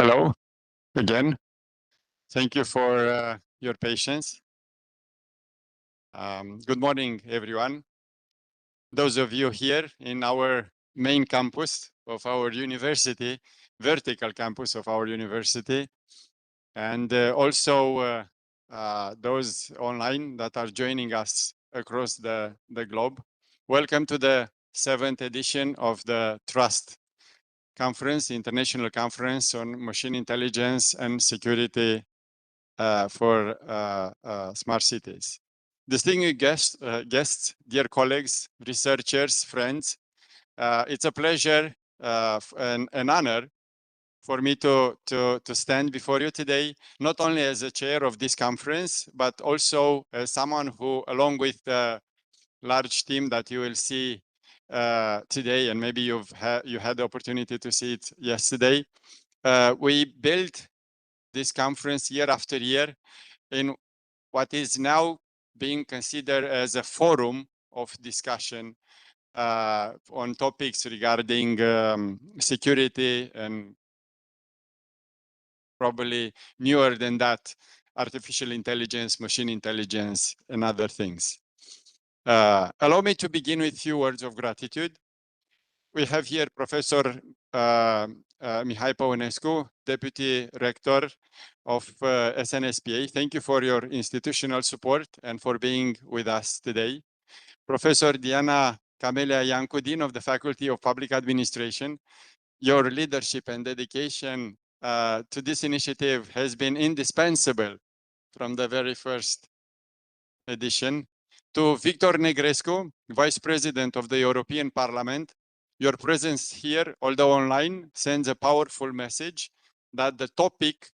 Hello again. Thank you for your patience. Good morning, everyone. Those of you here in our main campus of our university, vertical campus of our university, and also those online that are joining us across the globe. Welcome to the 7th edition of the TRUST Conference, International Conference on Machine Intelligence and Security for smart cities. Distinguished guests, dear colleagues, researchers, friends, it's a pleasure and an honor for me to stand before you today, not only as a chair of this conference, but also as someone who, along with the large team that you will see today, and maybe you had the opportunity to see it yesterday, we built this conference year after year in what is now being considered as a forum of discussion on topics regarding security and probably newer than that, artificial intelligence, machine intelligence, and other things. Allow me to begin with a few words of gratitude. We have here Professor Mihai Păunescu, Deputy Rector of SNSPA. Thank you for your institutional support and for being with us today. Professor Diana Camelia Iancu, Dean of the Faculty of Public Administration. Your leadership and dedication to this initiative has been indispensable from the very first edition. To Victor Negrescu, Vice President of the European Parliament, your presence here, although online, sends a powerful message that the topic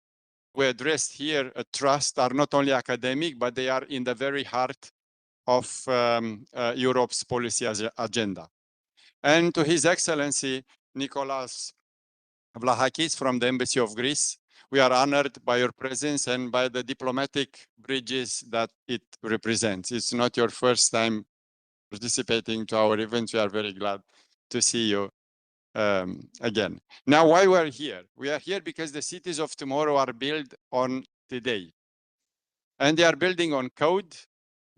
we addressed here at TRUST are not only academic, but they are in the very heart of Europe's policy agenda. And to His Excellency, Nicolas Vlahakis from the Embassy of Greece, we are honored by your presence and by the diplomatic bridges that it represents. It's not your first time participating to our events. We are very glad to see you again. Now, why we are here? We are here because the cities of tomorrow are built on today. And they are building on code,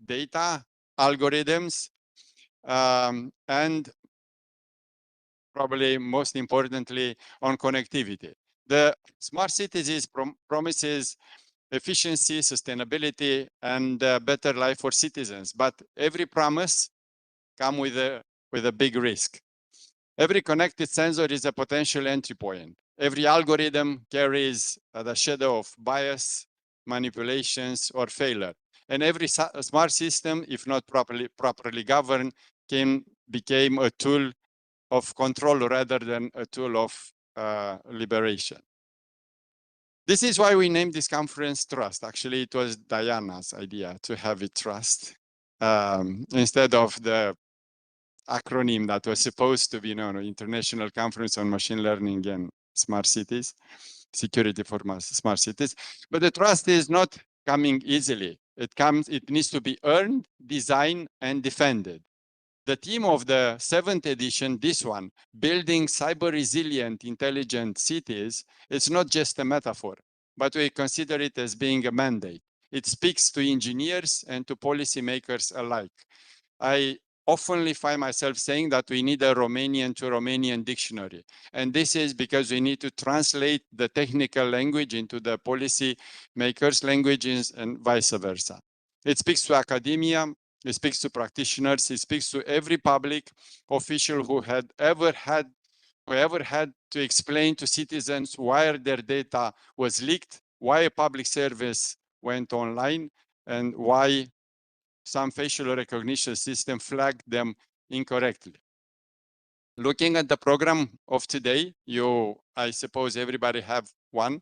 data, algorithms, and probably most importantly, on connectivity. The smart cities promises efficiency, sustainability, and better life for citizens. But every promise comes with a big risk. Every connected sensor is a potential entry point. Every algorithm carries the shadow of bias, manipulations, or failure. And every smart system, if not properly governed, can become a tool of control rather than a tool of liberation. This is why we named this conference TRUST. Actually, it was Diana's idea to have it TRUST instead of the acronym that was supposed to be known, International Conference on Machine Learning and Smart Cities, Security for Smart Cities. But the trust is not coming easily. It needs to be earned, designed, and defended. The theme of the 7th edition, this one, building cyber-resilient, intelligent cities, it's not just a metaphor, but we consider it as being a mandate. It speaks to engineers and to policymakers alike. I often find myself saying that we need a Romanian to Romanian dictionary. And this is because we need to translate the technical language into the policy makers' languages and vice versa. It speaks to academia, it speaks to practitioners, it speaks to every public official who ever had to explain to citizens why their data was leaked, why a public service went online, and why some facial recognition system flagged them incorrectly. Looking at the program of today, I suppose everybody have one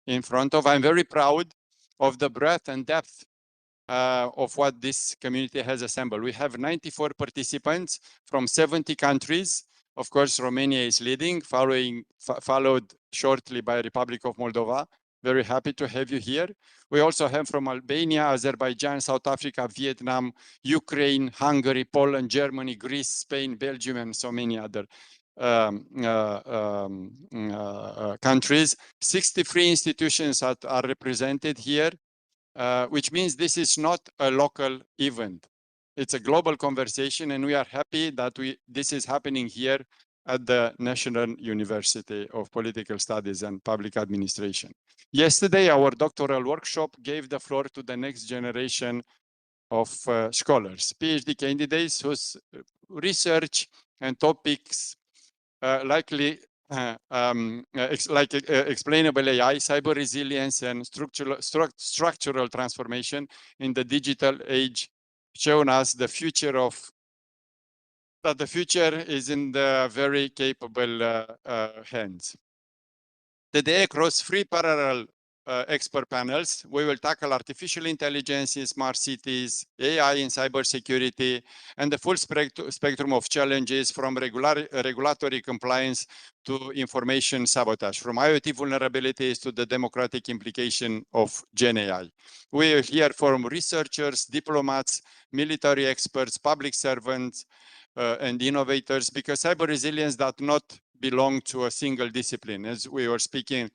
in front of. I'm very proud of the breadth and depth of what this community has assembled. We have 94 participants from 70 countries. Of course, Romania is leading, followed shortly by Republic of Moldova. Very happy to have you here. We also have from Albania, Azerbaijan, South Africa, Vietnam, Ukraine, Hungary, Poland, Germany, Greece, Spain, Belgium, and so many other countries. 63 institutions are represented here, which means this is not a local event. It's a global conversation, and we are happy that this is happening here at the National University of Political Studies and Public Administration. Yesterday, our doctoral workshop gave the floor to the next generation of scholars, PhD candidates whose research and topics likely explainable AI, cyber resilience, and structural transformation in the digital age, shown us the future that the future is in the very capable hands. Today, across 3 parallel expert panels, we will tackle artificial intelligence in smart cities, AI in cybersecurity, and the full spectrum of challenges from regulatory compliance to information sabotage, from IoT vulnerabilities to the democratic implication of Gen AI. We will hear from researchers, diplomats, military experts, public servants, and innovators, because cyber resilience does not belong to a single discipline. As we were speaking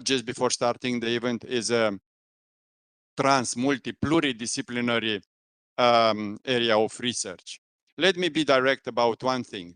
just before starting the event, is a pluridisciplinary area of research. Let me be direct about one thing.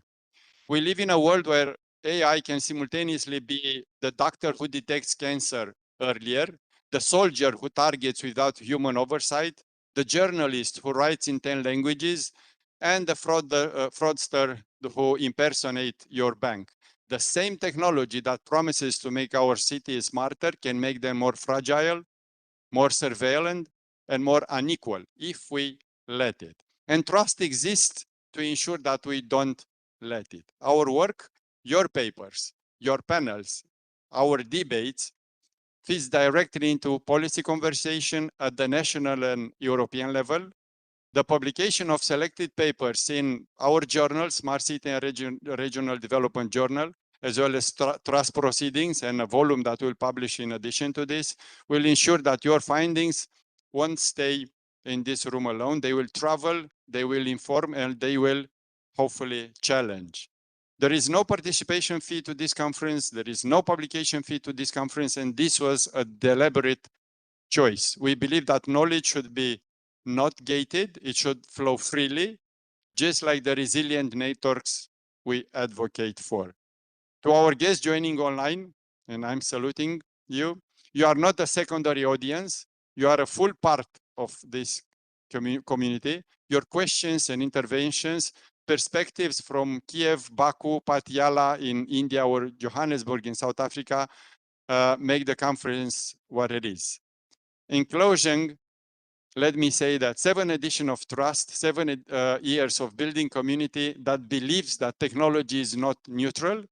We live in a world where AI can simultaneously be the doctor who detects cancer earlier, the soldier who targets without human oversight, the journalist who writes in 10 languages, and the fraudster who impersonate your bank. The same technology that promises to make our cities smarter can make them more fragile, more surveillant, and more unequal if we let it. And trust exists to ensure that we don't let it. Our work, your papers, your panels, our debates fits directly into policy conversation at the national and European level. The publication of selected papers in our journal, Smart City and Regional Development Journal, as well as trust proceedings and a volume that we'll publish in addition to this, will ensure that your findings won't stay in this room alone. They will travel, they will inform, and they will hopefully challenge. There is no participation fee to this conference. There is no publication fee to this conference, and this was a deliberate choice. We believe that knowledge should be not gated. It should flow freely, just like the resilient networks we advocate for. To our guests joining online, and I'm saluting you, you are not a secondary audience. You are a full part of this community. Your questions and interventions, perspectives from Kiev, Baku, Patiala in India, or Johannesburg in South Africa, make the conference what it is. In closing, let me say that 7 editions of trust, 7 years of building community that believes that technology is not neutral,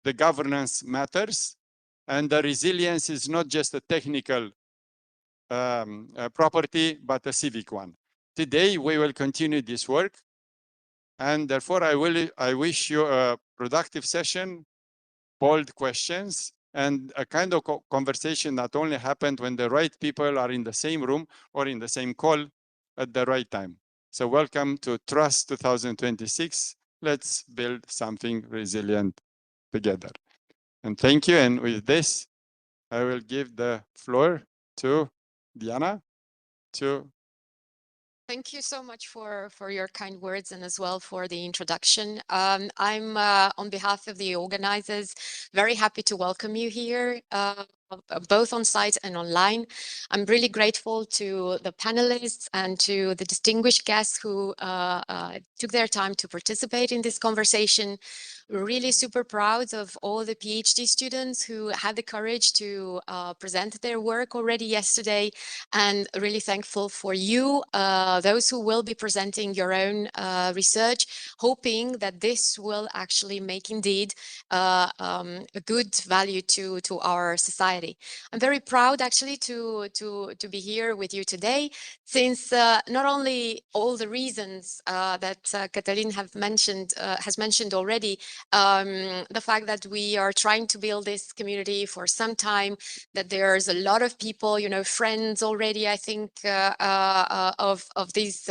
the governance matters, and the resilience is not just a technical property, but a civic one. Today, we will continue this work, and therefore I wish you a productive session, bold questions, and a kind of conversation that only happened when the right people are in the same room or in the same call at the right time. So welcome to Trust 2026. Let's build something resilient together. And thank you. And with this, I will give the floor to Diana to Thank you so much for your kind words and as well for the introduction. I'm on behalf of the organizers, very happy to welcome you here, both on site and online. I'm really grateful to the panelists and to the distinguished guests who took their time to participate in this conversation. We're really super proud of all the PhD students who had the courage to present their work already yesterday, and really thankful for you, those who will be presenting your own research, hoping that this will actually make indeed a good value to our society. I'm very proud actually to be here with you today, since not only all the reasons that Katalin has mentioned already The fact that we are trying to build this community for some time, that there's a lot of people, you know, friends already, I think, of this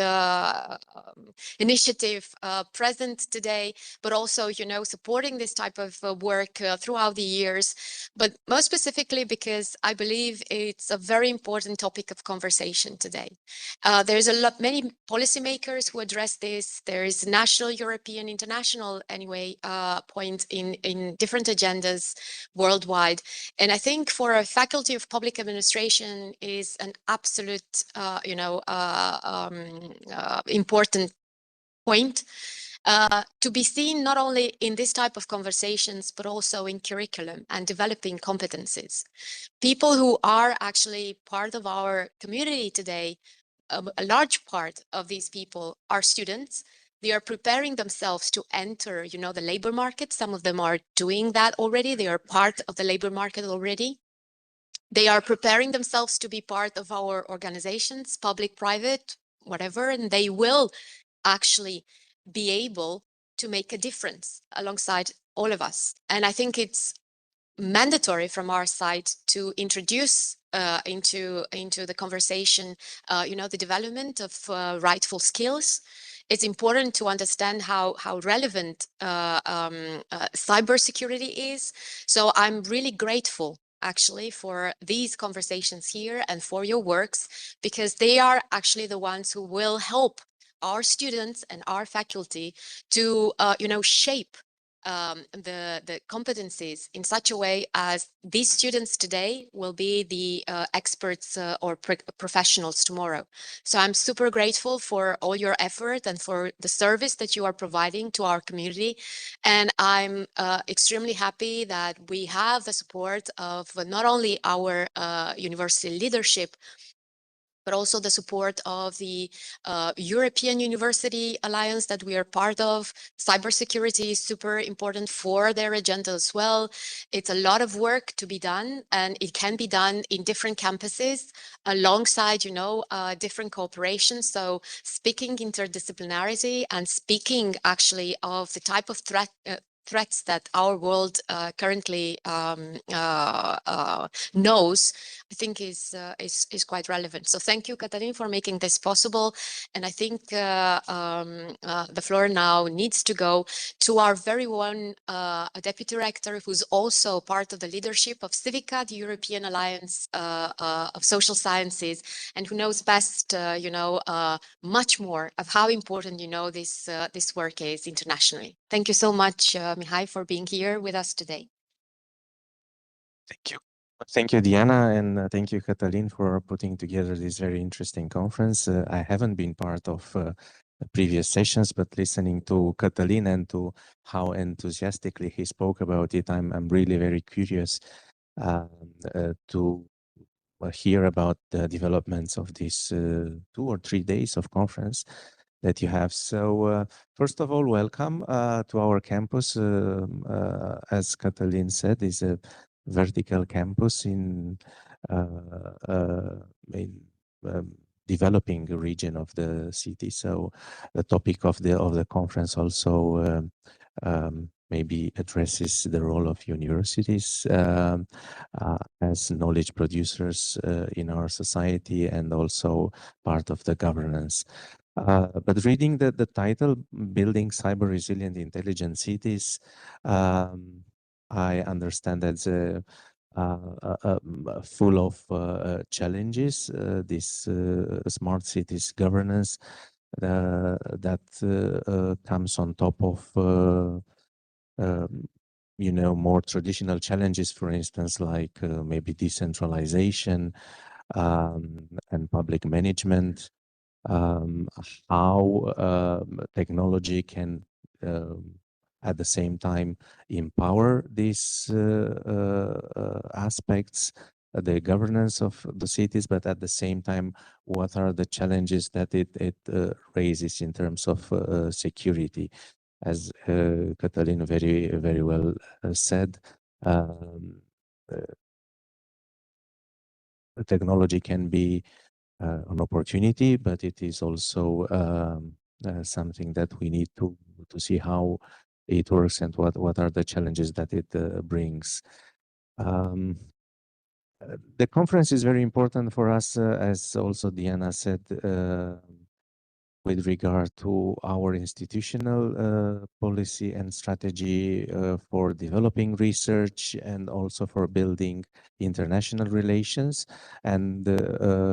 initiative present today, but also, you know, supporting this type of work throughout the years. But most specifically because I believe it's a very important topic of conversation today. There's many policymakers who address this. There is national, European, international, anyway, point in different agendas worldwide. And I think for a faculty of public administration is an absolute, important point to be seen not only in this type of conversations, but also in curriculum and developing competencies. People who are actually part of our community today, a large part of these people are students. They are preparing themselves to enter, you know, the labor market. Some of them are doing that already. They are part of the labor market already. They are preparing themselves to be part of our organizations, public, private, whatever, and they will actually be able to make a difference alongside all of us. And I think it's mandatory from our side to introduce into the conversation, the development of rightful skills. It's important to understand how relevant cybersecurity is. So I'm really grateful actually for these conversations here and for your works, because they are actually the ones who will help our students and our faculty to shape the competencies in such a way as these students today will be the experts or professionals tomorrow. So I'm super grateful for all your effort and for the service that you are providing to our community. And I'm extremely happy that we have the support of not only our university leadership, but also the support of the European University Alliance that we are part of. Cybersecurity is super important for their agenda as well. It's a lot of work to be done, and it can be done in different campuses alongside, different cooperations. So speaking interdisciplinarity and speaking actually of the type of threats that our world currently knows, I think is quite relevant. So thank you, Katalin, for making this possible. And I think the floor now needs to go to our very own Deputy Rector, who's also part of the leadership of Civica, the European Alliance of Social Sciences, and who knows best, much more of how important, this work is internationally. Thank you so much, Mihai, for being here with us today. Thank you. Thank you, Diana, and thank you, Katalin, for putting together this very interesting conference. I haven't been part of previous sessions, but listening to Katalin and to how enthusiastically he spoke about it, I'm really very curious to hear about the developments of these 2 or 3 days of conference that you have. So first of all, welcome to our campus. As Katalin said, is a vertical campus in developing region of the city. So the topic of the conference also maybe addresses the role of universities as knowledge producers in our society, and also part of the governance. But reading the title, Building Cyber Resilient Intelligent Cities, I understand that's full of challenges. This smart cities governance that comes on top of more traditional challenges, for instance, like maybe decentralization and public management. How technology can at the same time empower these aspects, the governance of the cities, but at the same time, what are the challenges that it raises in terms of security? As Katalin very well said, technology can be an opportunity, but it is also something that we need to see how it works and what are the challenges that it brings. The conference is very important for us, as also Diana said, with regard to our institutional policy and strategy for developing research and also for building international relations. And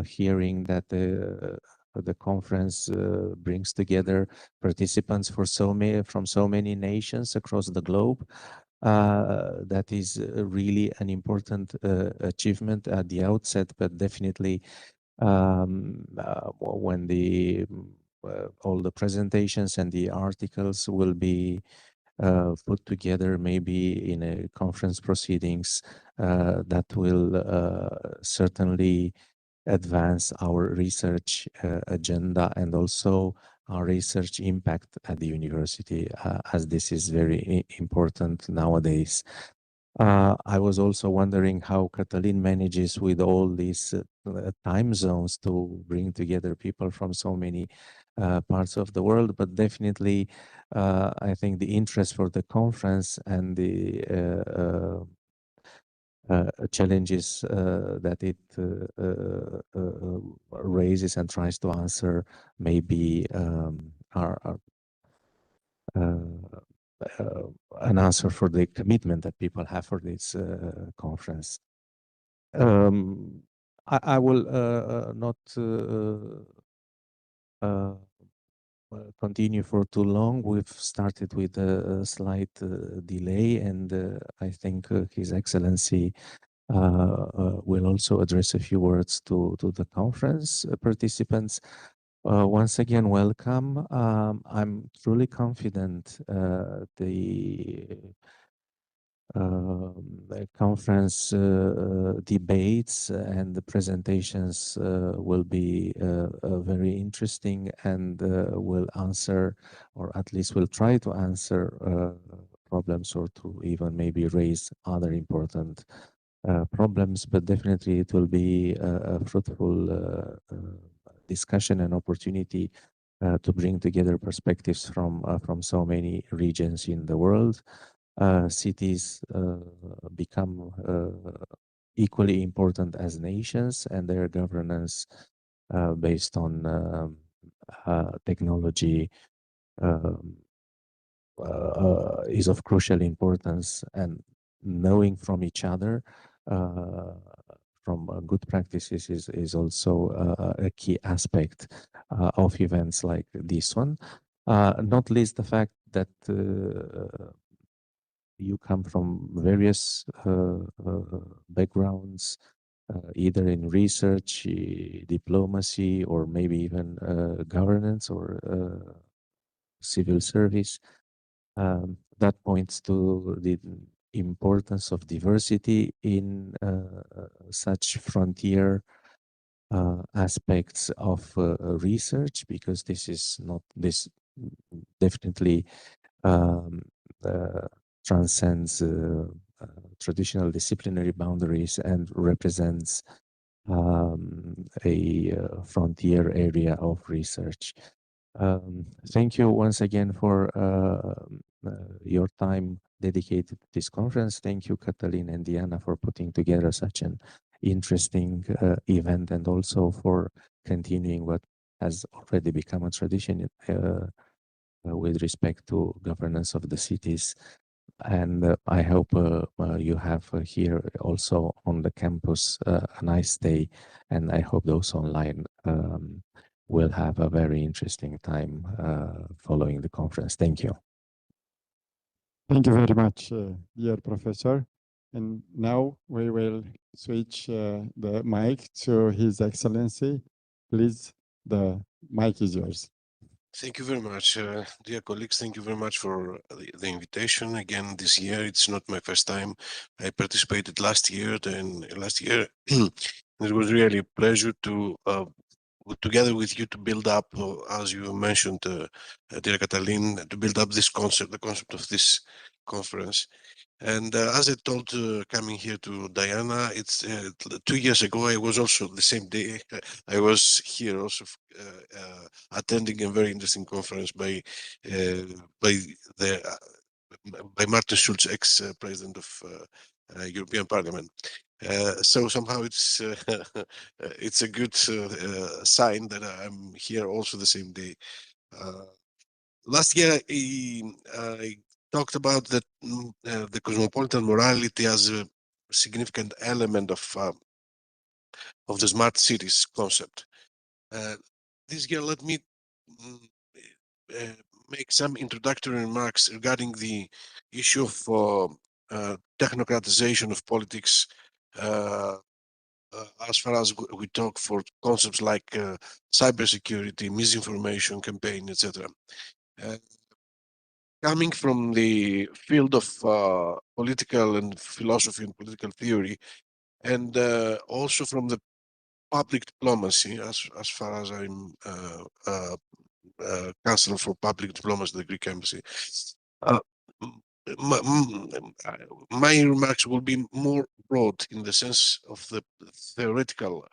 hearing that the conference brings together participants from so many nations across the globe. That is really an important achievement at the outset, but definitely when all the presentations and the articles will be put together, maybe in a conference proceedings, that will certainly advance our research agenda and also our research impact at the university, as this is very important nowadays. I was also wondering how Catalin manages with all these time zones to bring together people from so many parts of the world, but definitely I think the interest for the conference and the challenges that it raises and tries to answer maybe are an answer for the commitment that people have for this conference. I will not continue for too long. We've started with a slight delay, and I think His Excellency will also address a few words to the conference participants. Once again, welcome. I'm truly confident the conference debates and the presentations will be very interesting and will answer, or at least will try to answer problems, or to even maybe raise other important problems, but definitely it will be a fruitful discussion and opportunity to bring together perspectives from so many regions in the world. Cities become equally important as nations, and their governance based on technology is of crucial importance, and knowing from each other from good practices is also a key aspect of events like this one. Not least the fact that you come from various backgrounds, either in research, diplomacy, or maybe even governance or civil service. That points to the importance of diversity in such frontier aspects of research, because this definitely transcends traditional disciplinary boundaries and represents a frontier area of research. Thank you once again for your time dedicated to this conference. Thank you, Catalin and Diana, for putting together such an interesting event, and also for continuing what has already become a tradition with respect to governance of the cities. And I hope you have here also on the campus a nice day, and I hope those online will have a very interesting time following the conference. Thank you. Thank you very much, dear professor. And now we will switch the mic to His Excellency. Please, the mic is yours. Thank you very much, dear colleagues. Thank you very much for the invitation. Again, this year, it's not my first time. I participated last year, it was really a pleasure to together with you to build up, as you mentioned, dear Catalin, to build up this concept, the concept of this conference. And as I told coming here to Diana, it's 2 years ago, I was also the same day, I was here also attending a very interesting conference by the by Martin Schulz, ex-president of European Parliament. So somehow it's it's a good sign that I'm here also the same day. Last year, I talked about the cosmopolitan morality as a significant element of the smart cities concept. This year, let me make some introductory remarks regarding the issue of technocratization of politics, as far as we talk for concepts like cybersecurity, misinformation campaign, etc. Coming from the field of political and philosophy and political theory, and also from the public diplomacy, as far as I'm counselor for public diplomacy at the Greek embassy. My remarks will be more broad in the sense of the theoretical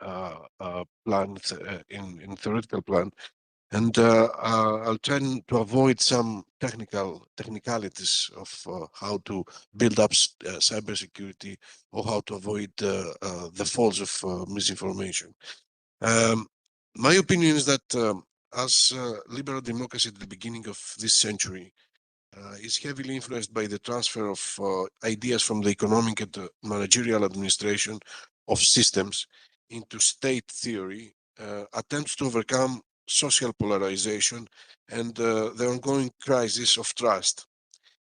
plan, in theoretical plan, and I'll try to avoid some technicalities of how to build up cybersecurity or how to avoid the falls of misinformation. My opinion is that as liberal democracy at the beginning of this century is heavily influenced by the transfer of ideas from the economic and managerial administration of systems into state theory, attempts to overcome social polarization and the ongoing crisis of trust.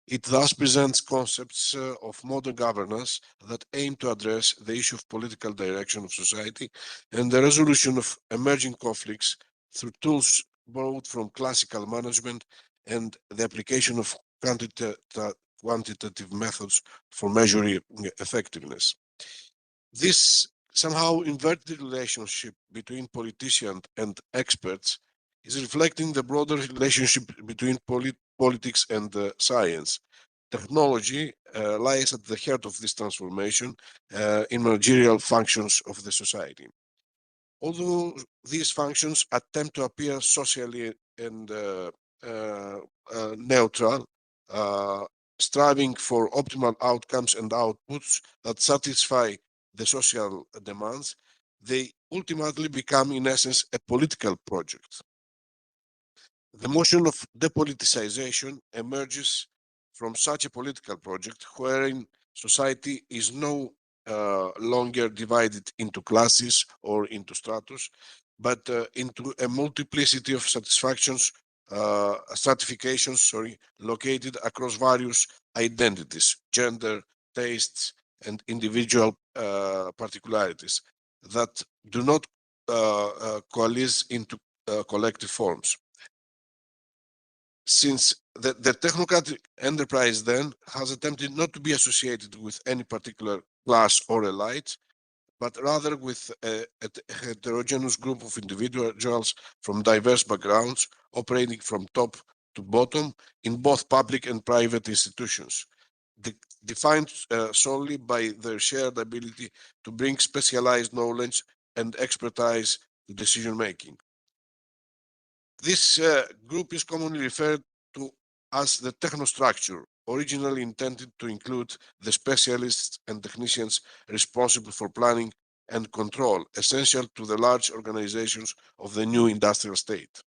It thus presents concepts of modern governance that aim to address the issue of political direction of society and the resolution of emerging conflicts through tools borrowed from classical management and the application of quantitative methods for measuring effectiveness. This somehow inverted relationship between politicians and experts is reflecting the broader relationship between politics and science. Technology lies at the heart of this transformation in managerial functions of the society. Although these functions attempt to appear socially and neutral, striving for optimal outcomes and outputs that satisfy the social demands, they ultimately become, in essence, a political project. The motion of depoliticization emerges from such a political project wherein society is no longer divided into classes or into stratus, but into a multiplicity of stratifications, located across various identities, gender, tastes, and individual particularities that do not coalesce into collective forms. Since the technocratic enterprise then has attempted not to be associated with any particular class or elite, but rather with a heterogeneous group of individuals from diverse backgrounds, operating from top to bottom in both public and private institutions, defined solely by their shared ability to bring specialized knowledge and expertise to decision making. This group is commonly referred to as the technostructure, originally intended to include the specialists and technicians responsible for planning and control, essential to the large organizations of the new industrial state.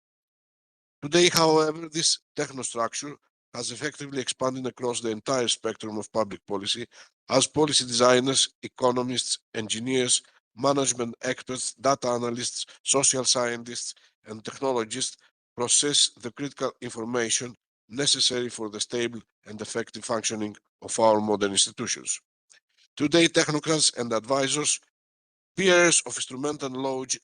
Today, however, this technostructure has effectively expanded across the entire spectrum of public policy as policy designers, economists, engineers, management experts, data analysts, social scientists, and technologists process the critical information necessary for the stable and effective functioning of our modern institutions. Today, technocrats and advisors, peers of instrumental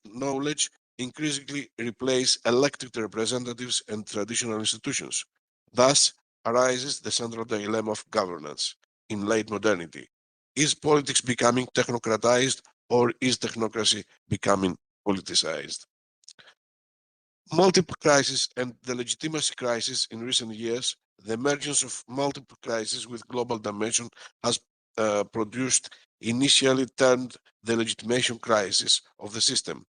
knowledge, increasingly replace elected representatives and traditional institutions. Thus arises the central dilemma of governance in late modernity. Is politics becoming technocratized, or is technocracy becoming politicized? Multiple crises and the legitimacy crisis in recent years, the emergence of multiple crises with global dimension has produced initially termed the legitimation crisis of the system.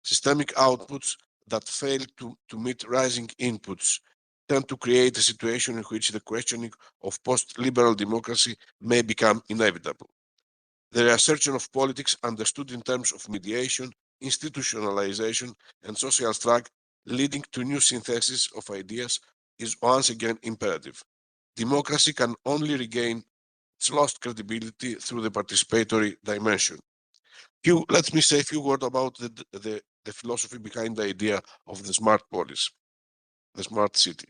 Systemic outputs that fail to meet rising inputs tend to create a situation in which the questioning of post-liberal democracy may become inevitable. The reassertion of politics understood in terms of mediation, institutionalization, and social struggle, leading to new synthesis of ideas, is once again imperative. Democracy can only regain its lost credibility through the participatory dimension. Let me say a few words about the philosophy behind the idea of the smart polis, the smart city.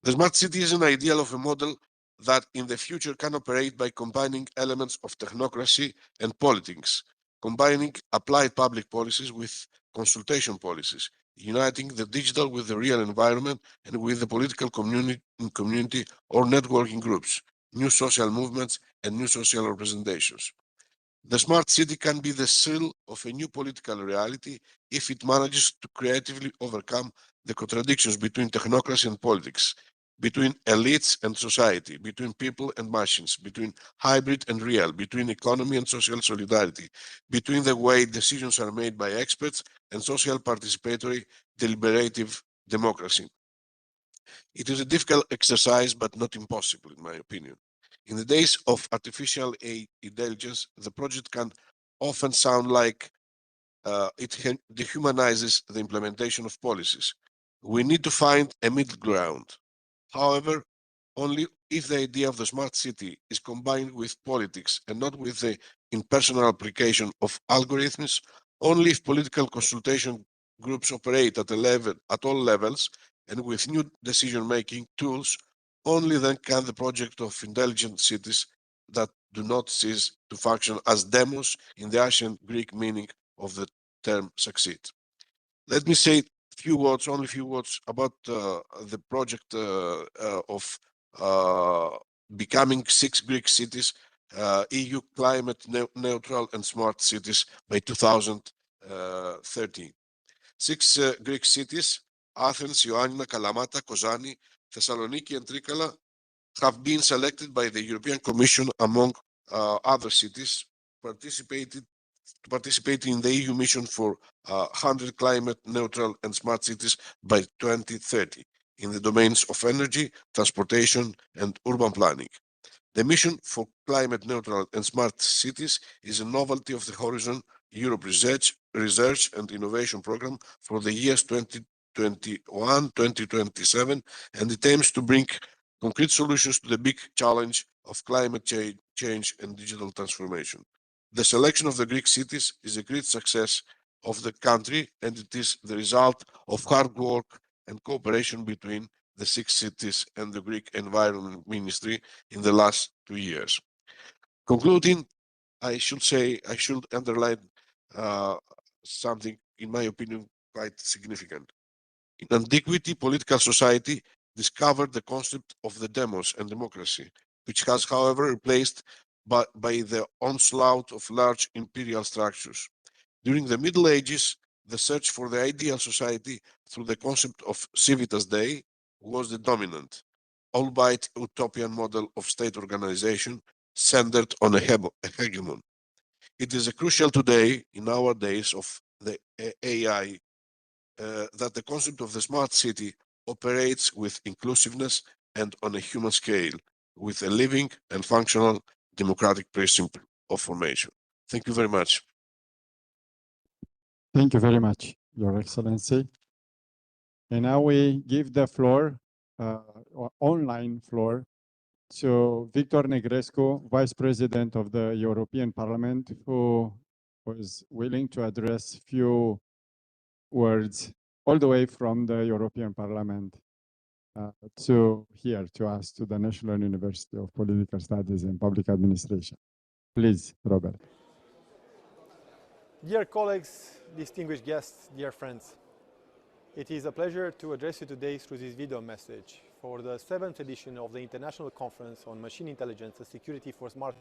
The smart city is an ideal of a model that in the future can operate by combining elements of technocracy and politics, combining applied public policies with consultation policies, uniting the digital with the real environment and with the political community or networking groups, new social movements, and new social representations. The smart city can be the seal of a new political reality if it manages to creatively overcome the contradictions between technocracy and politics, between elites and society, between people and machines, between hybrid and real, between economy and social solidarity, between the way decisions are made by experts and social participatory deliberative democracy. It is a difficult exercise, but not impossible, in my opinion. In the days of artificial intelligence, the project can often sound like it dehumanizes the implementation of policies. We need to find a middle ground. However, only if the idea of the smart city is combined with politics and not with the impersonal application of algorithms, only if political consultation groups operate at all levels and with new decision-making tools, only then can the project of intelligent cities that do not cease to function as demos in the ancient Greek meaning of the term succeed. Let me say only a few words about the project of becoming 6 Greek cities, EU climate neutral and smart cities by 2030. 6 Greek cities, Athens, Ioannina, Kalamata, Kozani, Thessaloniki, and Trikala, have been selected by the European Commission among other cities participating in the EU mission for 100 climate neutral and smart cities by 2030 in the domains of energy, transportation, and urban planning. The mission for climate neutral and smart cities is a novelty of the Horizon Europe Research and Innovation Program for the years 2021-2027, and it aims to bring concrete solutions to the big challenge of climate change and digital transformation. The selection of the Greek cities is a great success of the country, and it is the result of hard work and cooperation between the 6 cities and the Greek Environment Ministry in the last 2 years. Concluding, I should underline something, in my opinion, quite significant. In antiquity, political society discovered the concept of the demos and democracy, which has, however, replaced by the onslaught of large imperial structures. During the Middle Ages, the search for the ideal society through the concept of Civitas Dei was the dominant, albeit utopian model of state organization centered on a hegemon. It is crucial today, in our days of the AI, that the concept of the smart city operates with inclusiveness and on a human scale, with a living and functional democratic principle of formation. Thank you very much. Thank you very much, Your Excellency. And now we give the floor, online floor, to Victor Negrescu, Vice President of the European Parliament, who was willing to address few words all the way from the European Parliament to here, to us, to the National University of Political Studies and Public Administration. Please, Robert. Dear colleagues, distinguished guests, dear friends, it is a pleasure to address you today through this video message for the 7th edition of the International Conference on Machine Intelligence and Security for Smart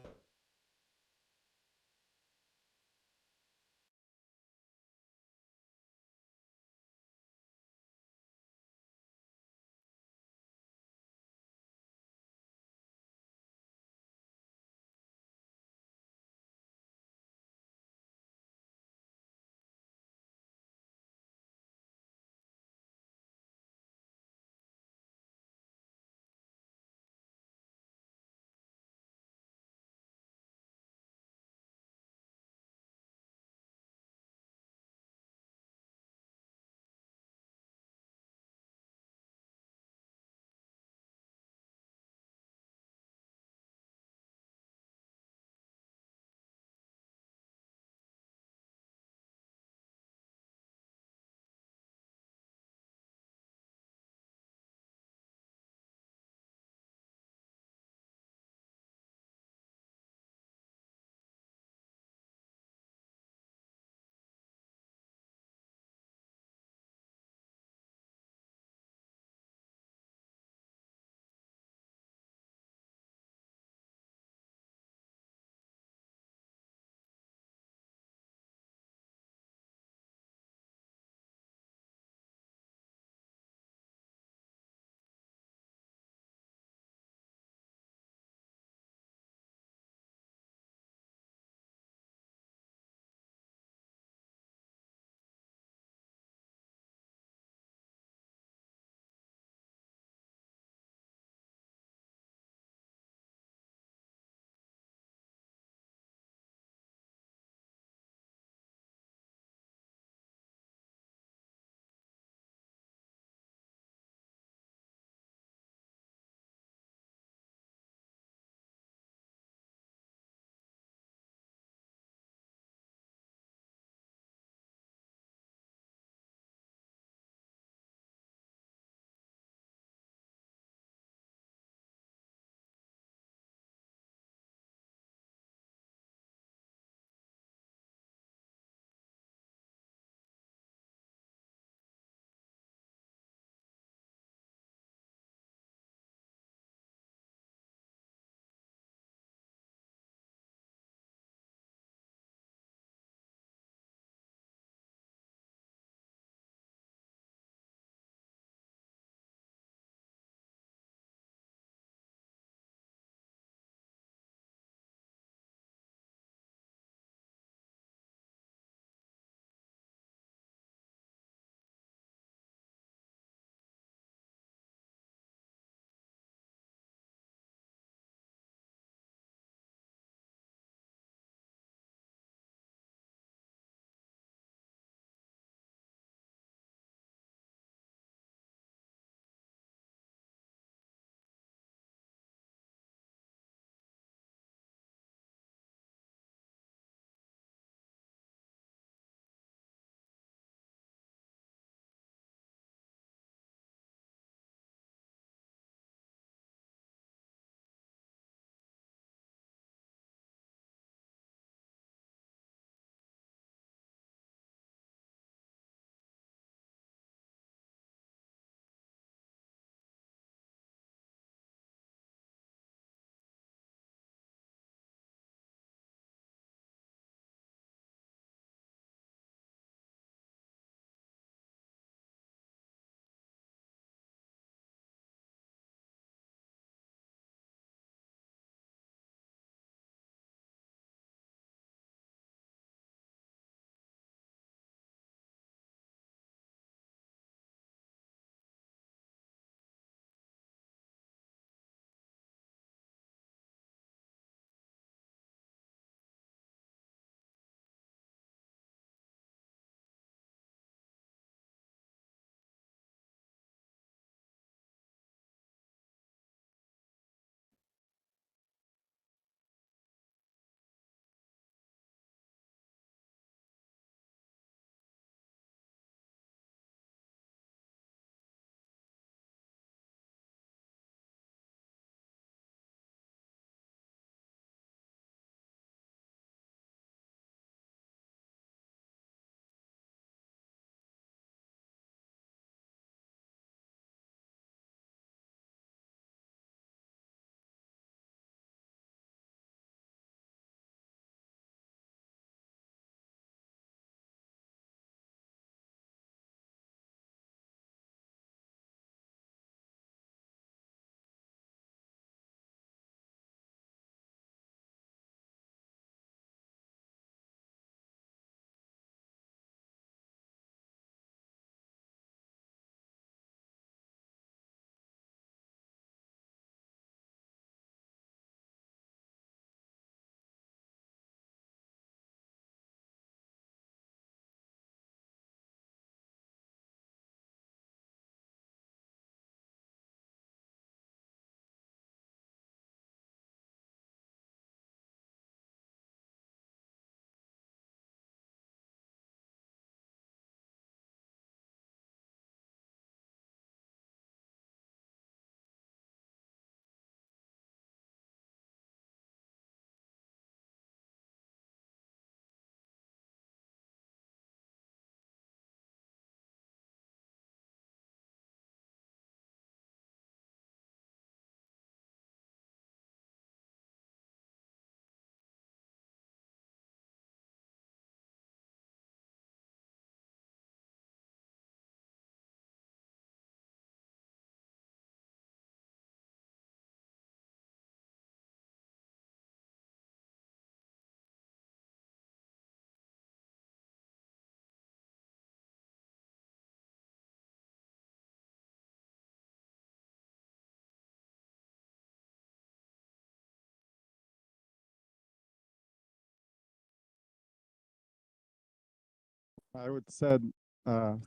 I would say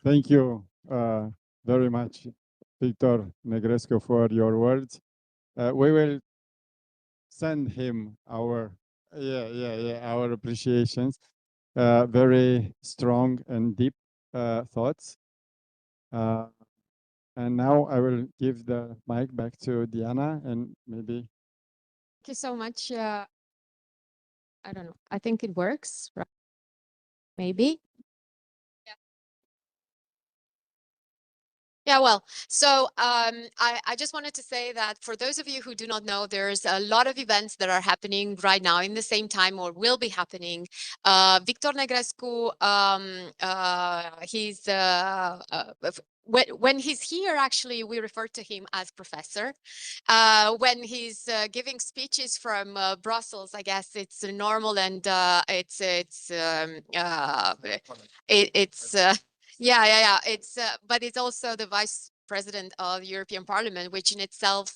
thank you very much, Victor Negrescu, for your words. We will send him our our appreciations. Very strong and deep thoughts. And now I will give the mic back to Diana, and maybe. Thank you so much. I don't know. I think it works, right? Maybe. Yeah, well, so I just wanted to say that for those of you who do not know, there's a lot of events that are happening right now in the same time or will be happening. Victor Negrescu, he's when he's here, actually, we refer to him as professor. When he's giving speeches from Brussels, I guess it's normal and it's yeah. It's but it's also the vice president of the European Parliament, which in itself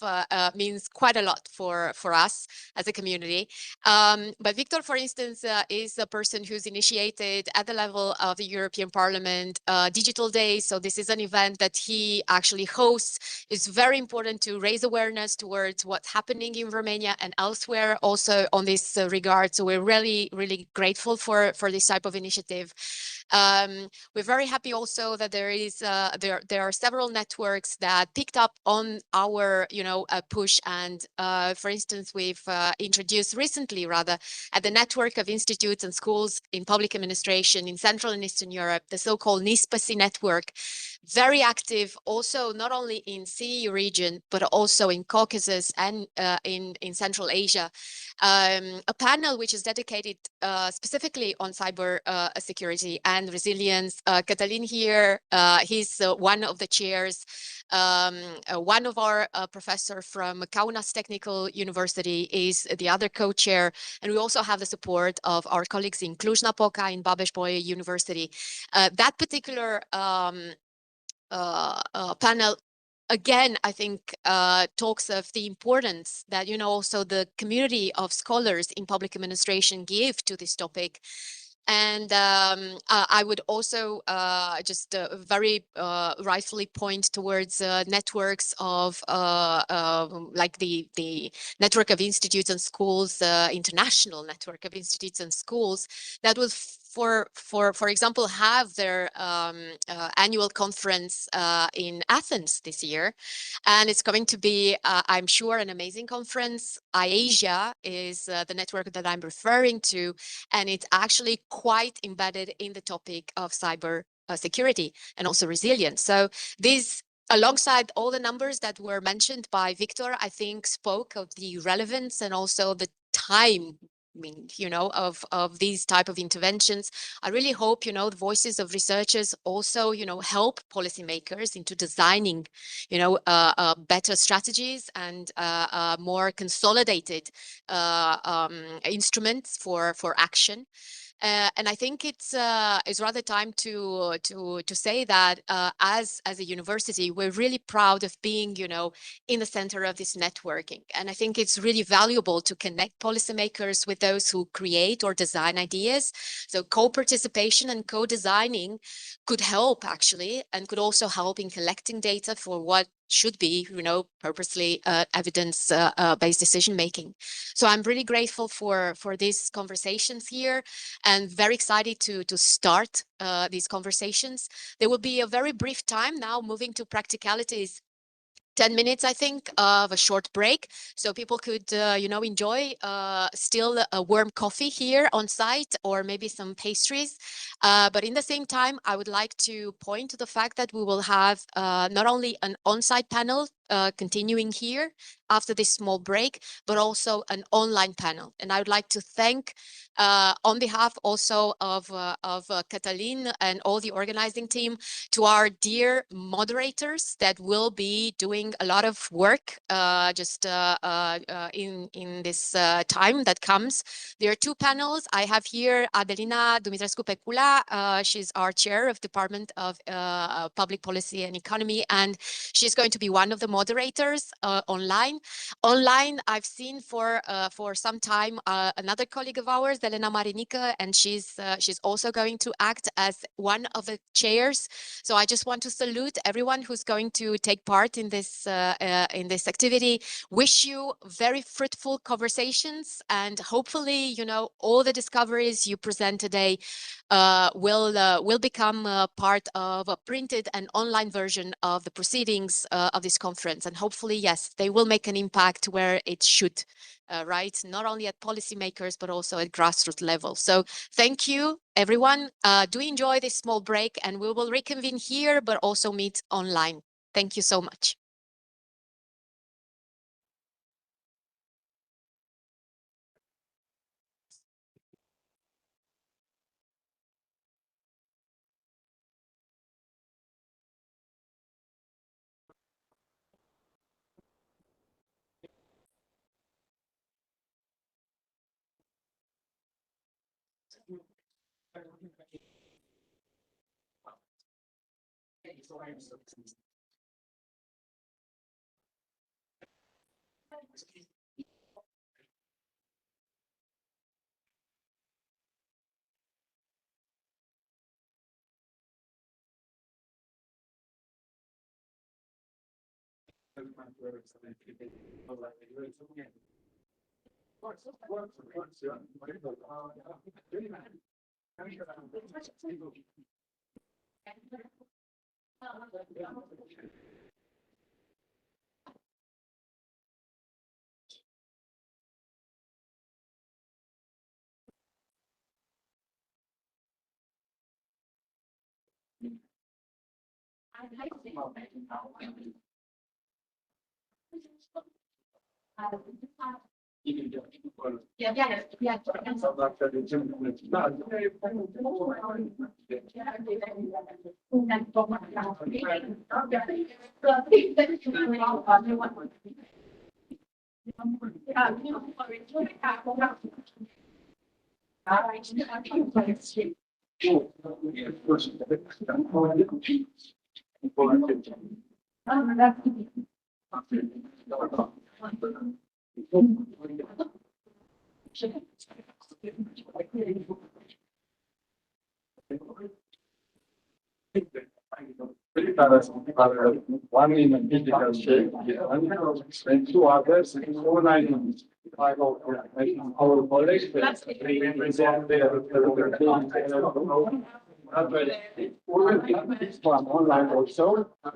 means quite a lot for us as a community. But Victor, for instance, is a person who's initiated at the level of the European Parliament Digital Day. So this is an event that he actually hosts. It's very important to raise awareness towards what's happening in Romania and elsewhere also on this regard. So we're really, really grateful for this type of initiative. We're very happy also that there is there are several networks that picked up on our push, and for instance we've introduced recently rather at the network of institutes and schools in public administration in Central and Eastern Europe, the so-called SNSPA network, very active also not only in CEE region but also in Caucasus and in Central Asia. A panel which is dedicated specifically on cyber security and resilience. Cătălin here, he's one of the chairs, one of our professor from Kaunas Technical University is the other co-chair, and we also have the support of our colleagues in Cluj-Napoca, in Babeș-Bolyai University. That particular panel, again, I think talks of the importance that, also the community of scholars in public administration give to this topic. And I would also just very rightfully point towards networks of like the network of institutes and schools, international network of institutes and schools that will, for example, have their annual conference in Athens this year. And it's going to be, I'm sure, an amazing conference. IASIA is the network that I'm referring to, and it's actually quite embedded in the topic of cyber security and also resilience. So these, alongside all the numbers that were mentioned by Victor, I think spoke of the relevance and also the time, of these type of interventions. I really hope, the voices of researchers also, help policymakers into designing, better strategies and more consolidated instruments for action. And I think it's rather time to say that as a university, we're really proud of being, in the center of this networking. And I think it's really valuable to connect policymakers with those who create or design ideas. So co-participation and co-designing could help actually, and could also help in collecting data for what should be, purposely evidence-based decision making. So I'm really grateful for these conversations here, and very excited to start these conversations. There will be a very brief time now, moving to practicalities. 10 minutes, I think, of a short break. So people could, enjoy still a warm coffee here on site, or maybe some pastries. But in the same time, I would like to point to the fact that we will have not only an on-site panel continuing here after this small break, but also an online panel. And I would like to thank, on behalf also of Cătălin and all the organizing team, to our dear moderators that will be doing a lot of work just in this time that comes. There are two panels. I have here Adelina Dumitrescu-Pecula. She's our chair of Department of Public Policy and Economy, and she's going to be one of the moderators online. Online, I've seen for some time another colleague of ours, Elena Marinica, and she's also going to act as one of the chairs. So I just want to salute everyone who's going to take part in this activity. Wish you very fruitful conversations, and hopefully, you know, all the discoveries you present today will become part of a printed and online version of the proceedings of this conference. And hopefully, yes, they will make an impact where it should, right? Not only at policymakers, but also at grassroots level. So thank you, everyone. Do enjoy this small break, and we will reconvene here, but also meet online. Thank you so much. One in a physical shape, and two others in online. Our colleagues present their this one online also,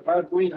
but we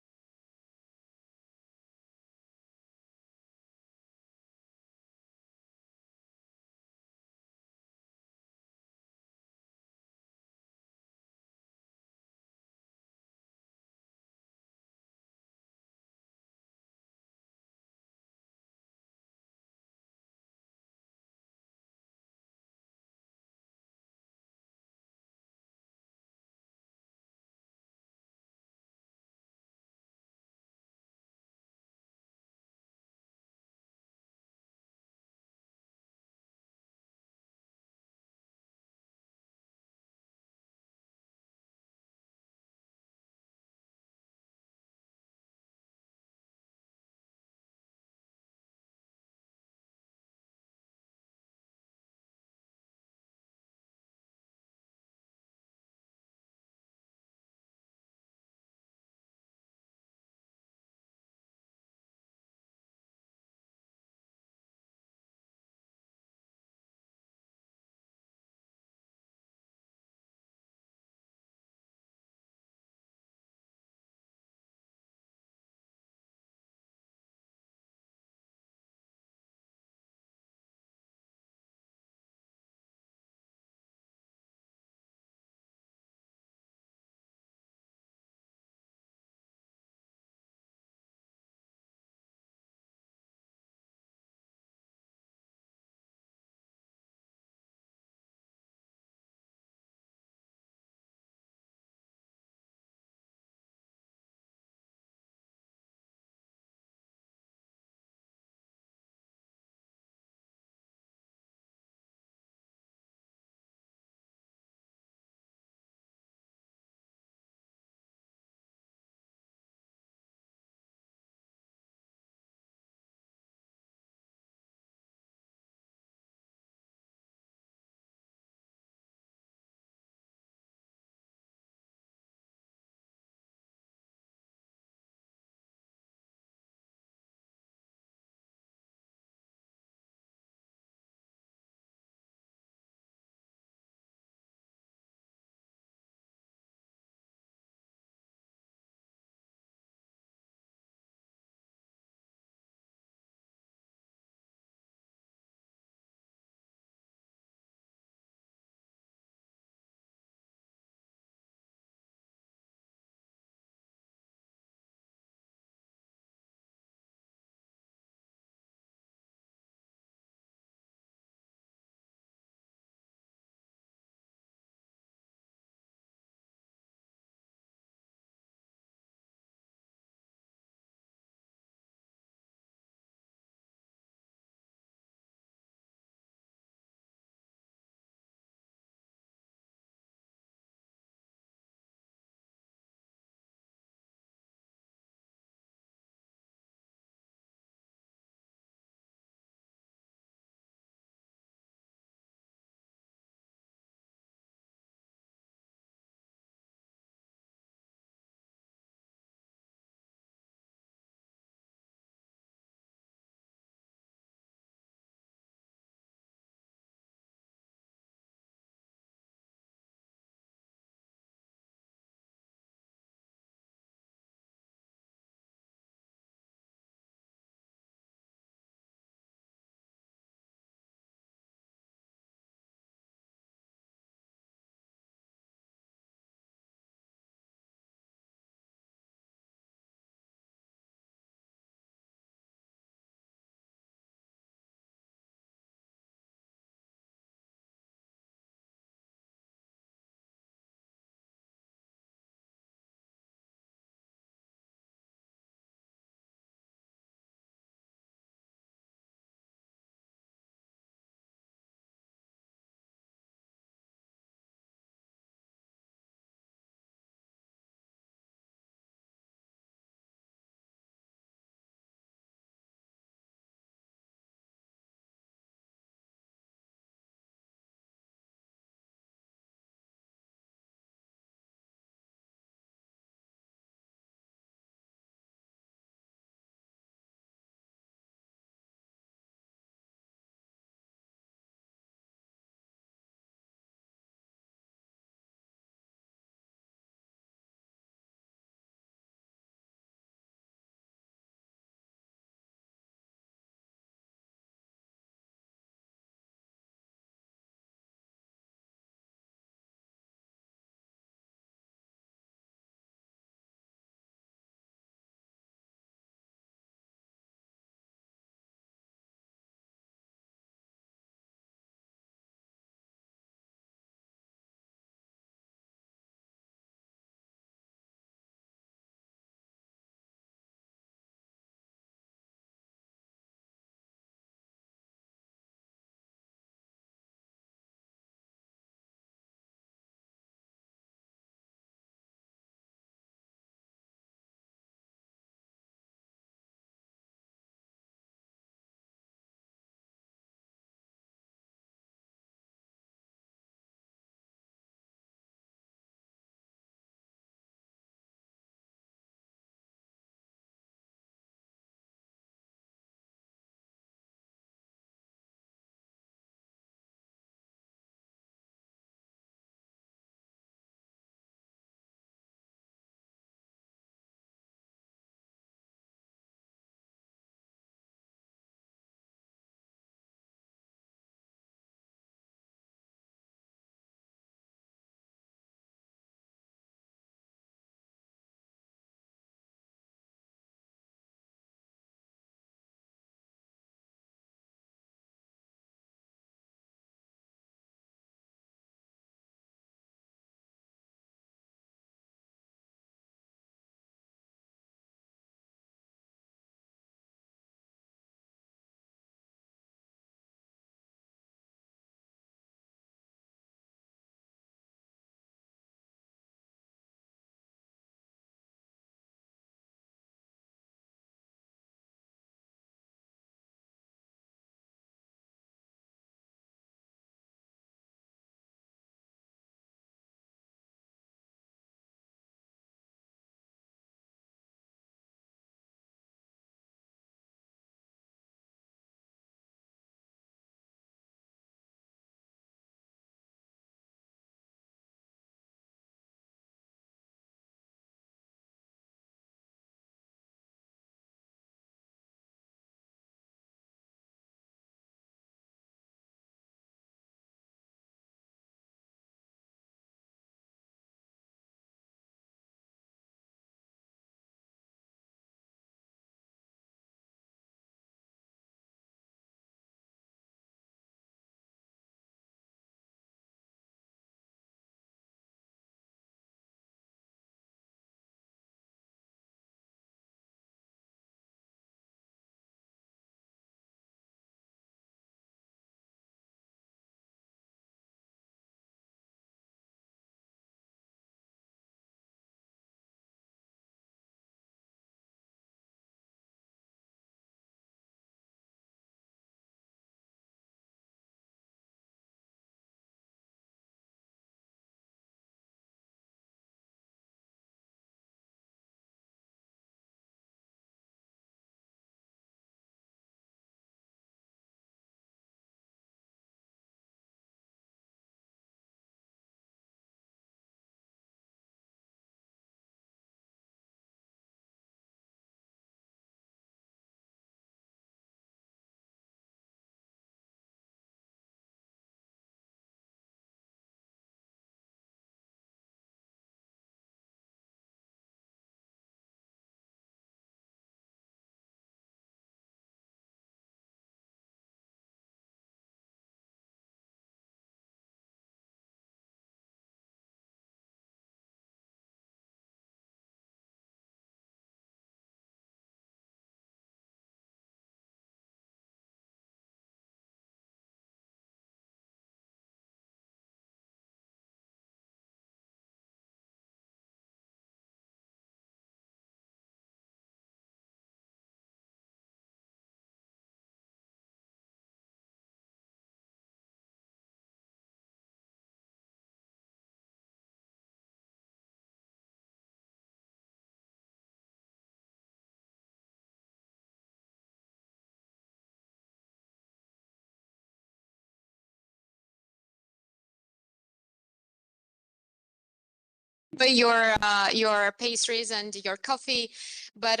your pastries and your coffee. But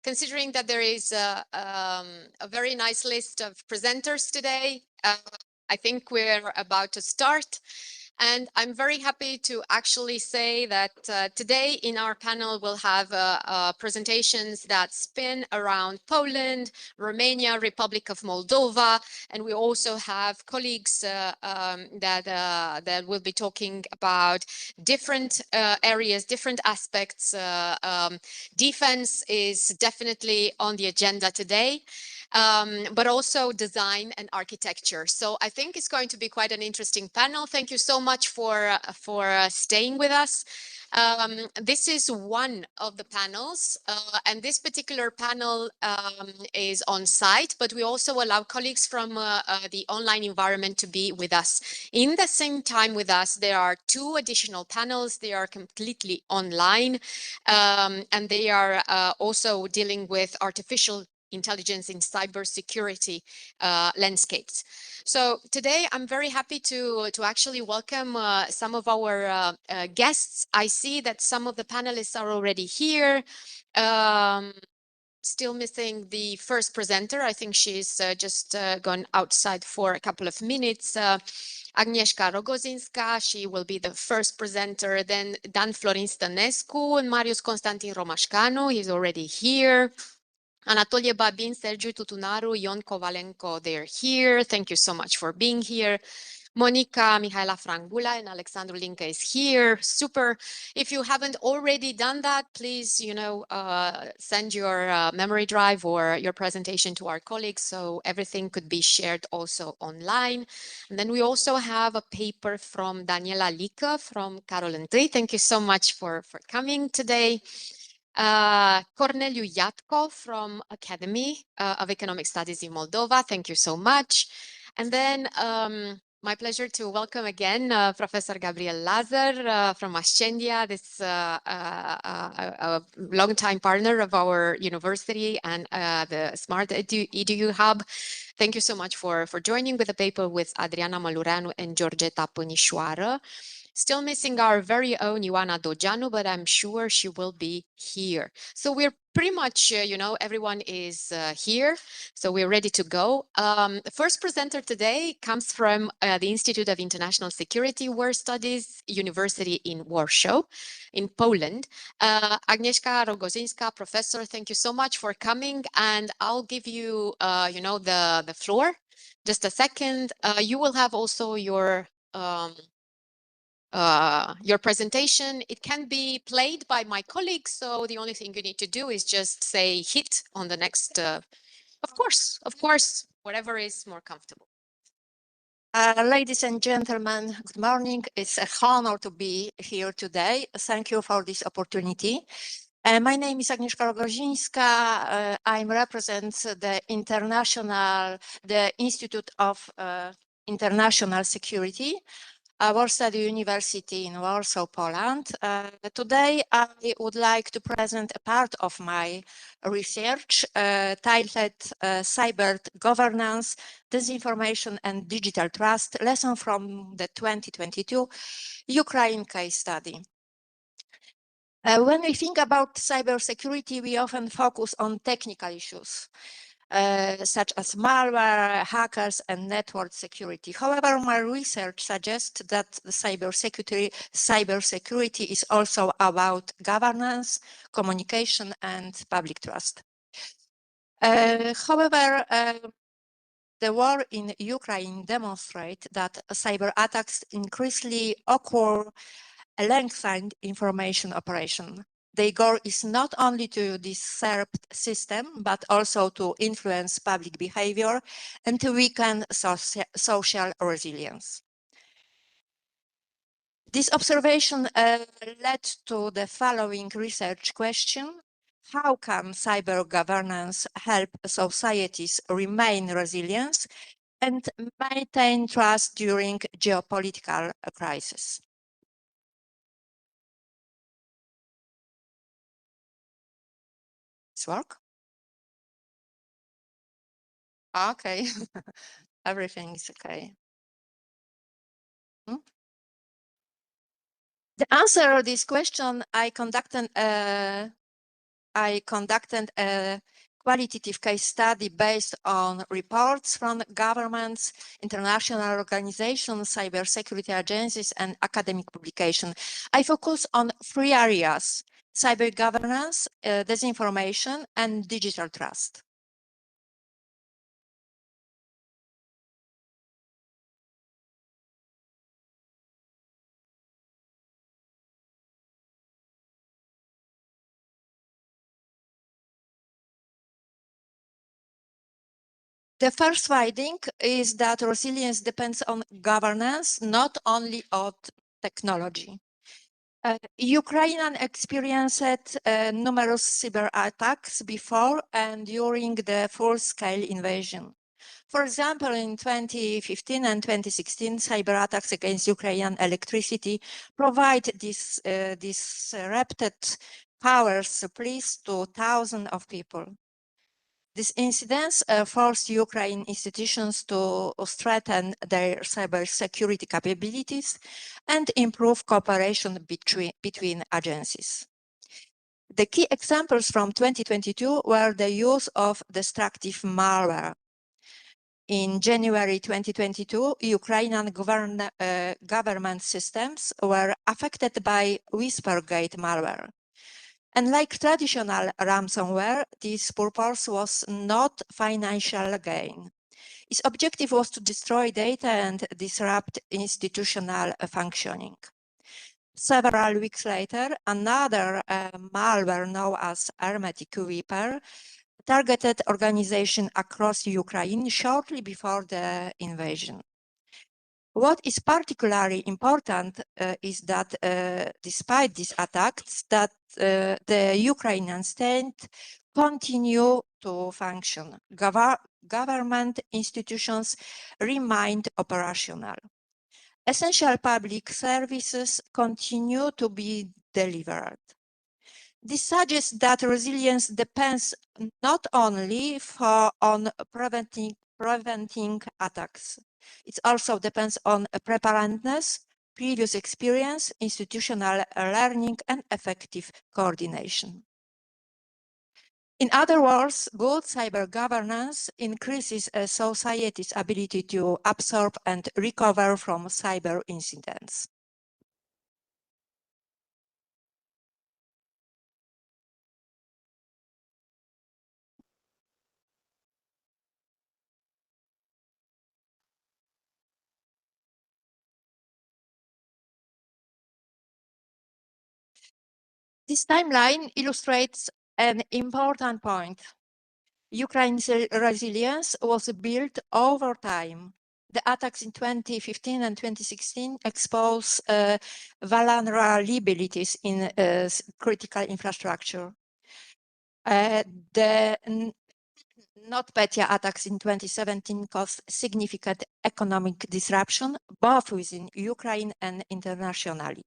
considering that there is a very nice list of presenters today, I think we're about to start. And I'm very happy to actually say that today in our panel we'll have presentations that spin around Poland, Romania, Republic of Moldova, and we also have colleagues that will be talking about different areas, different aspects. Defense is definitely on the agenda today. But also design and architecture. So I think it's going to be quite an interesting panel. Thank you so much for staying with us. This is one of the panels, and this particular panel is on site, but we also allow colleagues from the online environment to be with us. In the same time with us, there are two additional panels. They are completely online, and they are also dealing with artificial intelligence in cybersecurity landscapes. So today I'm very happy to actually welcome some of our guests. I see that some of the panelists are already here. Still missing the first presenter. I think she's just gone outside for a couple of minutes. Agnieszka Rogozinska, she will be the first presenter. Then Dan Florin Stănescu and Marius Constantin Romașcanu, he's already here. Anatolie Babin, Sergiu Tutunaru, Ion Kovalenko, they're here. Thank you so much for being here. Monica, Mihaela Frangula, and Alexandru Linca is here. Super. If you haven't already done that, please, send your memory drive or your presentation to our colleagues so everything could be shared also online. And then we also have a paper from Daniela Lică from Carol I. Thank you so much for coming today. Corneliu Iatco from Academy of Economic Studies in Moldova. Thank you so much. And then my pleasure to welcome again Professor Gabriel Lazar from Ascendia, this a long-time partner of our university and the Smart-EDU hub. Thank you so much for joining with the paper with Adriana Mălureanu and Georgeta Pănișoară. Still missing our very own Ioana Dogeanu, but I'm sure she will be here. So we're pretty much, everyone is here. So we're ready to go. The first presenter today comes from the Institute of International Security War Studies, University in Warsaw, in Poland. Agnieszka Rogozinska, professor, thank you so much for coming. And I'll give you, the floor. Just a second. You will have also your presentation. It can be played by my colleagues, so the only thing you need to do is just say hit on the next, of course, whatever is more comfortable. Ladies and gentlemen, good morning. It's a honor to be here today. Thank you for this opportunity. My name is Agnieszka Rogozinska. I represent the Institute of International Security, Warsaw University in Warsaw, Poland. Today, I would like to present a part of my research titled Cyber Governance, Disinformation and Digital Trust, lesson from the 2022 Ukraine case study. When we think about cybersecurity, we often focus on technical issues, such as malware, hackers, and network security. However, my research suggests that the cybersecurity is also about governance, communication, and public trust. However, the war in Ukraine demonstrates that cyber attacks increasingly occur alongside information operation. Their goal is not only to disrupt system, but also to influence public behavior and to weaken social resilience. This observation led to the following research question: how can cyber governance help societies remain resilient and maintain trust during geopolitical crisis? This work? Okay, everything is okay. To answer this question, I conducted a qualitative case study based on reports from governments, international organizations, cybersecurity agencies, and academic publication. I focus on 3 areas: cyber governance, disinformation, and digital trust. The first finding is that resilience depends on governance, not only on technology. Ukraine experienced numerous cyber attacks before and during the full-scale invasion. For example, in 2015 and 2016, cyber attacks against Ukrainian electricity provide disrupted power supplies to thousands of people. These incidents forced Ukraine institutions to strengthen their cybersecurity capabilities and improve cooperation between agencies. The key examples from 2022 were the use of destructive malware. In January 2022, Ukrainian government systems were affected by Whispergate malware. Unlike traditional ransomware, this purpose was not financial gain. Its objective was to destroy data and disrupt institutional functioning. Several weeks later, another malware known as Hermetic Weeper targeted organizations across Ukraine shortly before the invasion. What is particularly important is that despite these attacks, the Ukrainian state continue to function. Government institutions remained operational. Essential public services continue to be delivered. This suggests that resilience depends not only on preventing attacks. It also depends on preparedness, previous experience, institutional learning, and effective coordination. In other words, good cyber governance increases a society's ability to absorb and recover from cyber incidents. This timeline illustrates an important point. Ukraine's resilience was built over time. The attacks in 2015 and 2016 exposed vulnerabilities in critical infrastructure. The NotPetya attacks in 2017 caused significant economic disruption, both within Ukraine and internationally.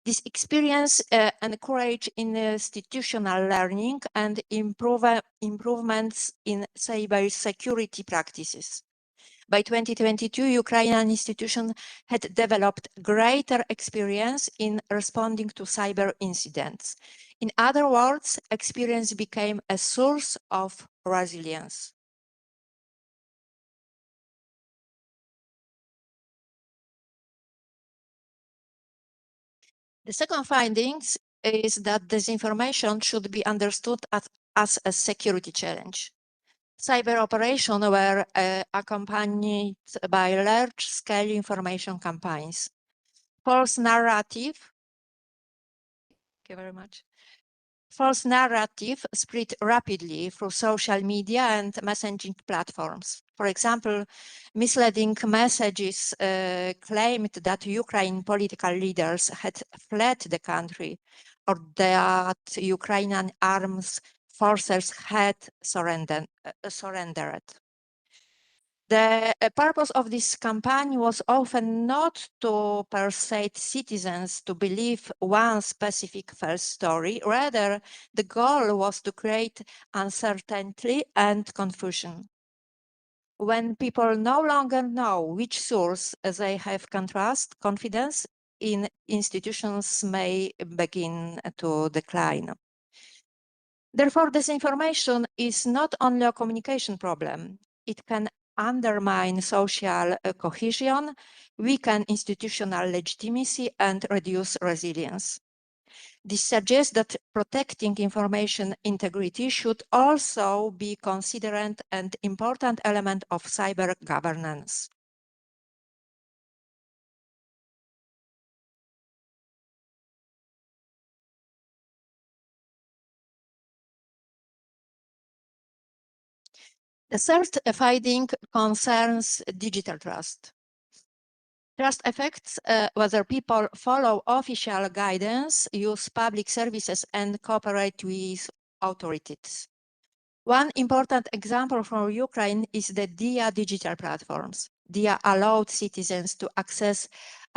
This experience encouraged institutional learning and improvements in cybersecurity practices. By 2022, Ukrainian institutions had developed greater experience in responding to cyber incidents. In other words, experience became a source of resilience. The second finding is that disinformation should be understood as a security challenge. Cyber operations were accompanied by large-scale information campaigns. False narrative, thank you very much. False narrative spread rapidly through social media and messaging platforms. For example, misleading messages claimed that Ukrainian political leaders had fled the country or that Ukrainian armed forces had surrendered. The purpose of this campaign was often not to persuade citizens to believe one specific false story. Rather, the goal was to create uncertainty and confusion. When people no longer know which source they have confidence, in institutions may begin to decline. Therefore, disinformation is not only a communication problem. It can undermine social cohesion, weaken institutional legitimacy, and reduce resilience. This suggests that protecting information integrity should also be considered an important element of cyber governance. The third finding concerns digital trust. Trust affects whether people follow official guidance, use public services, and cooperate with authorities. One important example from Ukraine is the DIA digital platforms. DIA allowed citizens to access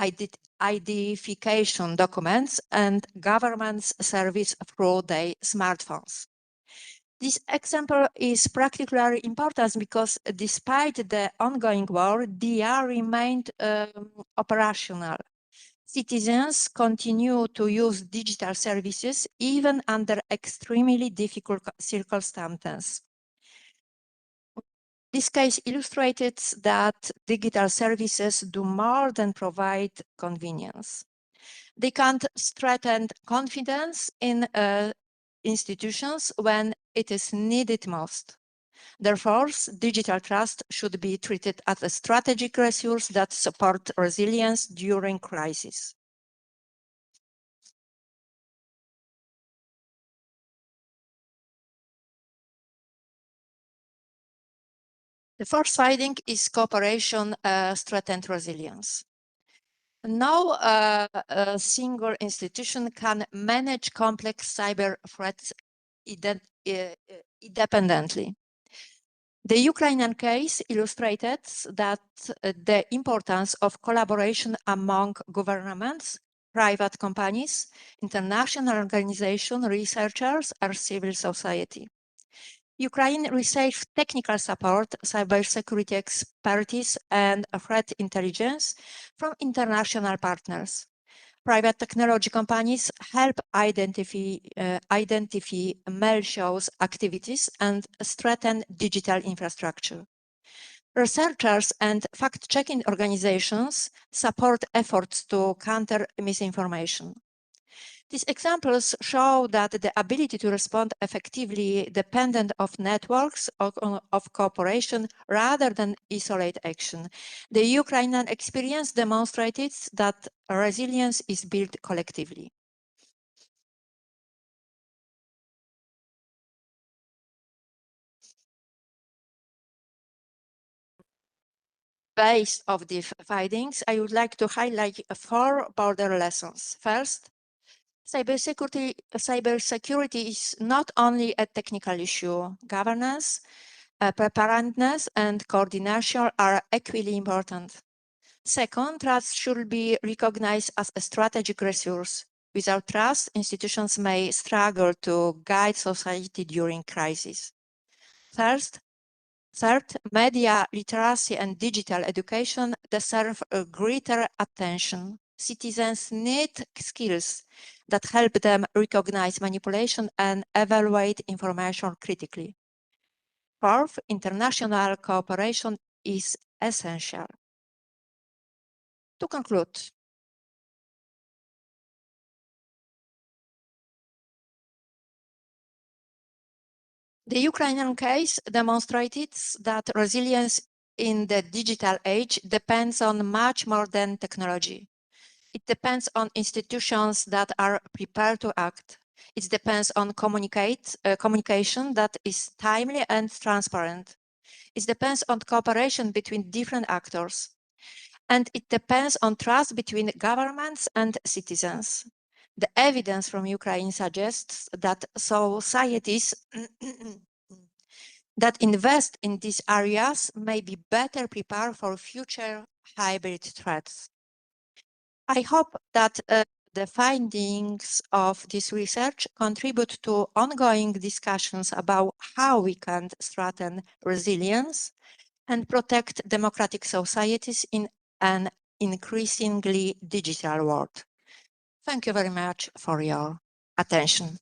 identification documents and government's service through their smartphones. This example is particularly important because despite the ongoing war, DIA remained operational. Citizens continue to use digital services even under extremely difficult circumstances. This case illustrated that digital services do more than provide convenience. They can strengthen confidence in institutions when it is needed most. Therefore, digital trust should be treated as a strategic resource that supports resilience during crisis. The fourth finding is cooperation strengthened resilience. No single institution can manage complex cyber threats independently. The Ukrainian case illustrated that the importance of collaboration among governments, private companies, international organizations, researchers, and civil society. Ukraine received technical support, cybersecurity expertise, and threat intelligence from international partners. Private technology companies help identify malicious activities and strengthen digital infrastructure. Researchers and fact-checking organizations support efforts to counter misinformation. These examples show that the ability to respond effectively depends on networks of cooperation rather than isolated action. The Ukrainian experience demonstrated that resilience is built collectively. Based on these findings, I would like to highlight 4 broader lessons. First, cybersecurity is not only a technical issue. Governance, preparedness, and coordination are equally important. Second, trust should be recognized as a strategic resource. Without trust, institutions may struggle to guide society during crisis. Third, media literacy and digital education deserve greater attention. Citizens need skills that help them recognize manipulation and evaluate information critically. Fourth, international cooperation is essential. To conclude, the Ukrainian case demonstrated that resilience in the digital age depends on much more than technology. It depends on institutions that are prepared to act. It depends on communication that is timely and transparent. It depends on cooperation between different actors. And it depends on trust between governments and citizens. The evidence from Ukraine suggests that societies that invest in these areas may be better prepared for future hybrid threats. I hope that the findings of this research contribute to ongoing discussions about how we can strengthen resilience and protect democratic societies in an increasingly digital world. Thank you very much for your attention.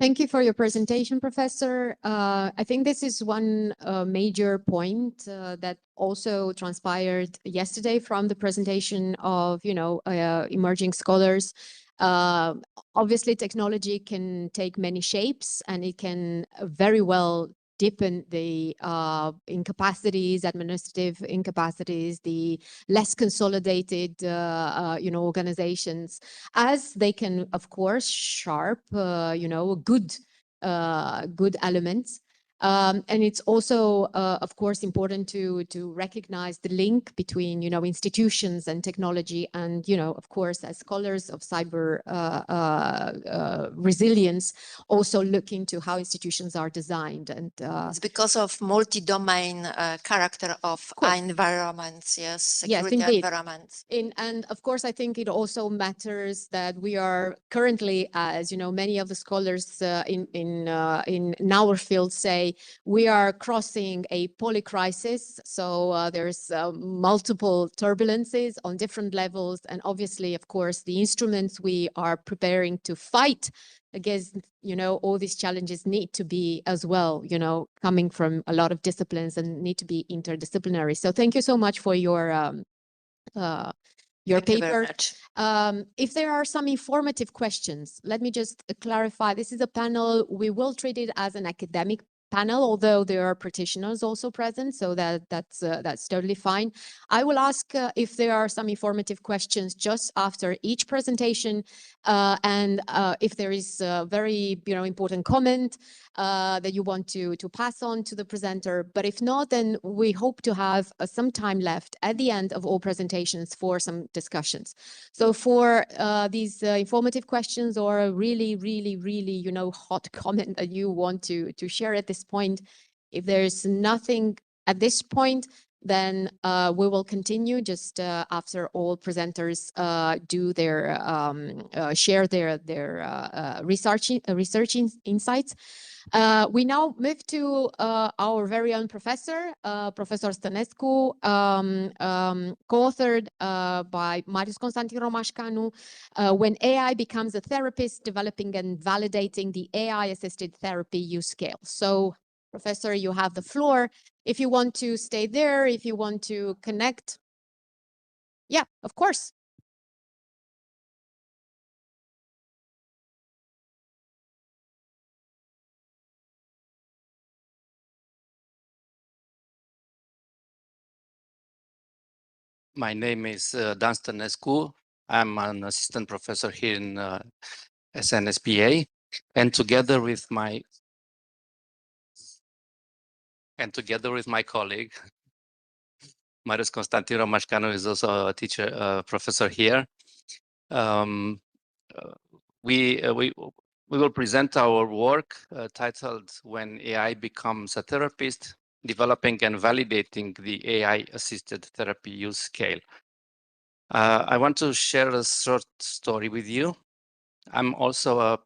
Thank you for your presentation, Professor. I think this is one major point that also transpired yesterday from the presentation of, emerging scholars. Obviously, technology can take many shapes, and it can very well deepen the incapacities, administrative incapacities, the less consolidated, organizations, as they can, of course, sharp, good elements. And it's also, of course, important to recognize the link between, institutions and technology, and, of course, as scholars of cyber resilience, also look into how institutions are designed. And it's because of multi-domain character of environments, yes, security environments. And of course, I think it also matters that we are currently, as many of the scholars in our field say, we are crossing a polycrisis. So there's multiple turbulences on different levels. And obviously, of course, the instruments we are preparing to fight against, all these challenges need to be as well, coming from a lot of disciplines and need to be interdisciplinary. So thank you so much for your paper. If there are some informative questions, let me just clarify. This is a panel. We will treat it as an academic panel, although there are practitioners also present, so that's totally fine. I will ask if there are some informative questions just after each presentation, and if there is a very important comment that you want to pass on to the presenter. But if not, then we hope to have some time left at the end of all presentations for some discussions. So for these informative questions, or a really hot comment that you want to share at this point, if there's nothing at this point, then we will continue just after all presenters do their share their research insights. We now move to our very own professor, Professor Stănescu, co-authored by Marius Constantin Romașcanu, When AI Becomes a Therapist, Developing and Validating the AI-Assisted Therapy Use Scale. So, Professor, you have the floor. If you want to stay there, if you want to connect. Yeah, of course. My name is Dan Stănescu. I'm an assistant professor here in SNSPA, and together with my colleague, Marius Constantin Romașcanu, is also a teacher, professor here. We will present our work titled "When AI Becomes a Therapist, Developing and Validating the AI-Assisted Therapy Use Scale." I want to share a short story with you. I'm also a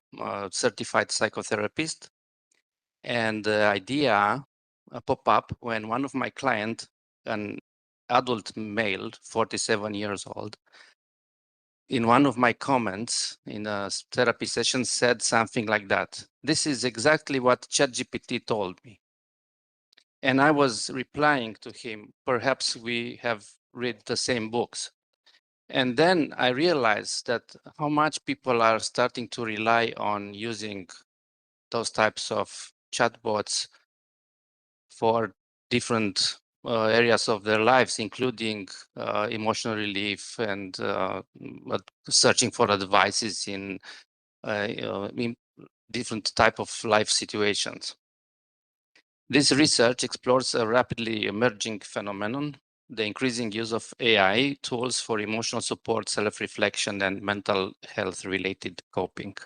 certified psychotherapist, and the idea popped up when one of my clients, an adult male, 47 years old, in one of my comments in a therapy session said something like that. This is exactly what ChatGPT told me. And I was replying to him, perhaps we have read the same books. And then I realized that how much people are starting to rely on using those types of chatbots for different areas of their lives, including emotional relief and searching for advices in different type of life situations. This research explores a rapidly emerging phenomenon, the increasing use of AI tools for emotional support, self-reflection, and mental health-related coping.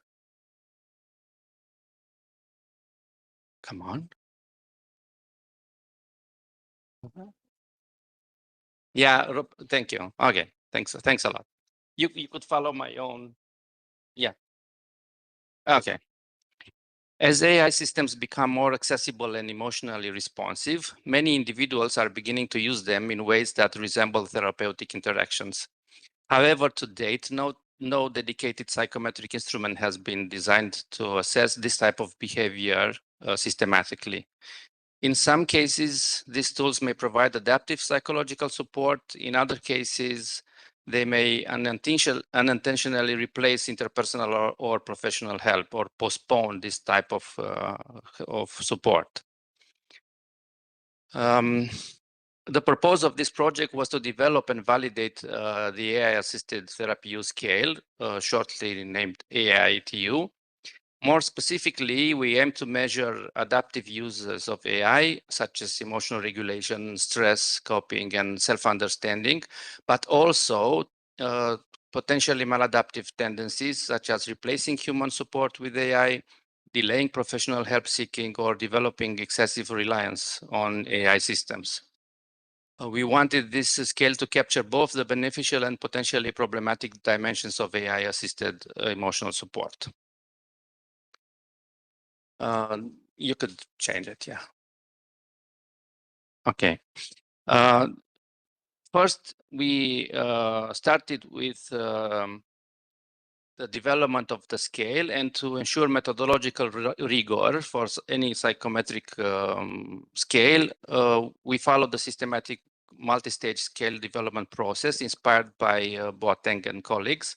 Come on. Yeah, thank you. Okay, thanks a lot. You could follow my own. Yeah. Okay. As AI systems become more accessible and emotionally responsive, many individuals are beginning to use them in ways that resemble therapeutic interactions. However, to date, no dedicated psychometric instrument has been designed to assess this type of behavior systematically. In some cases, these tools may provide adaptive psychological support. In other cases, they may unintentionally replace interpersonal or professional help or postpone this type of support. The purpose of this project was to develop and validate the AI-assisted therapy use scale, shortly named AI-EDU. More specifically, we aim to measure adaptive uses of AI, such as emotional regulation, stress, coping, and self-understanding, but also potentially maladaptive tendencies, such as replacing human support with AI, delaying professional help seeking, or developing excessive reliance on AI systems. We wanted this scale to capture both the beneficial and potentially problematic dimensions of AI-assisted emotional support. You could change it, yeah. Okay. First, we started with the development of the scale, and to ensure methodological rigor for any psychometric scale, we followed the systematic multi-stage scale development process inspired by Boateng and colleagues.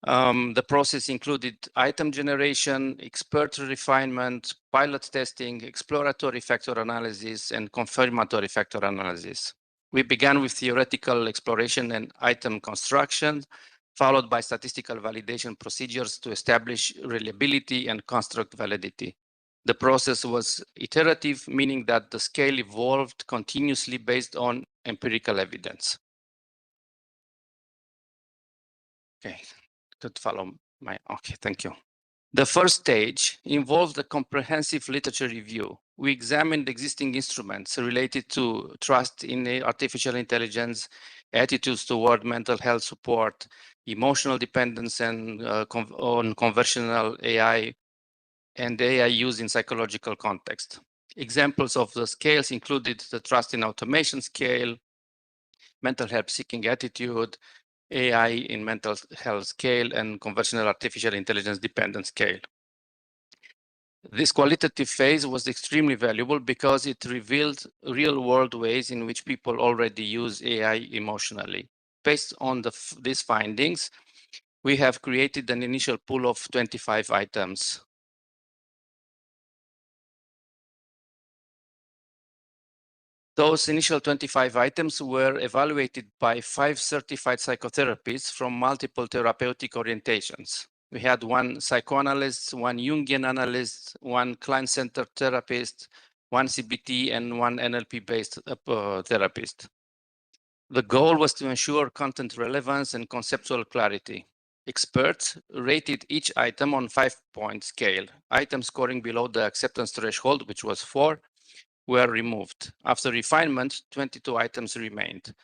The process included item generation, expert refinement, pilot testing, exploratory factor analysis, and confirmatory factor analysis. We began with theoretical exploration and item construction, followed by statistical validation procedures to establish reliability and construct validity. The process was iterative, meaning that the scale evolved continuously based on empirical evidence. Okay. Could follow my, okay, thank you. The first stage involved a comprehensive literature review. We examined existing instruments related to trust in artificial intelligence, attitudes toward mental health support, emotional dependence, and on conversational AI, and AI use in psychological context. Examples of the scales included the trust in automation scale, mental help seeking attitude, AI in mental health scale, and conversational artificial intelligence dependent scale. This qualitative phase was extremely valuable because it revealed real-world ways in which people already use AI emotionally. Based on these findings, we have created an initial pool of 25 items. Those initial 25 items were evaluated by 5 certified psychotherapists from multiple therapeutic orientations. We had one psychoanalyst, one Jungian analyst, one client-centered therapist, one CBT, and one NLP-based therapist. The goal was to ensure content relevance and conceptual clarity. Experts rated each item on 5-point scale. Items scoring below the acceptance threshold, which was 4, were removed. After refinement, 22 items remained.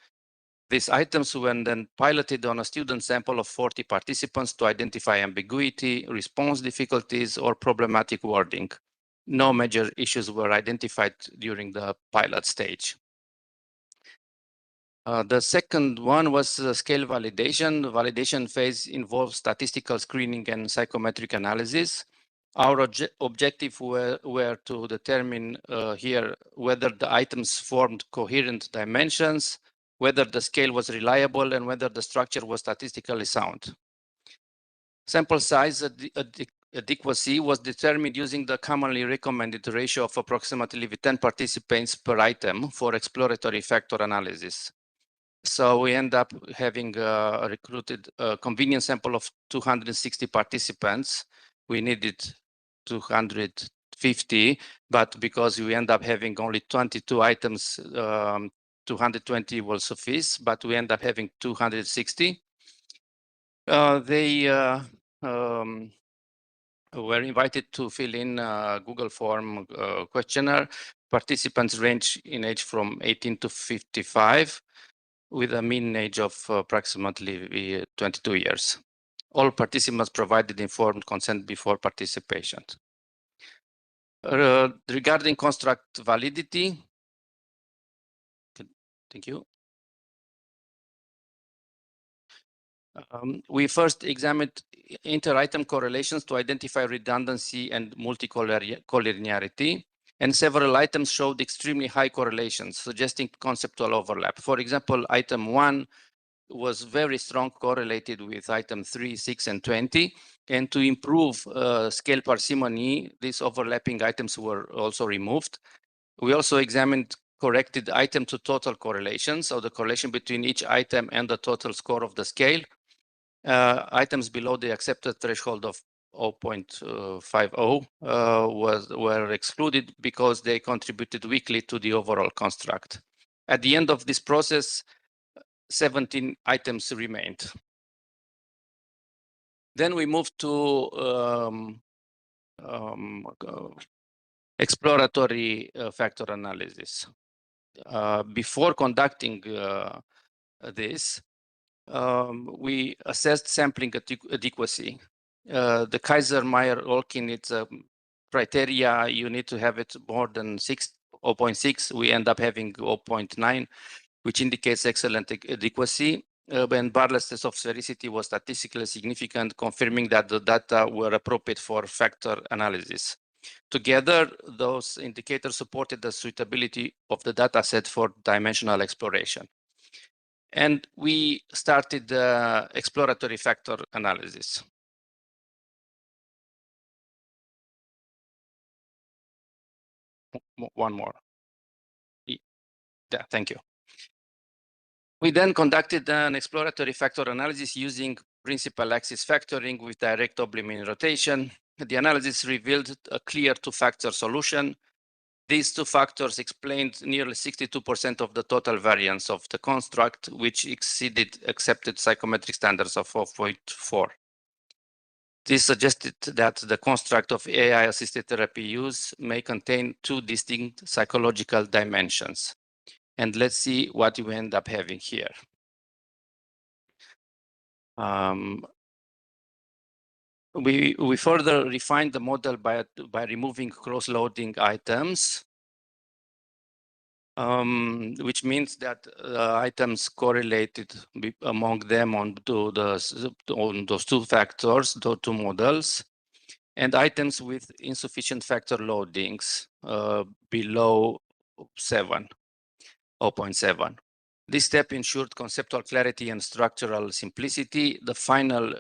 These items were then piloted on a student sample of 40 participants to identify ambiguity, response difficulties, or problematic wording. No major issues were identified during the pilot stage. The second one was scale validation. The validation phase involves statistical screening and psychometric analysis. Our objective were to determine here whether the items formed coherent dimensions, whether the scale was reliable, and whether the structure was statistically sound. Sample size adequacy was determined using the commonly recommended ratio of approximately 10 participants per item for exploratory factor analysis. So we end up having recruited a convenient sample of 260 participants. We needed 250, but because we end up having only 22 items, 220 will suffice, but we end up having 260. They were invited to fill in a Google form questionnaire. Participants range in age from 18 to 55, with a mean age of approximately 22 years. All participants provided informed consent before participation. Regarding construct validity, thank you. We first examined inter-item correlations to identify redundancy and multicollinearity, and several items showed extremely high correlations, suggesting conceptual overlap. For example, item 1 was very strong correlated with item 3, 6, and 20. And to improve scale parsimony, these overlapping items were also removed. We also examined corrected item to total correlations, so the correlation between each item and the total score of the scale. Items below the accepted threshold of 0.50 were excluded because they contributed weakly to the overall construct. At the end of this process, 17 items remained. Then we moved to exploratory factor analysis. Before conducting this, we assessed sampling adequacy. The Kaiser-Meyer-Olkin, it's a criteria, you need to have it more than 0.6. We end up having 0.9, which indicates excellent adequacy. When Bartlett's test of sphericity was statistically significant, confirming that the data were appropriate for factor analysis. Together, those indicators supported the suitability of the data set for dimensional exploration. And we started the exploratory factor analysis. One more. Yeah, thank you. We then conducted an exploratory factor analysis using principal axis factoring with direct oblimin rotation. The analysis revealed a clear two-factor solution. These two factors explained nearly 62% of the total variance of the construct, which exceeded accepted psychometric standards of 4.4. This suggested that the construct of AI-assisted therapy use may contain two distinct psychological dimensions. And let's see what you end up having here. We further refined the model by removing cross-loading items, which means that items correlated among them on those two factors, those two models, and items with insufficient factor loadings below 0.7. This step ensured conceptual clarity and structural simplicity. The final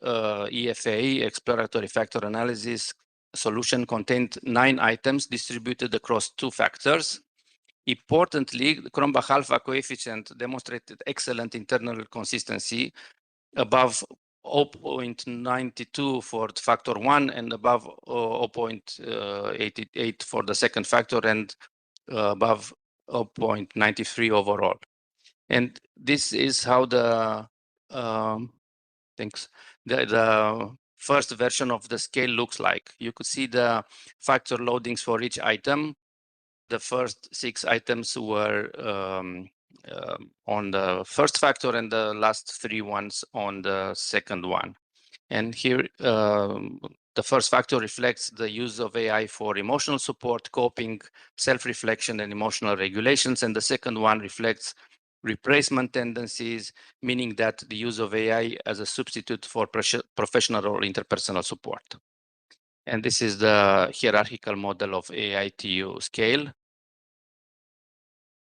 EFA, exploratory factor analysis solution, contained 9 items distributed across 2 factors. Importantly, the Cronbach alpha coefficient demonstrated excellent internal consistency above 0.92 for factor 1 and above 0.88 for the second factor and above 0.93 overall. And this is how the first version of the scale looks like. You could see the factor loadings for each item. The first 6 items were on the first factor and the last 3 ones on the second one. And here, the first factor reflects the use of AI for emotional support, coping, self-reflection, and emotional regulations. And the second one reflects replacement tendencies, meaning that the use of AI as a substitute for professional or interpersonal support. And this is the hierarchical model of AI-TU scale.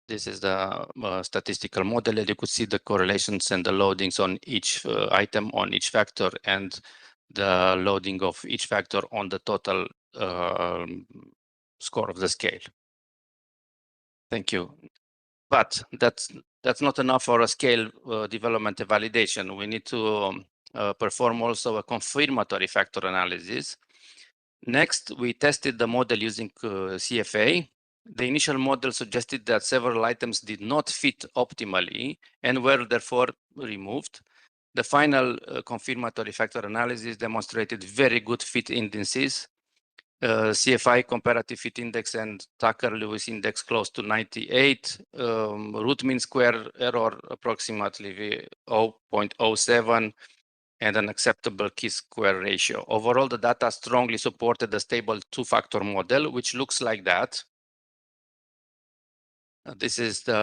This is the statistical model, and you could see the correlations and the loadings on each item on each factor and the loading of each factor on the total score of the scale. Thank you. But that's not enough for a scale development and validation. We need to perform also a confirmatory factor analysis. Next, we tested the model using CFA. The initial model suggested that several items did not fit optimally and were therefore removed. The final confirmatory factor analysis demonstrated very good fit indices. CFI comparative fit index and Tucker-Lewis index close to 98, root mean square error approximately 0.07, and an acceptable chi-square ratio. Overall, the data strongly supported a stable two-factor model, which looks like that. This is the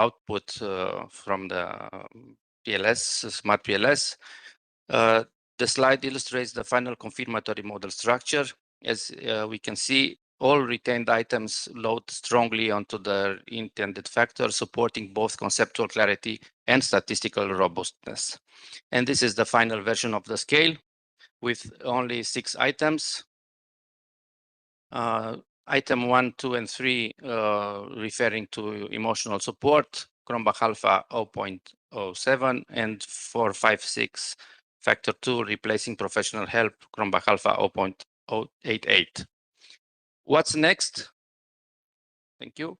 output from the PLS, Smart PLS. The slide illustrates the final confirmatory model structure. As we can see, all retained items load strongly onto the intended factor, supporting both conceptual clarity and statistical robustness. And this is the final version of the scale with only 6 items. Item 1, 2, and 3 referring to emotional support, Cronbach alpha 0.07, and 4, 5, 6, factor 2 replacing professional help, Cronbach alpha 0.088. What's next? Thank you.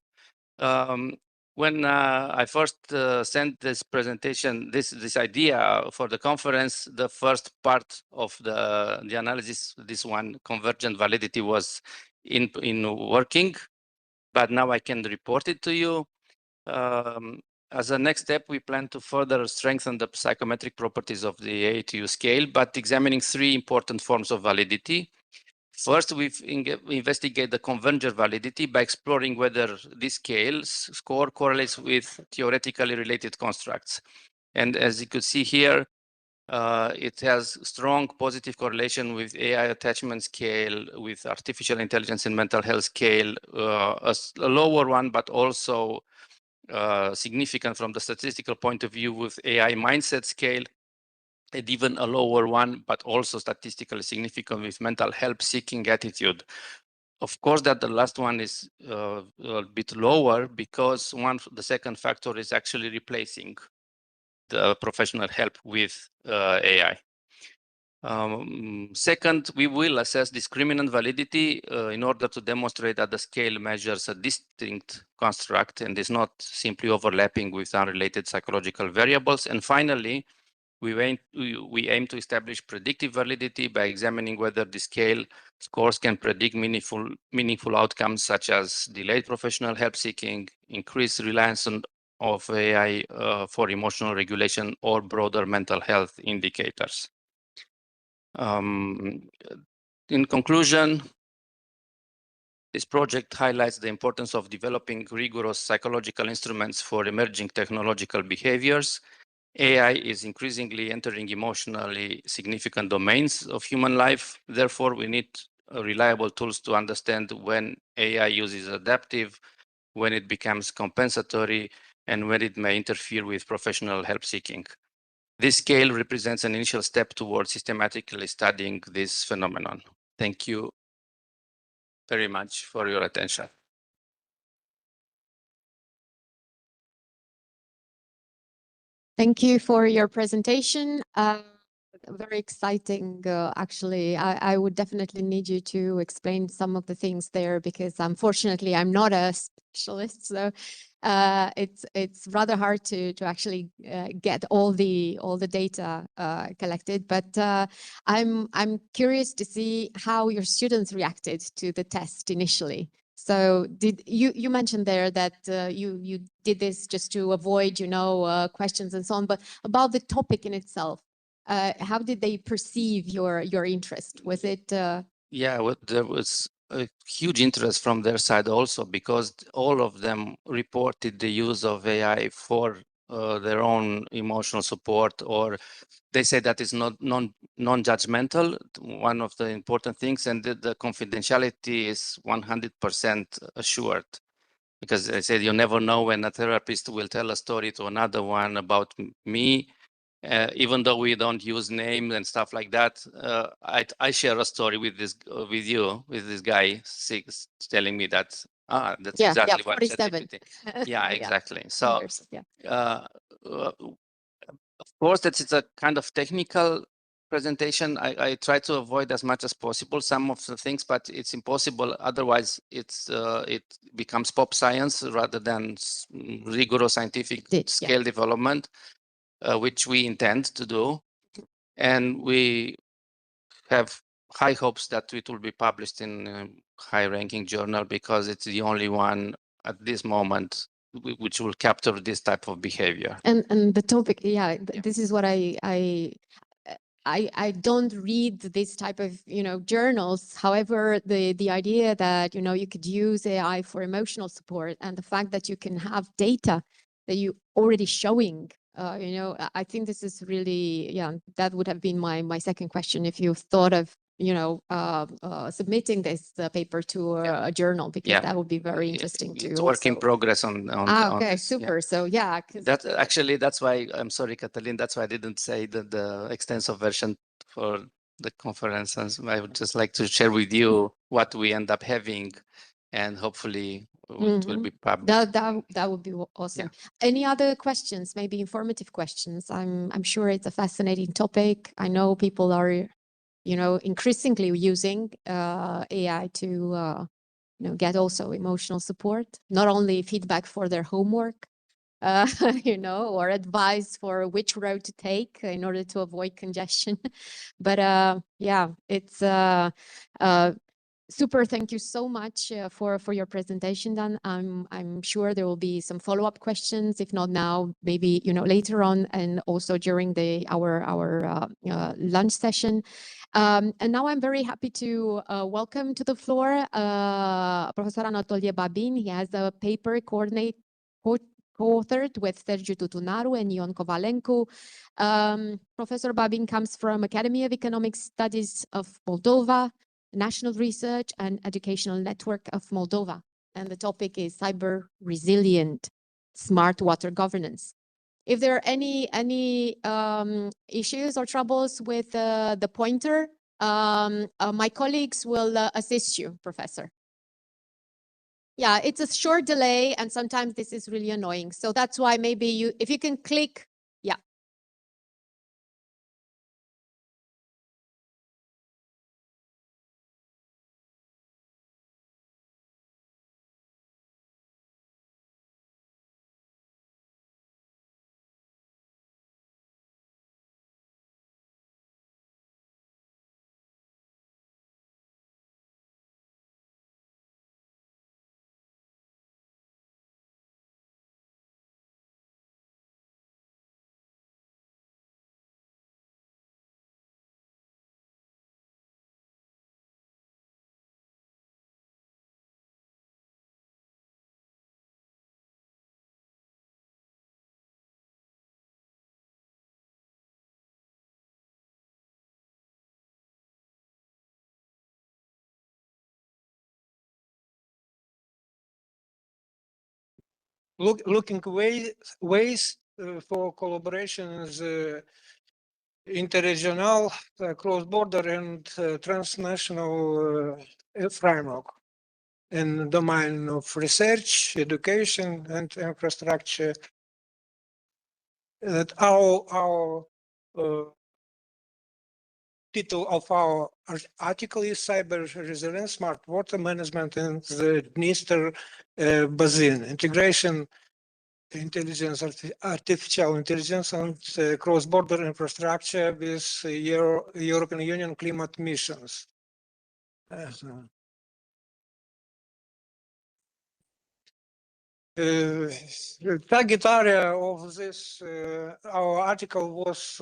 When I first sent this presentation, this idea for the conference, the first part of the analysis, this one, convergent validity, was in working, but now I can report it to you. As a next step, we plan to further strengthen the psychometric properties of the SNSPA scale, but examining 3 important forms of validity. First, we investigate the convergent validity by exploring whether this score correlates with theoretically related constructs. And as you could see here, it has strong positive correlation with AI attachment scale, with artificial intelligence and mental health scale, a lower one, but also significant from the statistical point of view with AI mindset scale, and even a lower one, but also statistically significant with mental help-seeking attitude. Of course, that the last one is a bit lower because the second factor is actually replacing the professional help with AI. Second, we will assess discriminant validity in order to demonstrate that the scale measures a distinct construct and is not simply overlapping with unrelated psychological variables. And finally, we aim to establish predictive validity by examining whether the scale scores can predict meaningful outcomes such as delayed professional help seeking, increased reliance of AI for emotional regulation, or broader mental health indicators. In conclusion, this project highlights the importance of developing rigorous psychological instruments for emerging technological behaviors. AI is increasingly entering emotionally significant domains of human life. Therefore, we need reliable tools to understand when AI use is adaptive, when it becomes compensatory, and when it may interfere with professional help seeking. This scale represents an initial step towards systematically studying this phenomenon. Thank you very much for your attention. Thank you for your presentation. Very exciting, actually. I would definitely need you to explain some of the things there because unfortunately I'm not a specialist, so it's rather hard to actually get all the data collected. But I'm curious to see how your students reacted to the test initially. So you mentioned there that you did this just to avoid, questions and so on, but about the topic in itself, how did they perceive your interest? Was it? Yeah, there was a huge interest from their side also because all of them reported the use of AI for their own emotional support, or they say that is not non-judgmental, one of the important things, and the confidentiality is 100% assured. Because I said, you never know when a therapist will tell a story to another one about me, even though we don't use names and stuff like that. I share a story with this guy telling me that that's exactly what 47. Yeah, exactly. So years, of course, that's a kind of technical presentation. I try to avoid as much as possible some of the things, but it's impossible. Otherwise, it becomes pop science rather than rigorous scientific scale development, which we intend to do. And we have high hopes that it will be published in a high-ranking journal because it's the only one at this moment which will capture this type of behavior. And the topic, this is what I don't read this type of, journals. However, the idea that, you could use AI for emotional support, and the fact that you can have data that you already showing, I think this is really, that would have been my second question, if you thought of, submitting this paper to a journal, because that would be very interesting to It's work in progress on okay, this, super. So yeah, that's why I'm sorry, Katalin, that's why I didn't say the extensive version for the conference. I would just like to share with you what we end up having, and hopefully it will be published. That would be awesome. Any other questions? Maybe informative questions. I'm sure it's a fascinating topic. I know people are, increasingly using AI to get also emotional support, not only feedback for their homework, or advice for which road to take in order to avoid congestion. But yeah, it's super. Thank you so much for your presentation, Dan. I'm sure there will be some follow-up questions, if not now, maybe later on, and also during our lunch session. And now I'm very happy to welcome to the floor Professor Anatolie Babin. He has a paper co-authored with Sergiu Tutunaru and Ion Kovalencu. Professor Babin comes from Academy of Economic Studies of Moldova, National Research and Educational Network of Moldova. And the topic is cyber resilient smart water governance. If there are any issues or troubles with the pointer, my colleagues will assist you, Professor. Yeah, it's a short delay, and sometimes this is really annoying. So that's why maybe if you can click, yeah. Looking ways for collaboration is interregional, cross-border, and transnational framework in the domain of research, education, and infrastructure. That our title of our article is Cyber Resilience, Smart Water Management in the Dniester Basin, Integration, Intelligence, Artificial Intelligence, and cross-border infrastructure with European Union climate missions. Target area of this our article was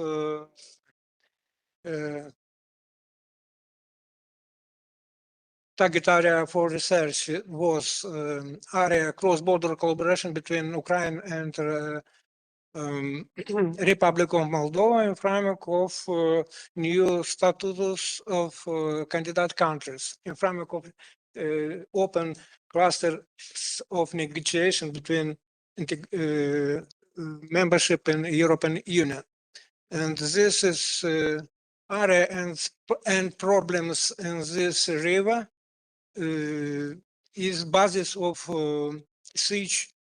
target area for research was area cross-border collaboration between Ukraine and Republic of Moldova in framework of new status of candidate countries in framework of open cluster of negotiation between membership in European Union. And this is area and problems in this river is basis of switch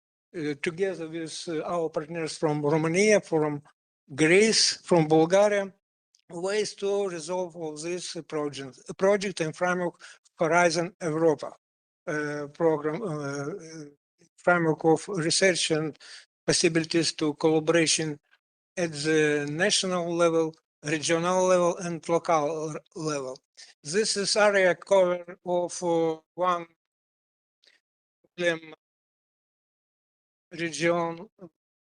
together with our partners from Romania, from Greece, from Bulgaria, ways to resolve all this project in framework Horizon Europa program, framework of research and possibilities to collaboration at the national level, regional level, and local level. This is area cover of one region,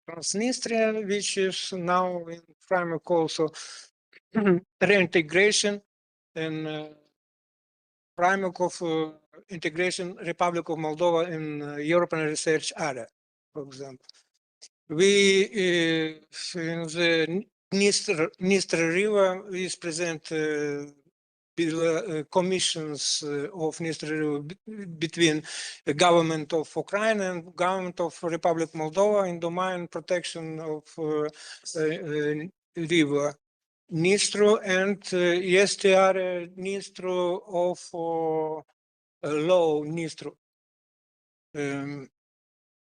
Transnistria, which is now in framework also reintegration and framework of integration Republic of Moldova in European research area, for example. We in the Dniester River is present commissions of Dniester River between the government of Ukraine and government of Republic Moldova in domain protection of river Dnistru and este Dnistru of low Dnistru.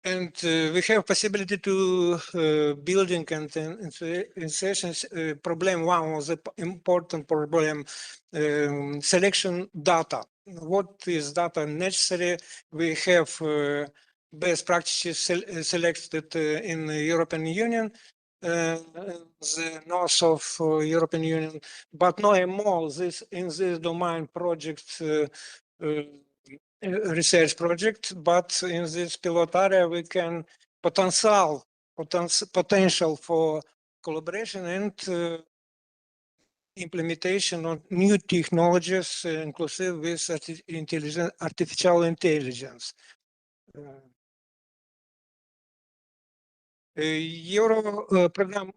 And we have possibility to building and insertions problem. One was the important problem, selection data. What is data necessary? We have best practices selected in the European Union, the north of European Union, but no more this in this domain project. Research project, but in this pilot area we can potential for collaboration and implementation of new technologies, inclusive with artificial intelligence. Euro program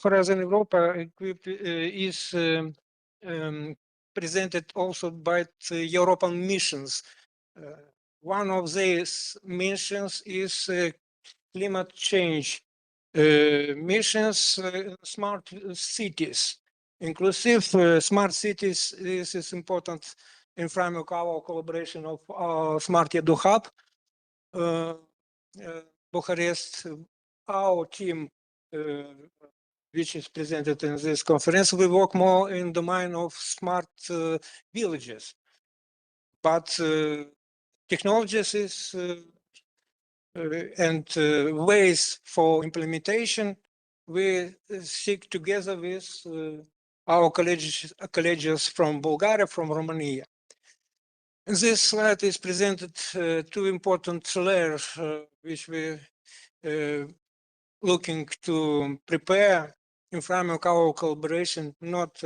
Horizon Europa equipped is presented also by the European missions. One of these missions is climate change missions, smart cities, inclusive smart cities. This is important in framework of our collaboration of our Smart-EDU hub, Bucharest. Our team, which is presented in this conference, we work more in the domain of smart villages. But technologies is and ways for implementation, we seek together with our colleagues from Bulgaria, from Romania. This slide is presented two important layers which we looking to prepare in framework of our collaboration, not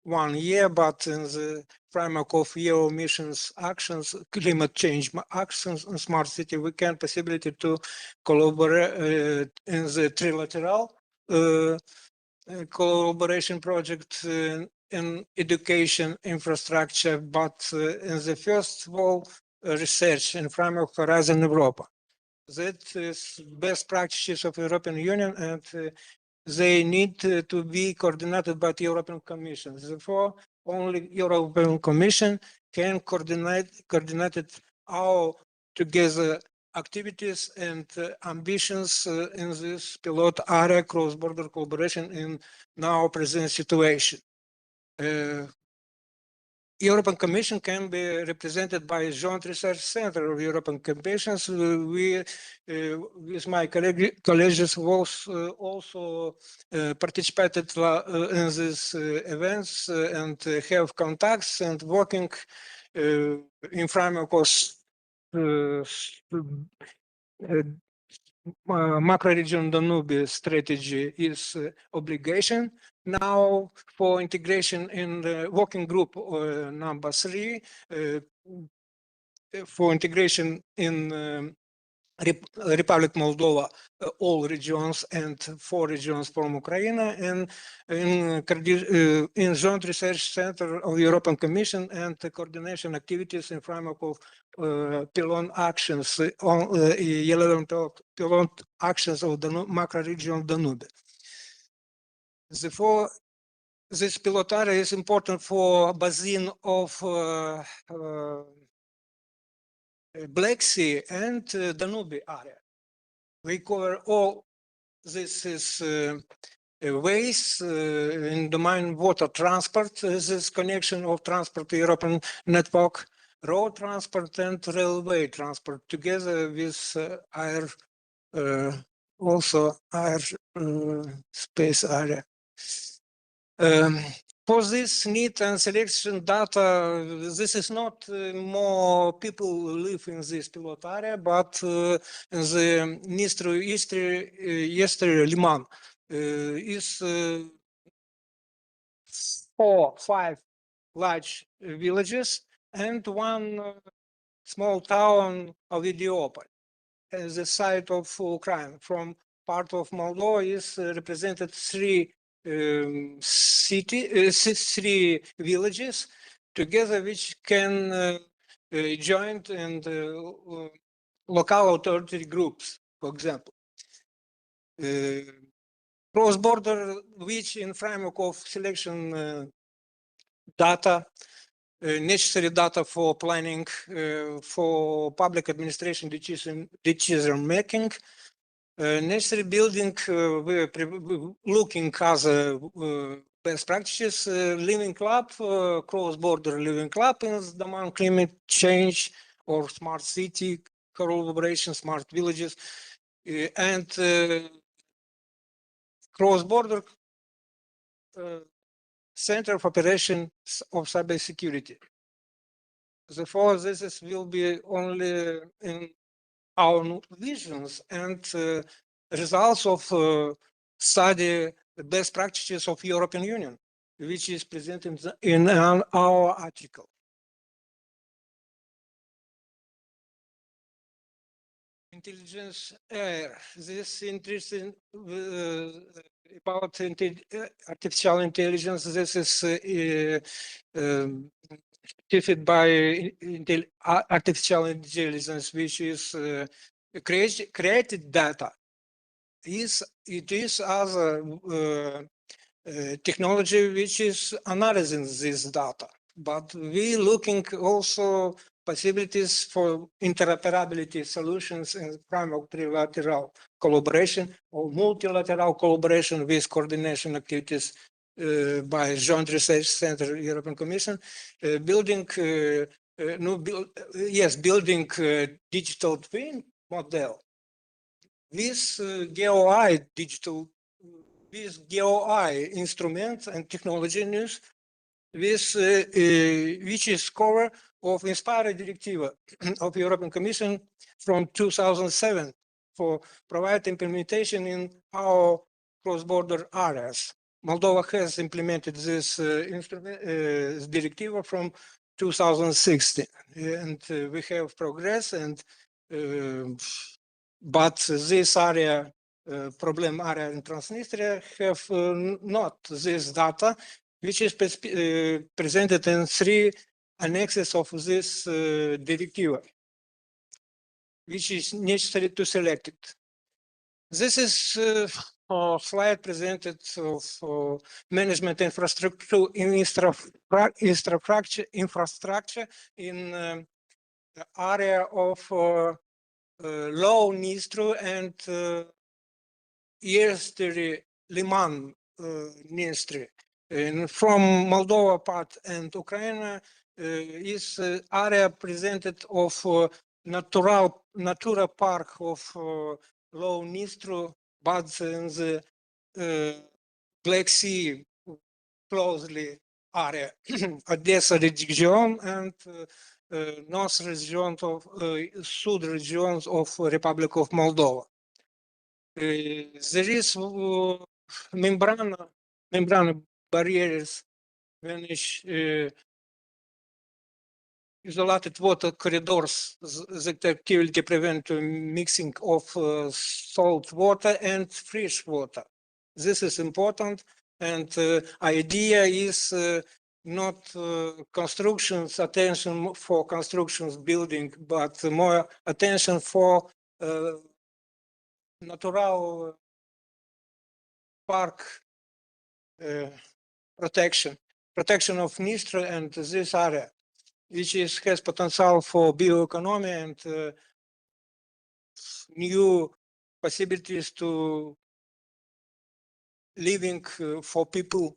1 year, but in the framework of Euro missions actions, climate change actions, and smart city. We can possibility to collaborate in the trilateral collaboration project in education infrastructure, but in the first of all, research in framework of Horizon Europa. That is best practices of European Union, and they need to be coordinated by the European Commission. Therefore, only European Commission can coordinate our together activities and ambitions in this pilot area cross-border collaboration in now present situation. European Commission can be represented by Joint Research Center of European Commissions. We, with my colleagues, was also participated in these events and have contacts and working in framework of macro-region Danube strategy is obligation. Now for integration in the working group number 3, for integration in Republic Moldova, all regions and 4 regions from Ukraine, and in Joint Research Center of the European Commission and the coordination activities in framework of pilot actions on 11 pilot actions of the macro-region Danube. Therefore, this pilot area is important for basin of Black Sea and Danube area. We cover all this is ways in domain water transport, this connection of transport to European network, road transport and railway transport together with air, also air space area. For this need and selection data, this is not more people live in this pilot area, but in the Dnistru Liman is 4, 5 large villages and one small town of Idiopol. As the site of Ukraine from part of Moldova is represented three three villages together, which can join and local authority groups, for example. Cross-border, which in framework of selection data, necessary data for planning, for public administration decision making, necessary building, we're looking as best practices, living club, cross-border living club in the domain climate change or smart city collaboration, smart villages, and cross-border center of operations of cybersecurity. Therefore, this will be only in our visions and results of study the best practices of European Union, which is presented in our article. Intelligence air. This interesting about artificial intelligence. This is certified by artificial intelligence, which is created data. It is as a technology which is analyzing this data, but we looking also possibilities for interoperability solutions in framework trilateral collaboration or multilateral collaboration with coordination activities by Joint Research Center, European Commission, building building digital twin model with GeoEye digital, with GeoEye instruments and technology news, with which is cover of Inspire Directive of European Commission from 2007 for provide implementation in our cross-border areas. Moldova has implemented this directive from 2016, and we have progress. And but this area, problem area in Transnistria, have not this data, which is presented in 3 annexes of this directive, which is necessary to select it. This is a slide presented of management infrastructure in the area of Low Nistru and Eastern Liman Nistru. And from Moldova part and Ukraine is area presented of Natura Park of Low Nistru, but in the Black Sea closely area, Odessa region and north region of Sud regions of Republic of Moldova. There is membrane barriers which isolated water corridors that actively prevent mixing of salt water and fresh water. This is important, and idea is not constructions, attention for constructions building, but more attention for natural park protection of Nistru and this area, which has potential for bioeconomy and new possibilities to living for people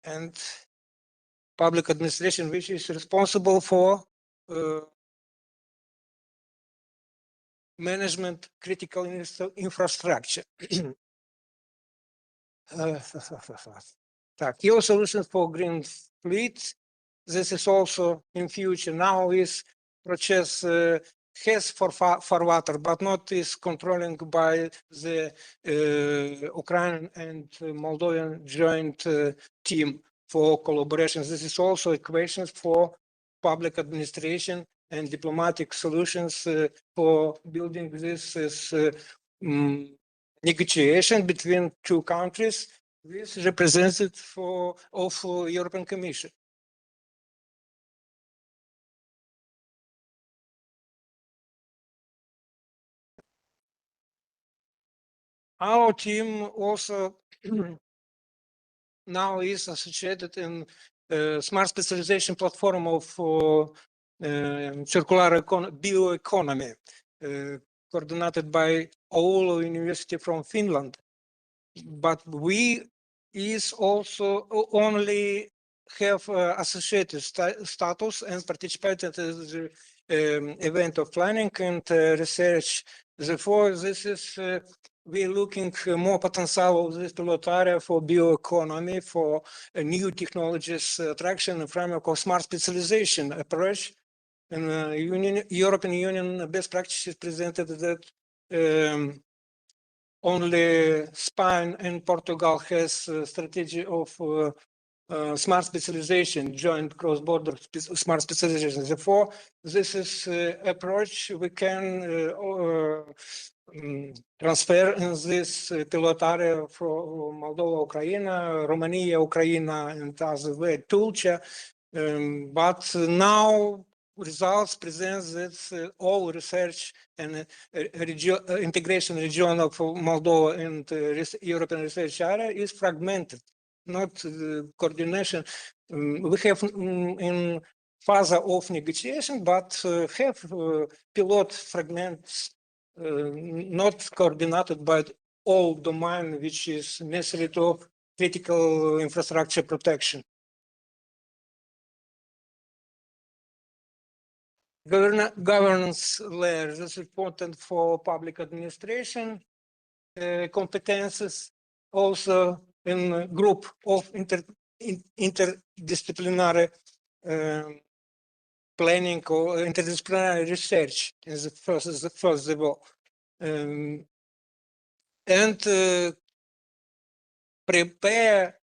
and public administration, which is responsible for management critical infrastructure. Key solutions for green fleet. This is also in future. Now is purchase has for water, but not is controlling by the Ukraine and Moldovan joint team for collaboration. This is also equations for public administration and diplomatic solutions for building this negotiation between two countries with representative of European Commission. Our team also now is associated in smart specialization platform of circular bioeconomy, coordinated by Oulu University from Finland. But we is also only have associated status and participated in the event of planning and research. Therefore, this is we're looking more potential of this pilot area for bioeconomy, for new technologies attraction in framework of smart specialization approach. And European Union best practices presented that only Spain and Portugal has a strategy of smart specialization, joint cross-border smart specialization. Therefore, this is approach we can transfer in this pilot area for Moldova, Ukraine, Romania, Ukraine, and other way, Tulcha. But now results present that all research and integration region of Moldova and European research area is fragmented, not coordination. We have in phase of negotiation, but have pilot fragments not coordinated by all domain which is necessary to critical infrastructure protection. Governance layer is important for public administration competences, also in a group of interdisciplinary planning or interdisciplinary research is the first of all. And prepare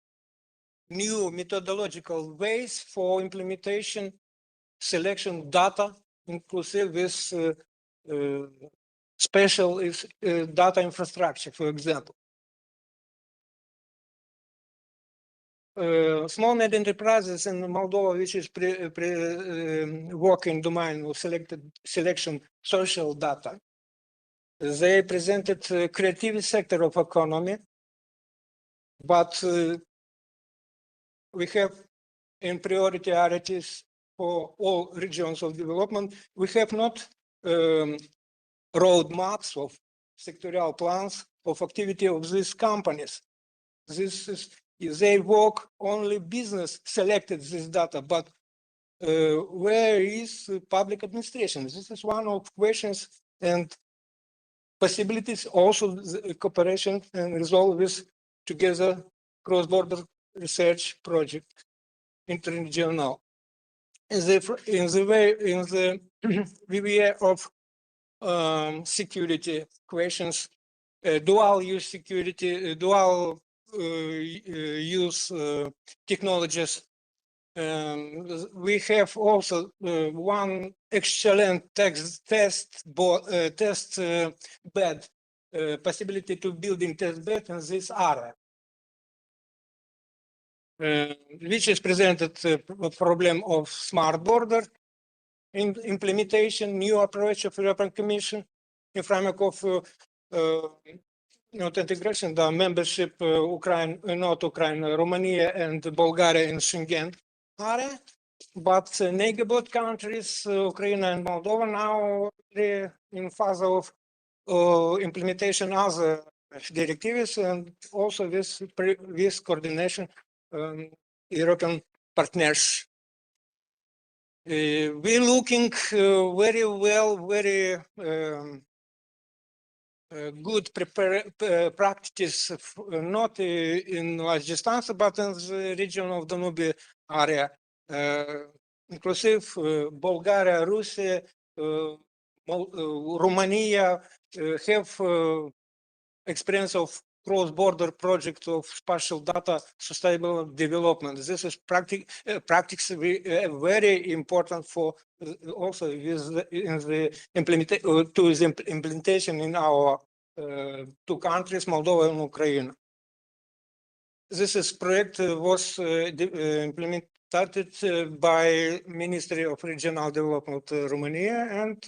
new methodological ways for implementation, selection data, inclusive with special data infrastructure, for example. Small and medium enterprises in Moldova, which is working domain of selection social data, they presented creative sector of economy, but we have in priorities for all regions of development. We have not roadmaps of sectorial plans of activity of these companies. This is they work only business selected this data, but where is public administration? This is one of questions and possibilities. Also, the cooperation and resolve this together cross-border research project interregional. In the VBA of security questions, dual use security, dual use technologies. We have also one excellent test bed, possibility to build in test bed in this area. Which is presented a problem of smart border implementation, new approach of European Commission in framework of not integration, the membership Ukraine, not Ukraine, Romania and Bulgaria in Schengen area, but neighborhood countries, Ukraine and Moldova now in phase of implementation other directives and also this coordination European partners. We're looking very well, very good practice, not in large distance, but in the region of Danube area, inclusive Bulgaria, Russia, Romania have experience of cross-border project of spatial data sustainable development. This is practice very important for also in the implementation in our two countries, Moldova and Ukraine. This project was implemented by Ministry of Regional Development Romania and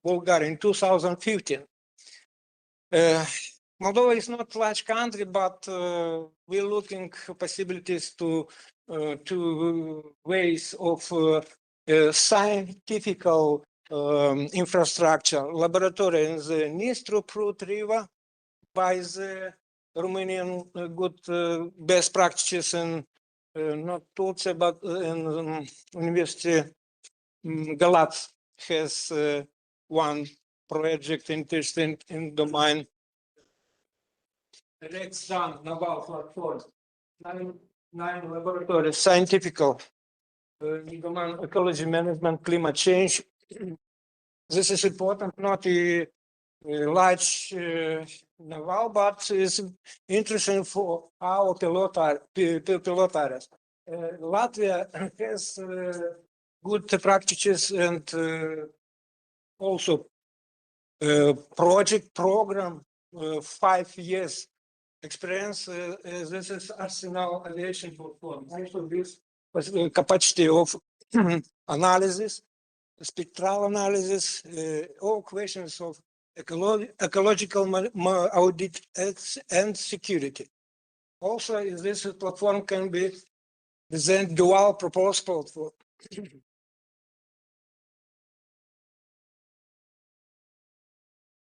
Bulgaria in 2015. Moldova is not a large country, but we're looking possibilities to ways of scientific infrastructure, laboratory in the Nistru-Prut River by the Romanian good best practices in not Turkey, but in University Galat has one project interesting in domain Rexan naval platform, nine laboratories, scientific domain ecology management, climate change. This is important, not a large naval, but is interesting for our pilot areas. Latvia has good practices and also program 5 years experience. This is Arsenal aviation platform. Also this capacity of analysis, spectral analysis, all questions of ecological audit and security. Also, this platform can be present dual purpose platform.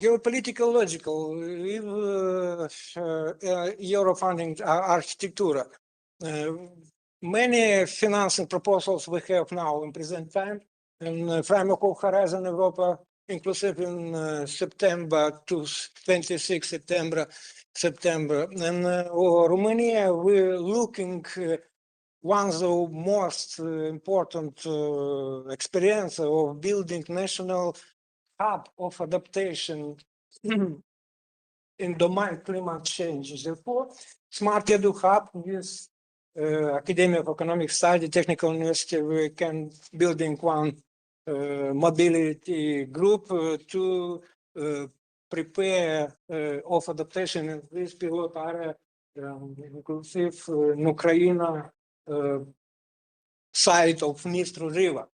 Geopolitical logical, Euro funding architecture. Many financing proposals we have now in present time in framework of Horizon Europa, inclusive in September to 26 September. And Romania, we're looking one of the most important experience of building national hub of adaptation in domain climate change. Therefore, Smart-EDU hub with Academy of Economic Study, Technical University, we can building one mobility group to prepare of adaptation in this pilot area, inclusive in Ukraine side of Nistru River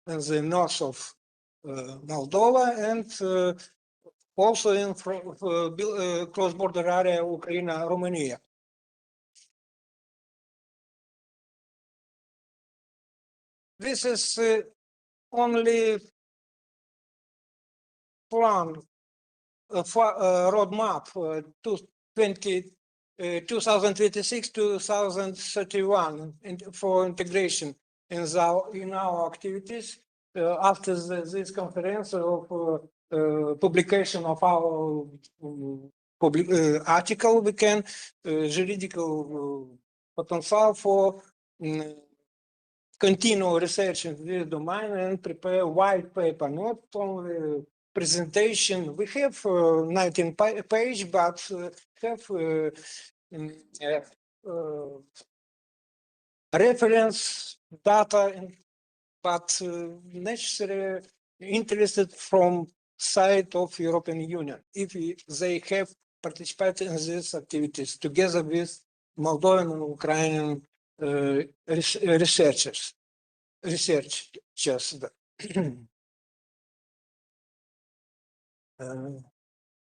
and the north of Moldova, and also in cross-border area Ukraine-Romania. This is only plan roadmap 2026-2031 for integration in our activities. After this conference of publication of our article, we can juridical potential for continue research in this domain and prepare white paper, not only presentation. We have 19 page, but have reference data, but necessarily interested from side of European Union, if they have participated in these activities together with Moldovan and Ukrainian researchers.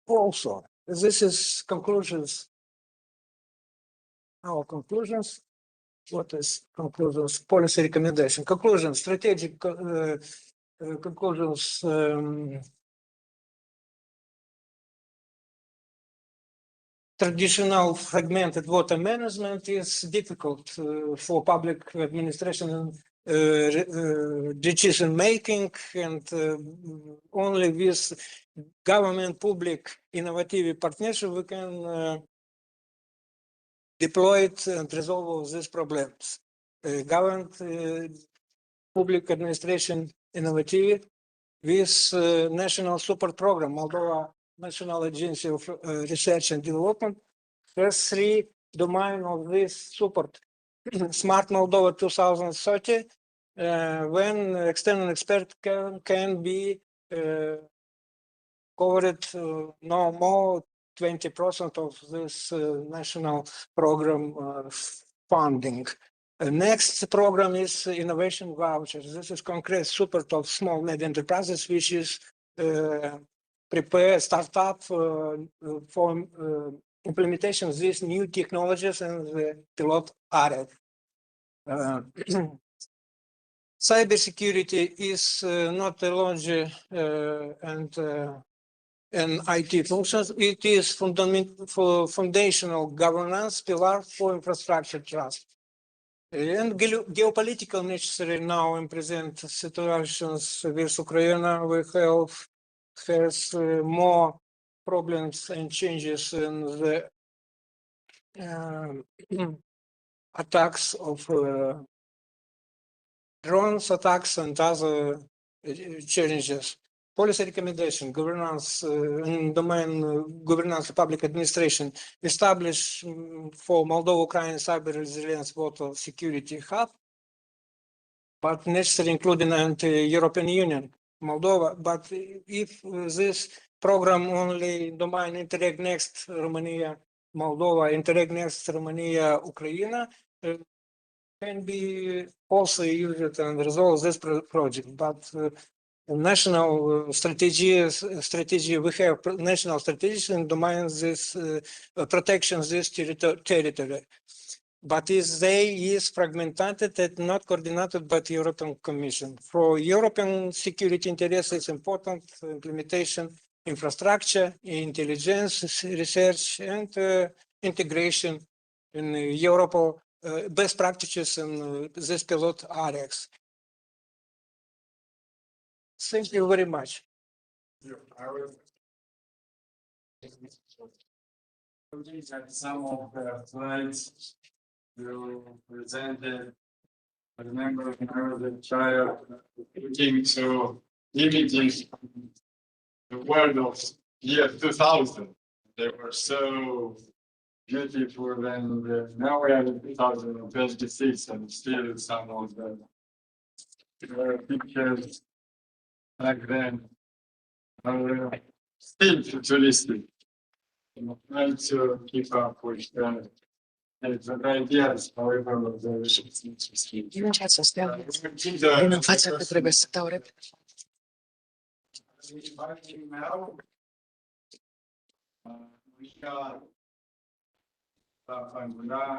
Also, this is conclusions. Our conclusions. What is conclusions? Policy recommendation. Conclusions. Strategic conclusions. Traditional fragmented water management is difficult for public administration decision making, and only with government public innovative partnership we can deploy it and resolve these problems. Government public administration innovative with National Support Program, Moldova National Agency of Research and Development has 3 domains of this support. Smart Moldova 2030, when external expert can be covered no more 20% of this national program funding. Next program is innovation vouchers. This is concrete support of small medium enterprises, which is prepare startup for implementation of these new technologies in the pilot area. Cybersecurity is not a large and IT functions. It is fundamental for foundational governance pillar for infrastructure trust. And geopolitical necessary now in present situations with Ukraine, we has more problems and changes in the attacks of drones attacks and other challenges. Policy recommendation, governance in domain governance, public administration, establish for Moldova, Ukraine cyber resilience water security hub, but necessary including anti-European Union, Moldova. But if this program only domain Interreg Next Romania, Moldova, Interreg Next Romania, Ukraine, can be also used and resolve this project. But national strategy, we have national strategies in domain this protection this territory. But they is fragmented and not coordinated by the European Commission. For European security interests, it's important implementation, infrastructure, intelligence, research, and integration in Europe, best practices in this pilot areas. Thank you very much. Some of the slides you presented, I remember when I was a child looking to images the world of year 2000. They were so beautiful, and now we are in 2026 and still some of the pictures back then are still futuristic. I'm trying to keep up with the ideas, however, of the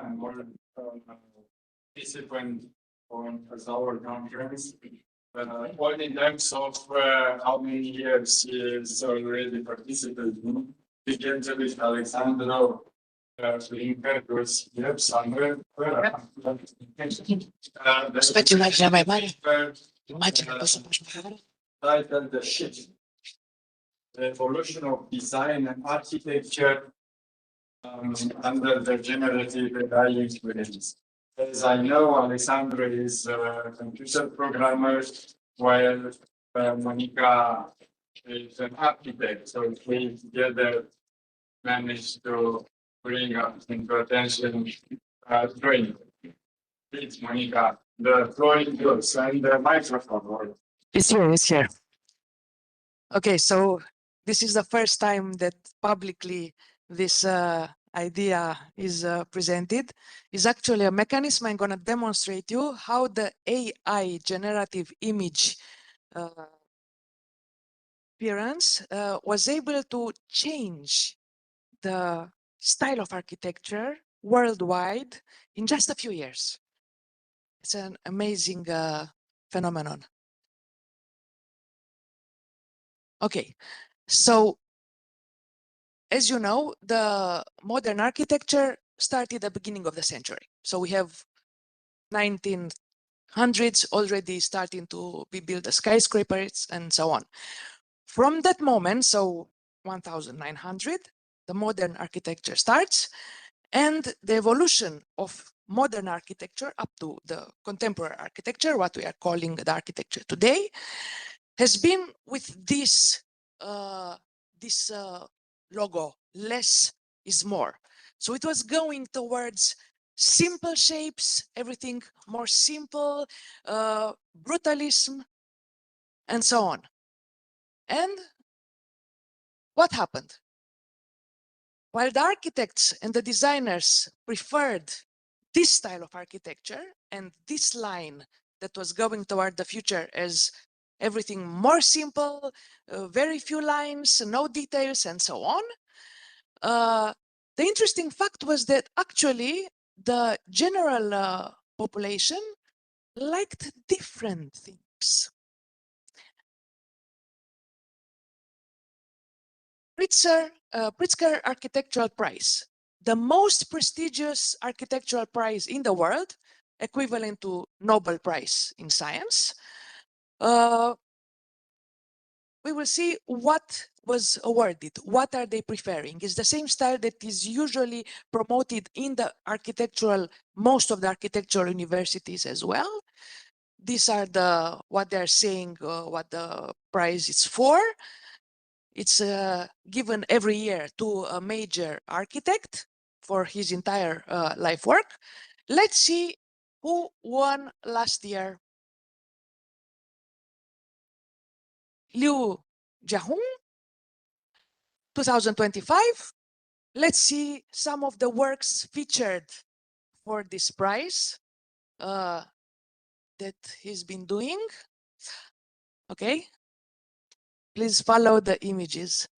and more participant on our conference. All in terms of how many years he is already participating, begins with Alexandru Linker, who is here somewhere. Titled The Shift, the evolution of design and architecture under the generative AI experience. As I know, Alexandru is a computer programmer, while Monica is an architect. So we together managed to bring up into attention training. Please, Monica, the floor is yours and the microphone. It's here. Okay, so this is the first time that publicly this idea is presented. It's actually a mechanism. I'm going to demonstrate you how the AI generative image appearance was able to change the style of architecture worldwide in just a few years. It's an amazing phenomenon. Okay, so as you know, the modern architecture started at the beginning of the century. So we have 1900s already starting to be built the skyscrapers and so on. From that moment, so 1900, the modern architecture starts, and the evolution of modern architecture up to the contemporary architecture, what we are calling the architecture today, has been with this logo, less is more. So it was going towards simple shapes, everything more simple, brutalism, and so on. And what happened? While the architects and the designers preferred this style of architecture and this line that was going toward the future as everything more simple, very few lines, no details, and so on, the interesting fact was that actually the general population liked different things. Pritzker Architectural Prize, the most prestigious architectural prize in the world, equivalent to Nobel Prize in science. We will see what was awarded. What are they preferring? It's the same style that is usually promoted in the most of the architectural universities as well. These are what they're saying, what the prize is for. It's given every year to a major architect for his entire life work. Let's see who won last year. Liu Jiahong, 2025. Let's see some of the works featured for this prize that he's been doing. Okay, please follow the images.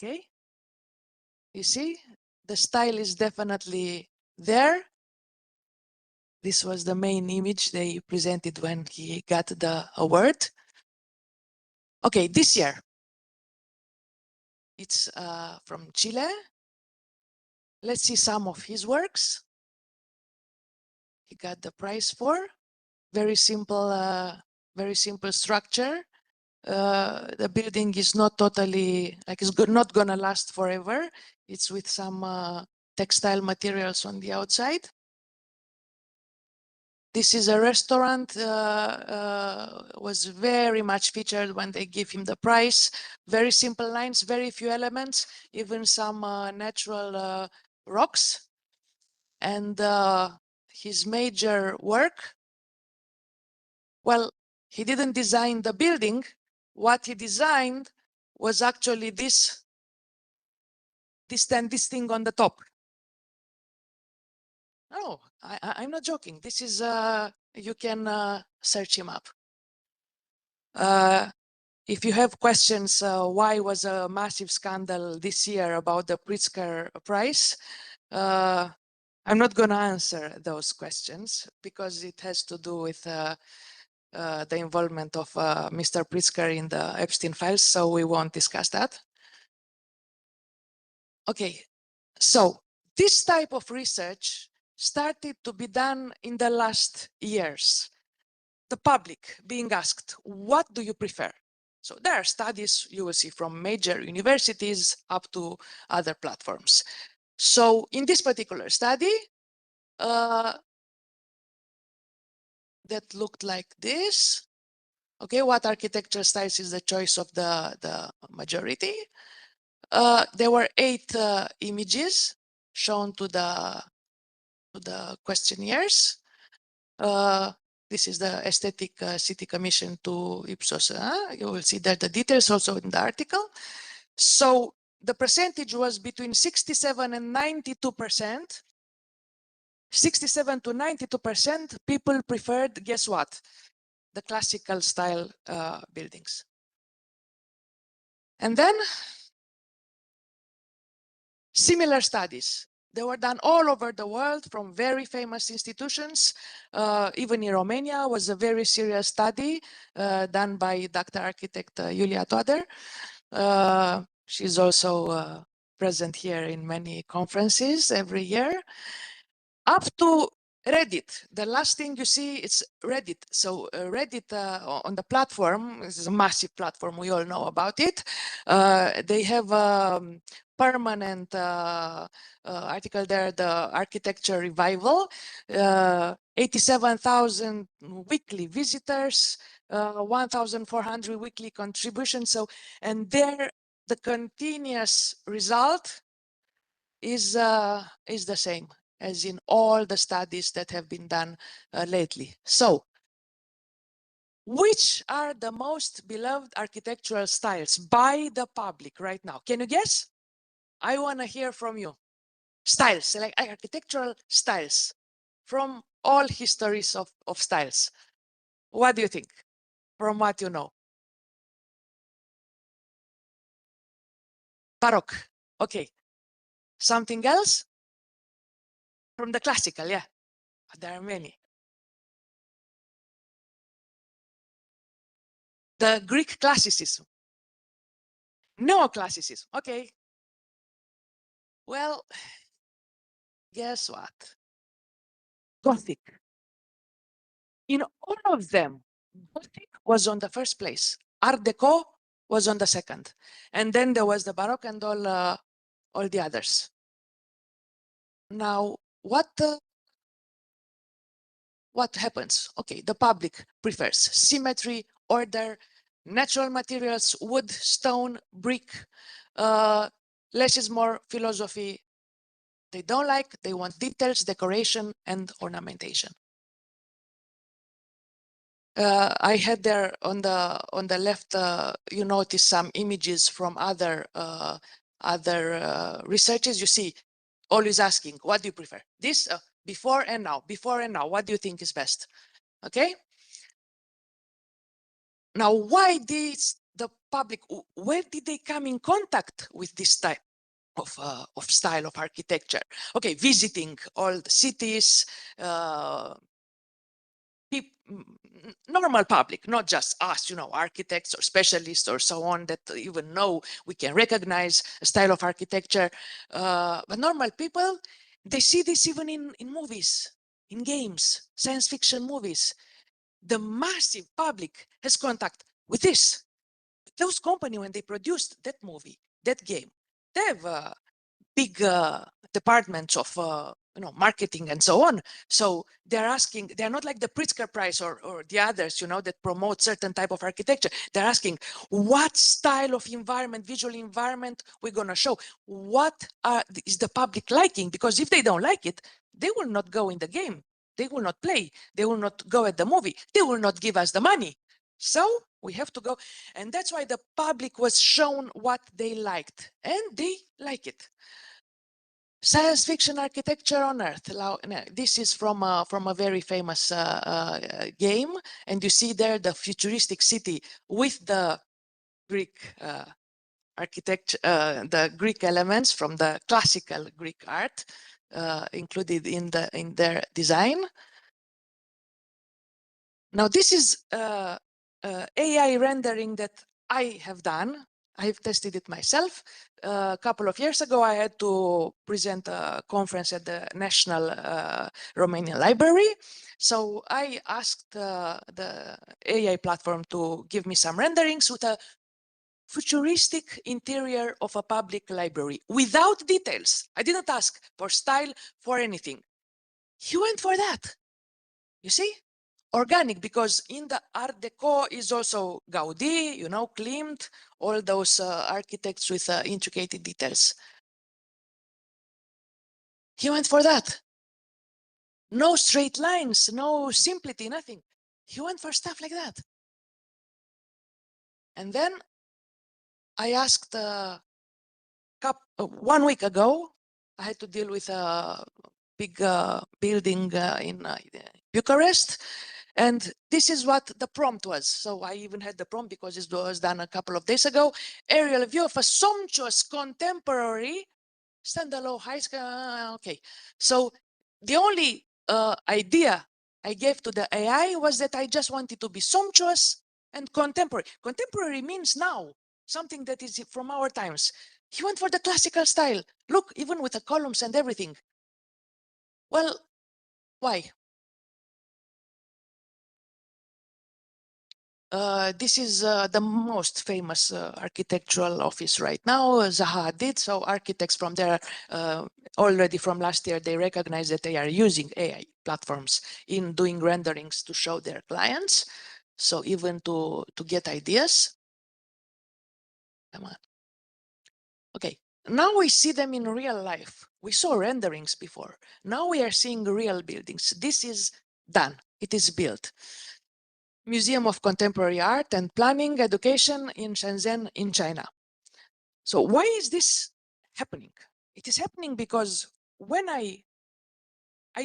Okay, you see, the style is definitely there. This was the main image they presented when he got the award. Okay, this year, it's from Chile. Let's see some of his works. He got the prize for very simple structure. The building is not totally like it's not gonna last forever. It's with some textile materials on the outside. This is a restaurant, was very much featured when they give him the prize. Very simple lines, very few elements, even some natural rocks. And his major work, well, he didn't design the building. What he designed was actually this thing on the top. No, I'm not joking. This is, you can search him up. If you have questions, why was a massive scandal this year about the Pritzker Prize? I'm not going to answer those questions because it has to do with the involvement of Mr. Pritzker in the Epstein files, so we won't discuss that. Okay, so this type of research started to be done in the last years. The public being asked, what do you prefer? So there are studies you will see from major universities up to other platforms. So in this particular study, that looked like this. Okay, what architecture styles is the choice of the majority? There were 8 images shown to the questionnaires. This is the Aesthetic City Commission to Ipsos. You will see that the details also in the article. So the percentage was between 67 and 92%. 67 to 92% people preferred, guess what? The classical style buildings. And then similar studies. They were done all over the world from very famous institutions. Even in Romania was a very serious study done by Dr. Architect Julia Toader. She's also present here in many conferences every year. Up to Reddit, the last thing you see, it's Reddit. So Reddit on the platform, this is a massive platform, we all know about it. They have permanent article there, the architecture revival, 87,000 weekly visitors, 1,400 weekly contributions. So, and there the continuous result is the same as in all the studies that have been done lately. So, which are the most beloved architectural styles by the public right now? Can you guess? I want to hear from you. Styles, like architectural styles from all histories of styles. What do you think from what you know? Baroque. Okay. Something else? From the classical, yeah. There are many. The Greek classicism. Neoclassicism. Okay. Well, guess what? Gothic. In all of them, Gothic was on the first place. Art Deco was on the second. And then there was the Baroque and all the others. Now, what happens? Okay, the public prefers symmetry, order, natural materials, wood, stone, brick, less is more philosophy. They don't like, they want details, decoration, and ornamentation. I had there on the left, you notice some images from other researchers. You see, always asking, what do you prefer? This before and now, what do you think is best? Okay. Now, why did the public, where did they come in contact with this type of style of architecture? Okay, visiting all the cities, normal public, not just us, you know, architects or specialists or so on that even know we can recognize a style of architecture. But normal people, they see this even in movies, in games, science fiction movies. The massive public has contact with this. Those companies, when they produced that movie, that game, they have big departments of marketing and so on. So they're asking, they're not like the Pritzker Prize or the others, you know, that promote certain type of architecture. They're asking what style of environment, visual environment we're going to show. What is the public liking? Because if they don't like it, they will not go in the game. They will not play. They will not go at the movie. They will not give us the money. So we have to go. And that's why the public was shown what they liked. And they like it. Science fiction architecture on Earth. This is from a very famous game. And you see there the futuristic city with the Greek architecture, the Greek elements from the classical Greek art included in their design. Now, this is AI rendering that I have done. I've tested it myself. A couple of years ago, I had to present a conference at the National Romanian Library. So I asked the AI platform to give me some renderings with a futuristic interior of a public library without details. I didn't ask for style, for anything. He went for that. You see? Organic, because in the Art Deco is also Gaudi, you know, Klimt, all those architects with intricate details. He went for that. No straight lines, no simplicity, nothing. He went for stuff like that. And then I asked 1 week ago, I had to deal with a big building in Bucharest. And this is what the prompt was. So I even had the prompt because it was done a couple of days ago. Aerial view of a sumptuous contemporary standalone high school. Okay. So the only idea I gave to the AI was that I just wanted to be sumptuous and contemporary. Contemporary means now, something that is from our times. He went for the classical style. Look, even with the columns and everything. Well, Why? This is the most famous architectural office right now, Zaha Hadid. So architects from there, already from last year, they recognize that they are using AI platforms in doing renderings to show their clients. So even to get ideas. Come on. Okay, now we see them in real life. We saw renderings before. Now we are seeing real buildings. This is done. It is built. Museum of Contemporary Art and Planning Education in Shenzhen in China. So why is this happening? It is happening because when I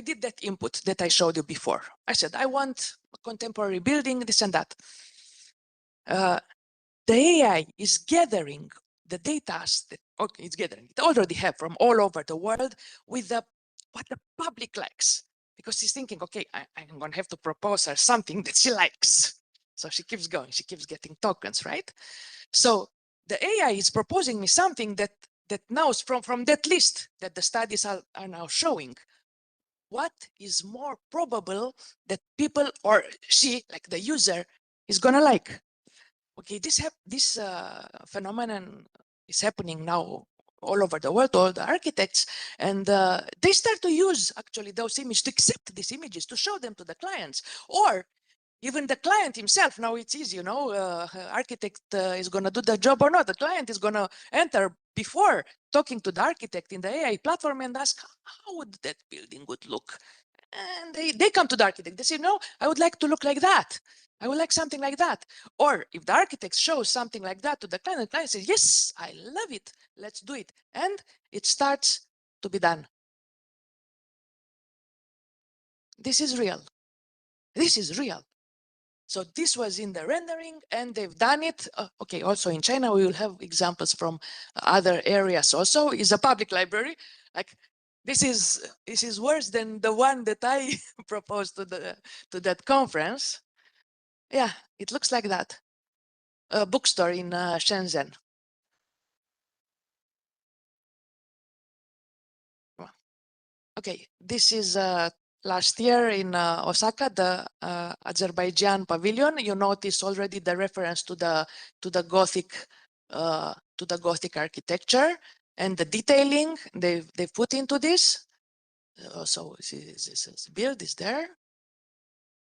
did that input that I showed you before, I said, I want a contemporary building, this and that. The AI is gathering the data that it's gathering. It already have from all over the world with what the public likes. Because she's thinking, okay, I'm going to have to propose her something that she likes. So she keeps going, she keeps getting tokens, right? So the AI is proposing me something that knows from that list that the studies are now showing what is more probable that people or she, like the user, is going to like. Okay, this phenomenon is happening now all over the world, all the architects, and they start to use actually those images, to accept these images, to show them to the clients, or even the client himself. Now it's easy, you know, architect is going to do the job or not. The client is going to enter before talking to the architect in the AI platform and ask, how would that building would look? And they come to the architect. They say, no, I would like to look like that. I would like something like that. Or if the architect shows something like that to the client says, yes, I love it. Let's do it. And it starts to be done. This is real. This is real. So this was in the rendering and they've done it. Okay, also in China, we will have examples from other areas also. Is a public library. Like this is worse than the one that I proposed to that conference. Yeah, it looks like that. A bookstore in Shenzhen. Okay, this is last year in Osaka, the Azerbaijan pavilion. You notice already the reference to the Gothic architecture and the detailing they've put into this. So this build is there.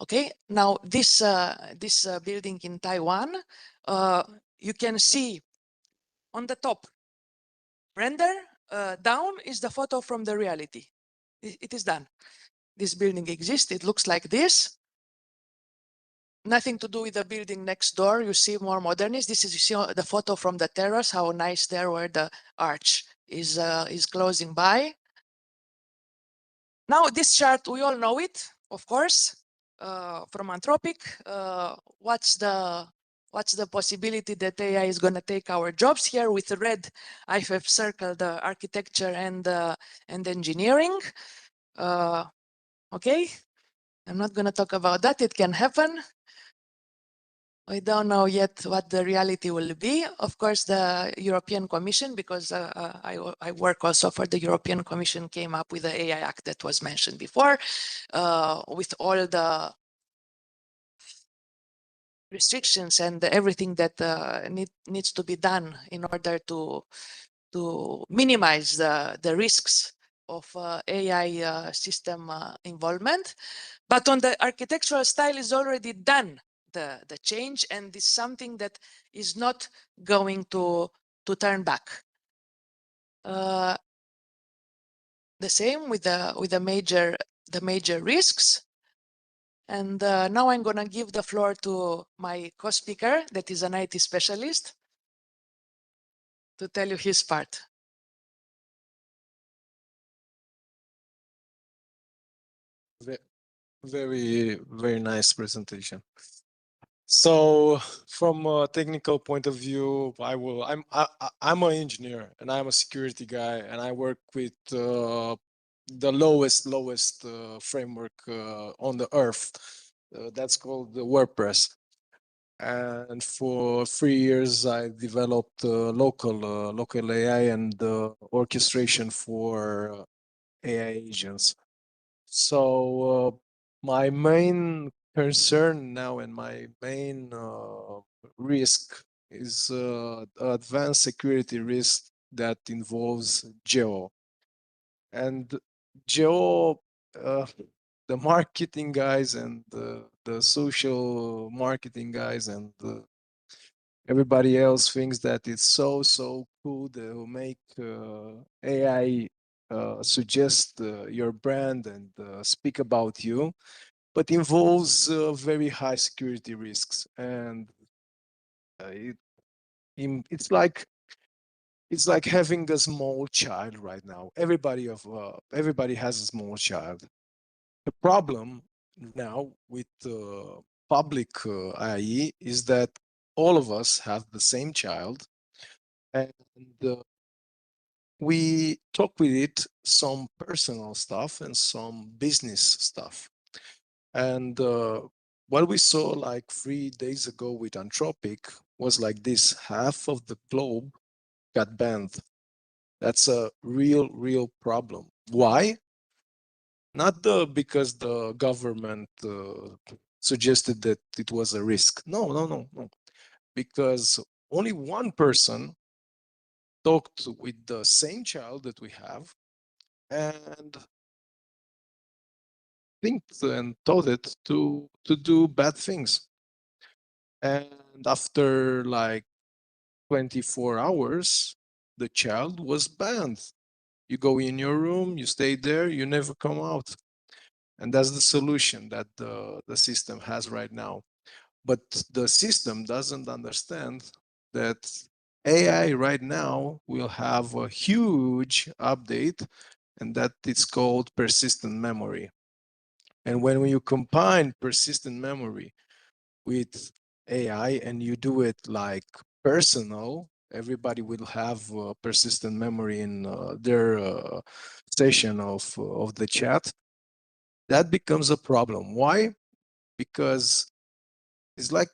Okay, now this building in Taiwan, you can see on the top render, down is the photo from the reality. It is done. This building exists. It looks like this. Nothing to do with the building next door. You see more modernist. This is, you see the photo from the terrace, how nice there where the arch is closing by. Now this chart, we all know it, of course, from Anthropic. What's the possibility that AI is going to take our jobs? Here with the red, I have circled the architecture and engineering. Okay, I'm not going to talk about that. It can happen. We don't know yet what the reality will be. Of course, the European Commission, because I work also for the European Commission, came up with the AI Act that was mentioned before, with all the restrictions and everything that needs to be done in order to minimize the risks of AI system involvement. But on the architectural style is already done the change, and is something that is not going to turn back. The same with the major risks. And now I'm going to give the floor to my co-speaker, that is an IT specialist, to tell you his part. Very, very nice presentation. So from a technical point of view, I'm an engineer and I'm a security guy, and I work with the lowest framework on the earth. That's called the WordPress. And for 3 years, I developed local AI and orchestration for AI agents. So my main concern now and my main risk is advanced security risk that involves geo. And geo, the marketing guys and the social marketing guys and everybody else thinks that it's so cool. They'll make AI suggest your brand and speak about you, but involves very high security risks. And it's like having a small child right now. Everybody has a small child. The problem now with public IE is that all of us have the same child, and we talk with it some personal stuff and some business stuff. And what we saw like 3 days ago with Anthropic was like this: half of the globe got banned. That's a real problem. Why? Not because the government suggested that it was a risk. No. Because only one person talked with the same child that we have and think and taught it to do bad things. And after like 24 hours, the child was banned. You go in your room, you stay there, you never come out. And that's the solution that the system has right now. But the system doesn't understand that AI right now will have a huge update, and that it's called persistent memory. And when you combine persistent memory with AI and you do it like personal, everybody will have persistent memory in their session of the chat. That becomes a problem. Why? Because it's like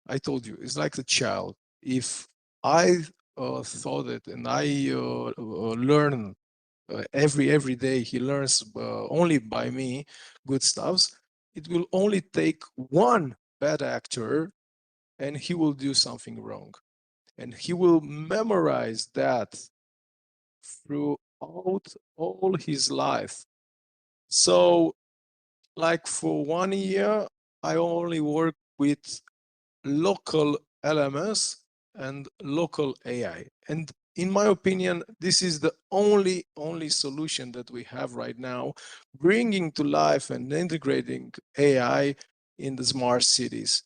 I told you, it's like the child. If I thought it and I learn every day, he learns only by me good stuffs, it will only take one bad actor and he will do something wrong. And he will memorize that throughout all his life. So like for 1 year, I only work with local LMS and local AI. And in my opinion, this is the only solution that we have right now, bringing to life and integrating AI in the smart cities.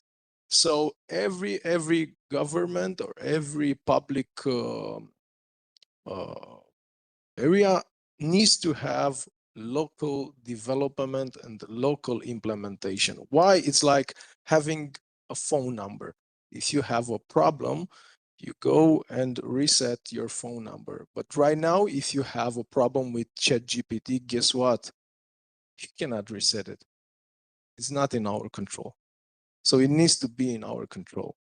So every government or every public area needs to have local development and local implementation. Why? It's like having a phone number. If you have a problem, you go and reset your phone number. But right now, if you have a problem with ChatGPT, guess what? You cannot reset it. It's not in our control. So it needs to be in our control.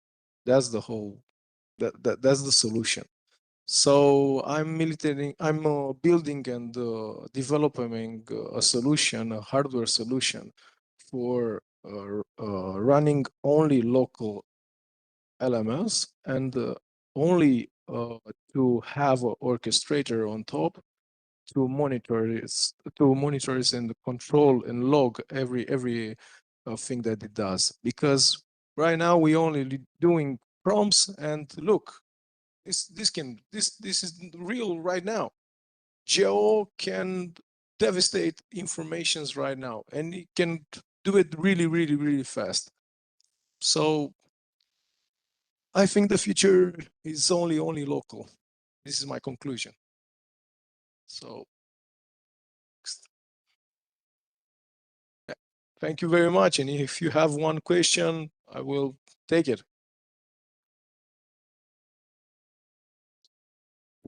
That's the whole, that's the solution. So I'm building and developing a solution, a hardware solution for running only local LMS and only to have an orchestrator on top to monitor it and control and log every thing that it does. Because right now we only doing prompts and look, this is real right now. Geo can devastate informations right now, and it can do it really fast. So I think the future is only local. This is my conclusion. So yeah, thank you very much. And if you have one question, I will take it.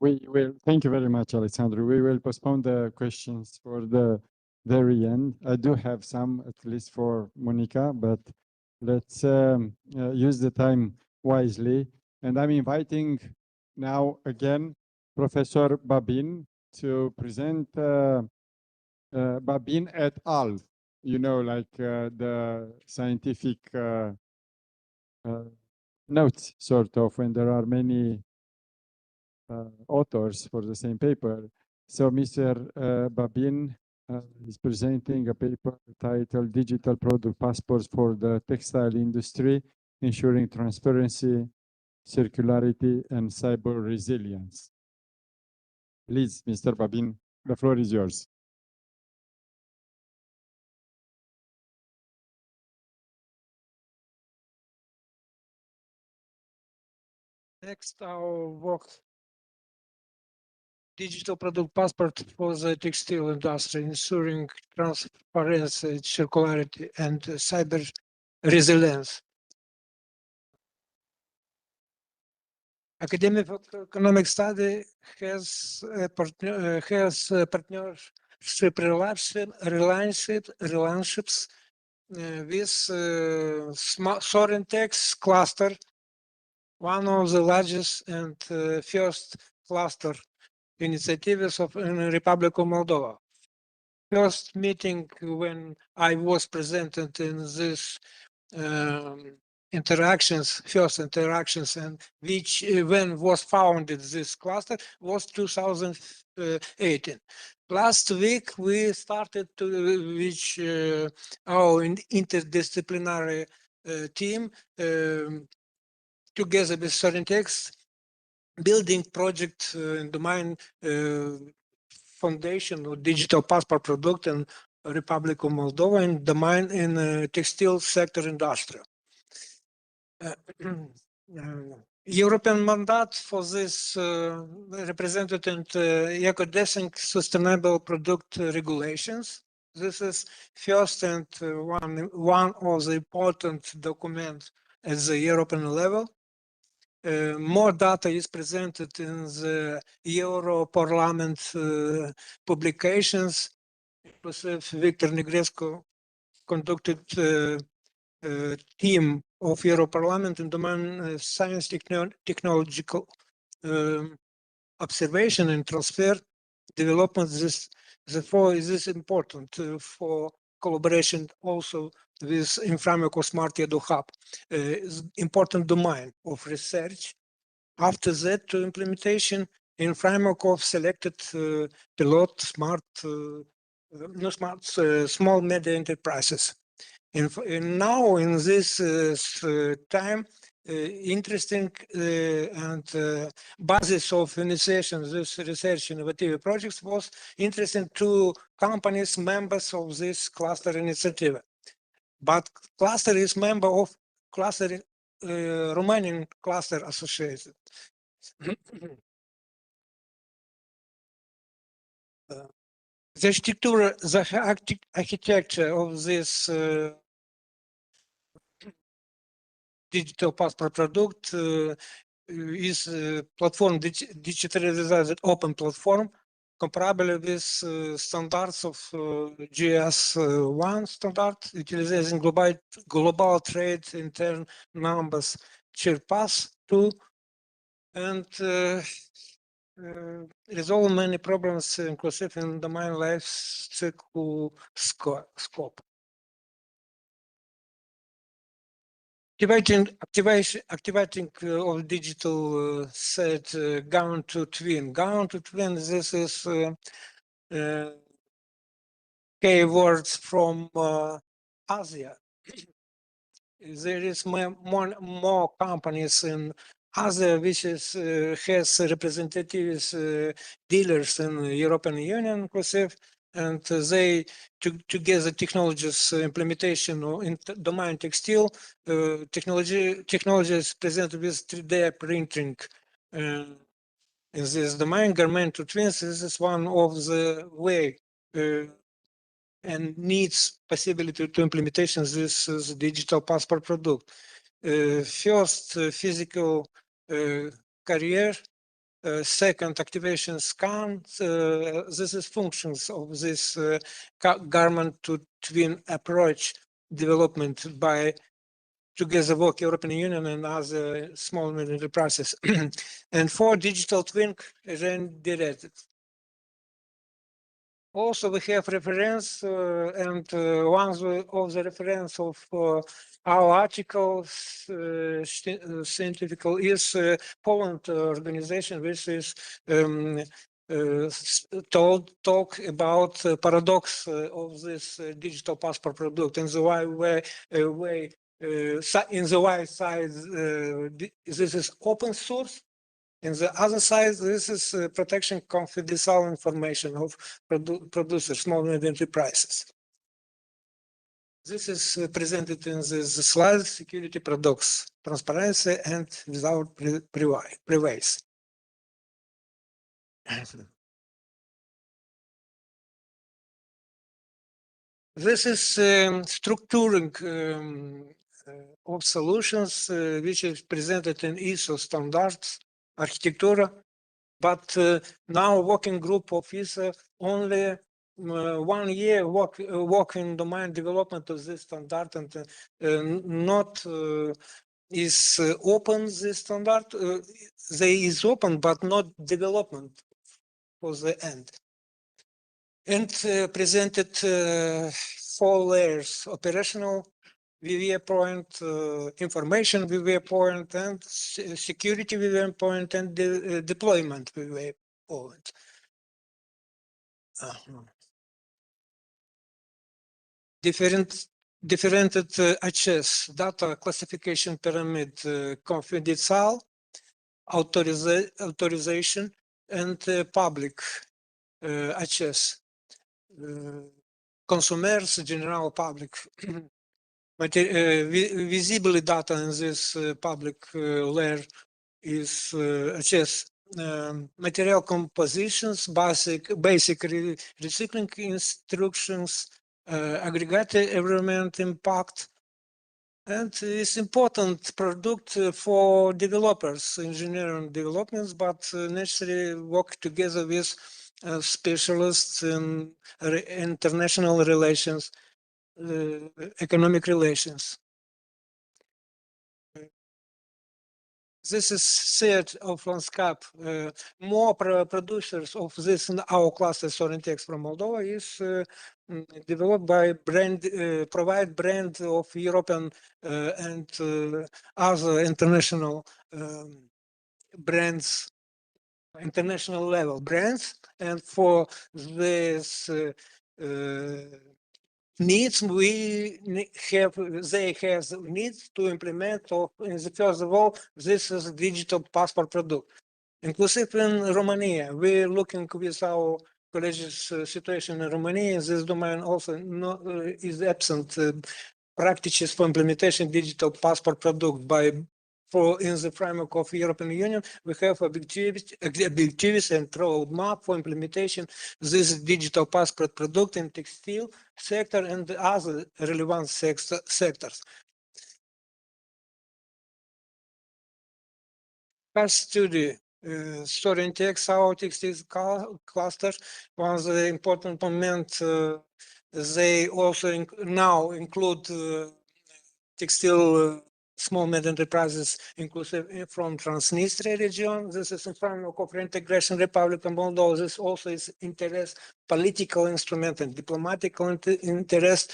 We will, thank you very much, Alessandro. We will postpone the questions for the very end. I do have some, at least for Monica, but let's use the time wisely. And I'm inviting now again Professor Babin to present Babin et al. You know, like the scientific notes, sort of, when there are many authors for the same paper. So Mr. Babin is presenting a paper titled Digital Product Passports for the Textile Industry, Ensuring Transparency, Circularity, and Cyber Resilience. Please, Mr. Babin, the floor is yours. Next, our work, digital product passport for the textile industry, ensuring transparency, circularity, and cyber resilience. Academic economic study has partnership relationships with Sorentex cluster, one of the largest and first cluster initiatives of in the Republic of Moldova. First meeting when I was presented in this first interactions, and which when was founded this cluster was 2018. Last week we started to which our interdisciplinary team together with Sorentex building project in domain foundation of digital passport product in Republic of Moldova and domain in textile sector industry. European mandate for this represented in eco-decent sustainable product regulations. This is first and one of the important documents at the European level. More data is presented in the Euro Parliament publications. Victor Negrescu conducted team of Euro Parliament in domain science technological observation and transfer development. Therefore, this is important for collaboration also with Inframeco Smart-EDU Hub, important domain of research. After that, to implementation, Inframeco selected pilot small media enterprises. And now in this time, interesting and basis of initiation this research innovative projects was interesting to companies members of this cluster initiative. But cluster is member of cluster Romanian cluster association. The architecture of this digital passport product is platform digitalized open platform comparable with standards of GS1 standard utilizing global trade intern numbers CHIRPAS 2 and resolve many problems inclusive in domain life cycle scope. Activating of digital set gown to twin. Gown to twin, this is keywords from Asia. There is more companies in Asia which is has representatives dealers in the European Union inclusive, and they together technologies implementation in domain textile technologies presented with 3D printing in this domain. Garment to twins, this is one of the way and needs possibility to implementation this is digital passport product. First physical career, second activation scan. This is functions of this garment to twin approach development by together work European Union and other small and enterprises. And for digital twin rendered. Also, we have reference, and one of the reference of our articles, scientific is Poland organization, which is talk about paradox of this digital passport product and the way in the right side this is open source. In the other side, this is protection confidential information of producers, small and medium enterprises. This is presented in this slide: security paradox, transparency, and without privacy. This is structuring of solutions which is presented in ISO standards, architecture, but now working group of ISO only 1 year work in domain development of this standard and not is open this standard. They is open but not development for the end. And presented 4 layers: operational VVA point, information VVA point, and security VVA point, and deployment VVA point. Different HS, data classification pyramid, confidential, authorization, and public HS. Consumers, general public. Visibly data in this public layer is HS. Material compositions, basic recycling instructions, aggregate environment impact, and it's important product for developers, engineering developments, but necessarily work together with specialists in international relations, economic relations. This is set of landscape. More producers of this in our cluster, SNSPA from Moldova, is developed by brand, provide brand of European and other international brands, international level brands, and for this needs they have needs to implement of in the first of all this is digital passport product. Inclusive in Romania, we're looking with our colleges situation in Romania. This domain also is absent practices for implementation digital passport product by. For in the framework of European Union, we have objectives and roadmap for implementation this digital passport product in textile sector and the other relevant sectors. First study, story and text, our textile cluster. One of the important moments, they also now include textile small medium enterprises inclusive from Transnistria region. This is in framework of Reintegration Republic of Moldova. This also is interest, political instrument and diplomatic interest,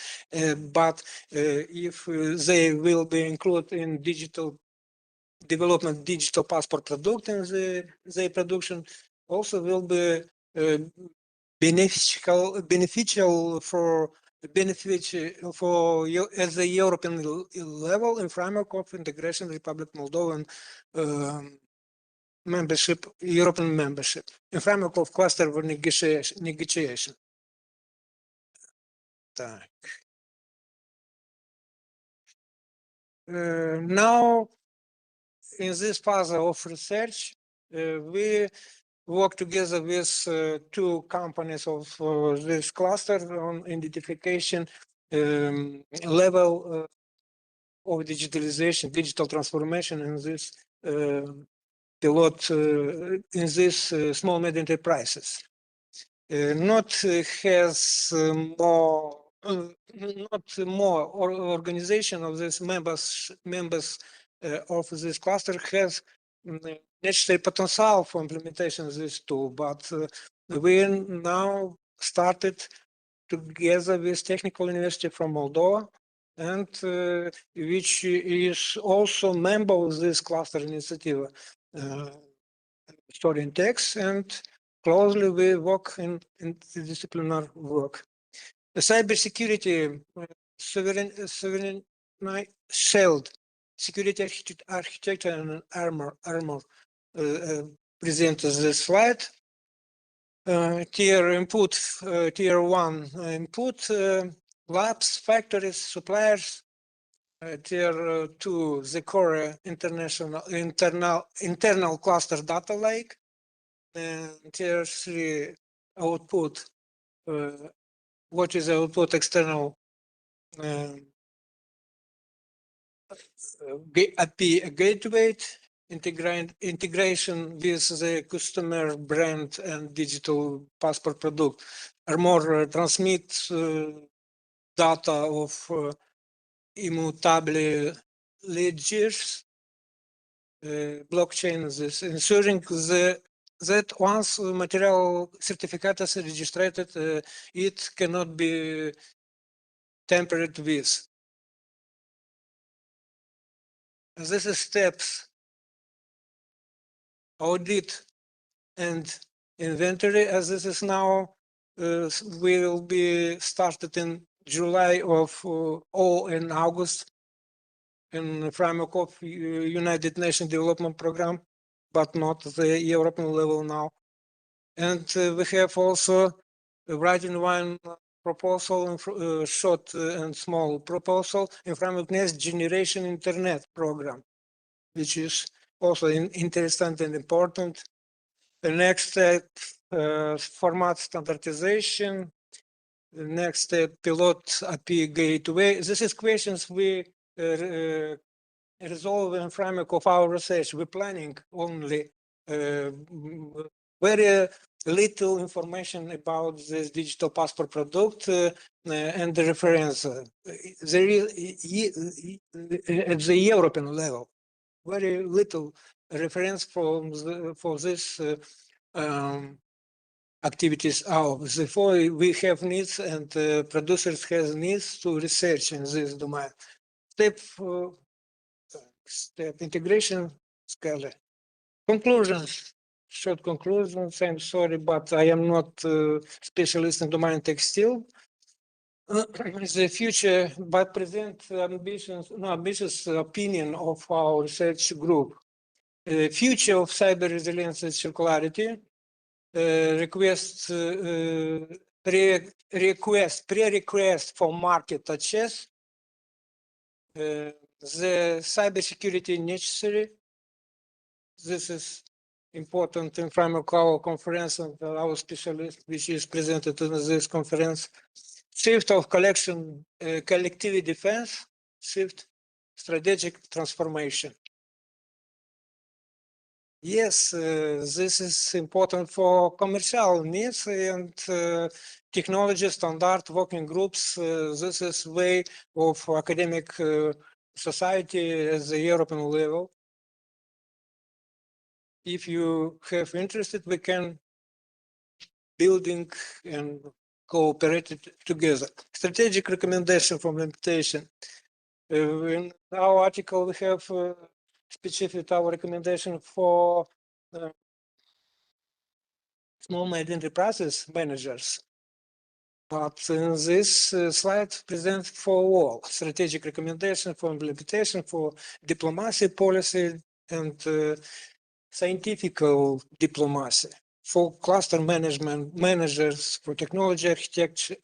but if they will be included in digital development, digital passport product in the production, also will be beneficial for at the European level in framework of Integration Republic Moldova membership, European membership, in framework of cluster of negotiation. Now, in this phase of research, we work together with 2 companies of this cluster on identification level of digitalization, digital transformation in this pilot, in this small medium enterprises. Not has more organization of these members of this cluster has necessary potential for implementation of this tool, but we now started together with Technical University from Moldova, and which is also member of this cluster initiative, Story and Text, and closely we work in interdisciplinary work. The cybersecurity, sovereign shield, security architecture and armor presents this slide. Tier input, tier one input, labs, factories, suppliers. Tier two, the core internal cluster data lake. And tier three, output. What is output external API gateway, integration with the customer brand and digital passport product, or more transmit data of immutable ledgers, blockchain, this ensuring that once material certificate is registered, it cannot be tampered with. This is steps, audit and inventory, as this is now will be started in July of or in August in framework of United Nations Development Program, but not the European level now. And we have also writing one proposal, short and small proposal in framework Next Generation Internet Program, which is also interesting and important. The next step, format standardization. The next step, pilot API gateway. This is questions we resolve in framework of our research. We're planning only very little information about this digital passport product and the reference. There is at the European level, very little reference for this activities out. Therefore, we have needs and producers have needs to research in this domain. Step integration scale. Conclusions. Short conclusions. I'm sorry, but I am not a specialist in domain textile. The future, but present ambitious opinion of our research group. Future of cyber resilience and circularity. Pre-request for market access. The cybersecurity necessary. This is important in framework of our conference and our specialist, which is presented in this conference. Shift of collectivity defense, shift strategic transformation. Yes, this is important for commercial needs and technology standard working groups. This is way of academic society at the European level. If you have interested, we can building and cooperate together. Strategic recommendation from implementation. In our article, we have specified our recommendation for small and enterprises managers. But in this slide presents for all strategic recommendation for implementation for diplomacy policy and scientific diplomacy, for cluster management managers, for technology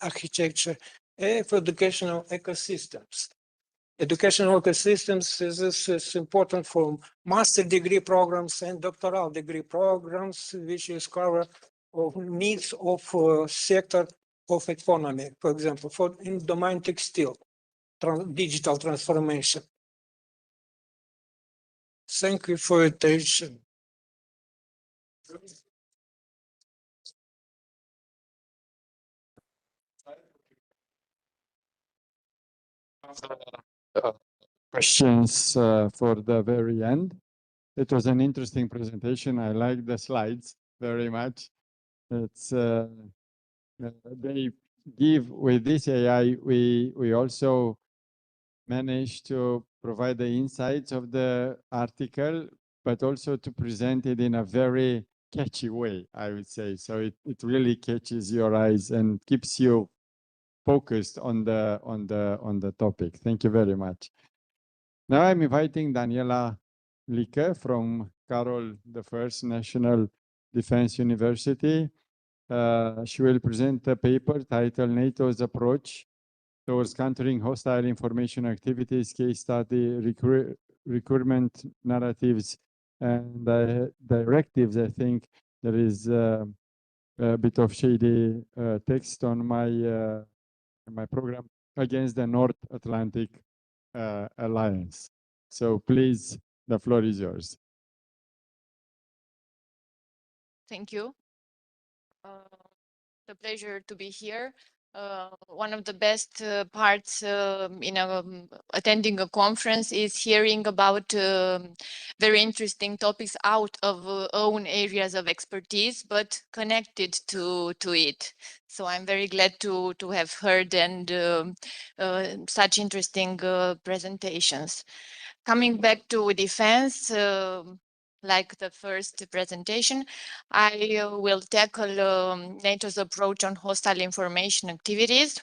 architecture, and for educational ecosystems. Educational ecosystems is important for master degree programs and doctoral degree programs, which is cover of needs of sector of economy, for example, for in domain textile, digital transformation. Thank you for your attention. Questions for the very end. It was an interesting presentation. I like the slides very much. It's they give with this AI, we also managed to provide the insights of the article, but also to present it in a very catchy way, I would say. So it really catches your eyes and keeps you focused on the topic. Thank you very much. Now I'm inviting Daniela Lică from Carol I National Defense University. She will present a paper titled NATO's Approach Towards Countering Hostile Information Activities, Case Study, Recruitment Narratives, and Directives. I think there is a bit of shady text on my program against the North Atlantic Alliance. So please, the floor is yours. Thank you. The pleasure to be here. One of the best parts attending a conference is hearing about very interesting topics out of own areas of expertise, but connected to it. So I'm very glad to have heard and such interesting presentations. Coming back to defense, like the first presentation, I will tackle NATO's approach on hostile information activities.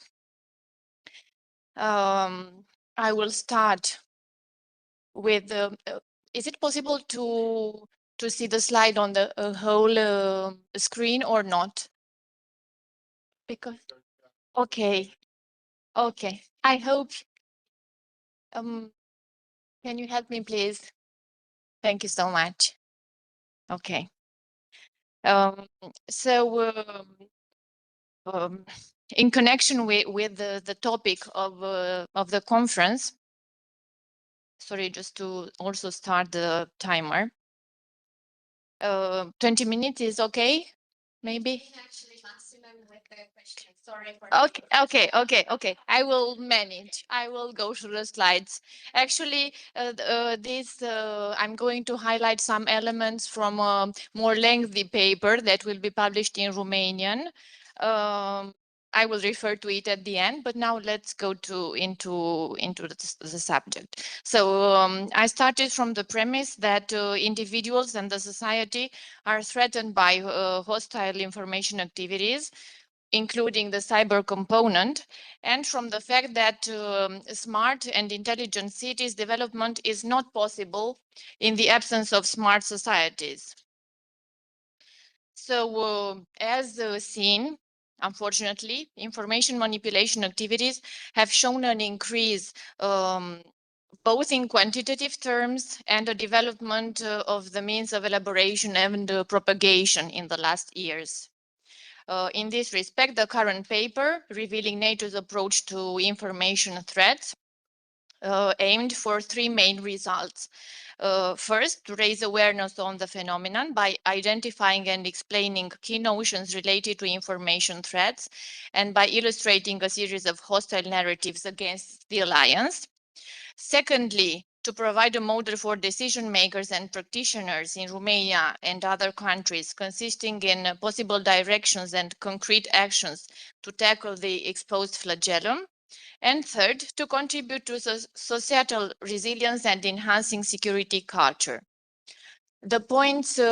I will start with, is it possible to see the slide on the whole screen or not? Because, okay, I hope, can you help me please? Thank you so much. Okay. In connection with the topic of the conference, sorry, just to also start the timer. 20 minutes is okay, maybe? Actually, maximum with the question. Sorry for okay. I will manage. I will go through the slides. Actually, I'm going to highlight some elements from a more lengthy paper that will be published in Romanian. I will refer to it at the end, but now let's go into the subject. So I started from the premise that individuals and the society are threatened by hostile information activities, including the cyber component, and from the fact that smart and intelligent cities development is not possible in the absence of smart societies. So as seen, unfortunately, information manipulation activities have shown an increase both in quantitative terms and the development of the means of elaboration and propagation in the last years. In this respect, the current paper revealing NATO's approach to information threats aimed for three main results. First, to raise awareness on the phenomenon by identifying and explaining key notions related to information threats and by illustrating a series of hostile narratives against the alliance. Secondly, to provide a model for decision makers and practitioners in Romania and other countries, consisting in possible directions and concrete actions to tackle the exposed flagellum. And third, to contribute to societal resilience and enhancing security culture. The points, these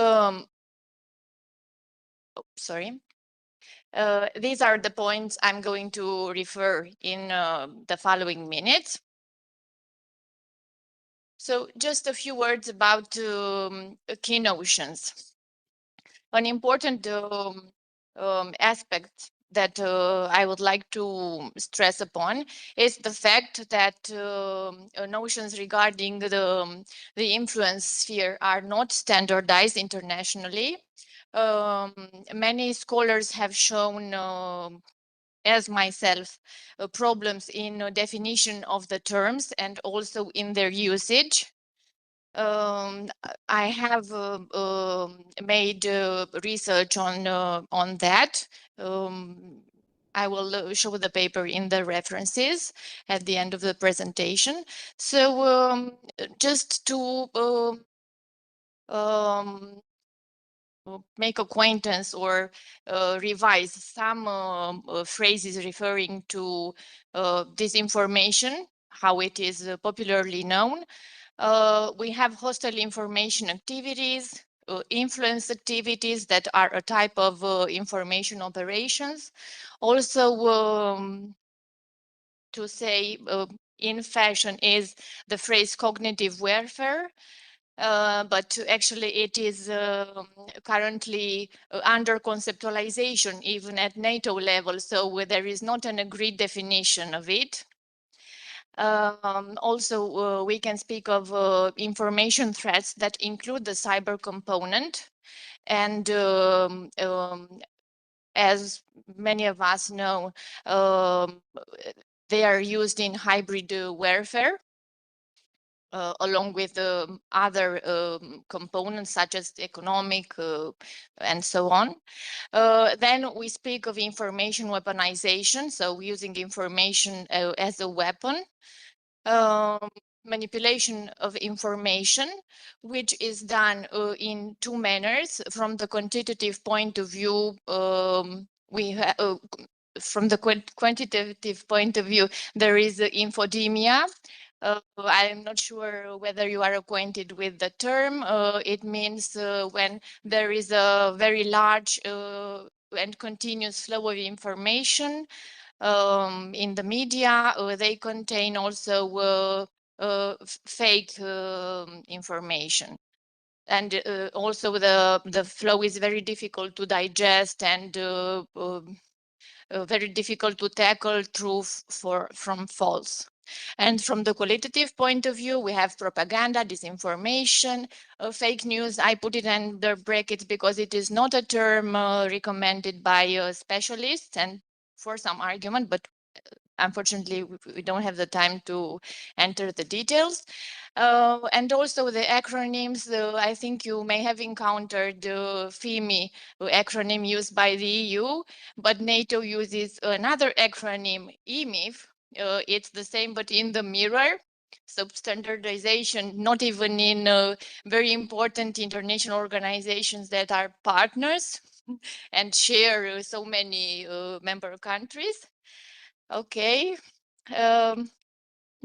are the points I'm going to refer in the following minutes. So just a few words about key notions. An important aspect that I would like to stress upon is the fact that notions regarding the influence sphere are not standardized internationally. Many scholars have shown, as myself, problems in definition of the terms and also in their usage. I have made research on that. I will show the paper in the references at the end of the presentation. So just to make acquaintance or revise some phrases referring to disinformation, how it is popularly known. We have hostile information activities, influence activities that are a type of information operations. Also, to say in fashion is the phrase cognitive warfare, but actually it is currently under conceptualization even at NATO level, so there is not an agreed definition of it. Also, we can speak of information threats that include the cyber component. And as many of us know, they are used in hybrid warfare. Along with other components such as economic and so on. Then we speak of information weaponization, so using information as a weapon. Manipulation of information, which is done in two manners. From the quantitative point of view, from the quantitative point of view, there is infodemia. I'm not sure whether you are acquainted with the term. It means when there is a very large and continuous flow of information in the media. They contain also fake information. And also the flow is very difficult to digest and very difficult to tackle truth from false. And from the qualitative point of view, we have propaganda, disinformation, fake news. I put it under brackets because it is not a term recommended by specialists and for some argument, but unfortunately, we don't have the time to enter the details. And also the acronyms, I think you may have encountered the FIMI acronym used by the EU, but NATO uses another acronym, EMIF. It's the same, but in the mirror. So standardization, not even in very important international organizations that are partners and share so many member countries. Okay,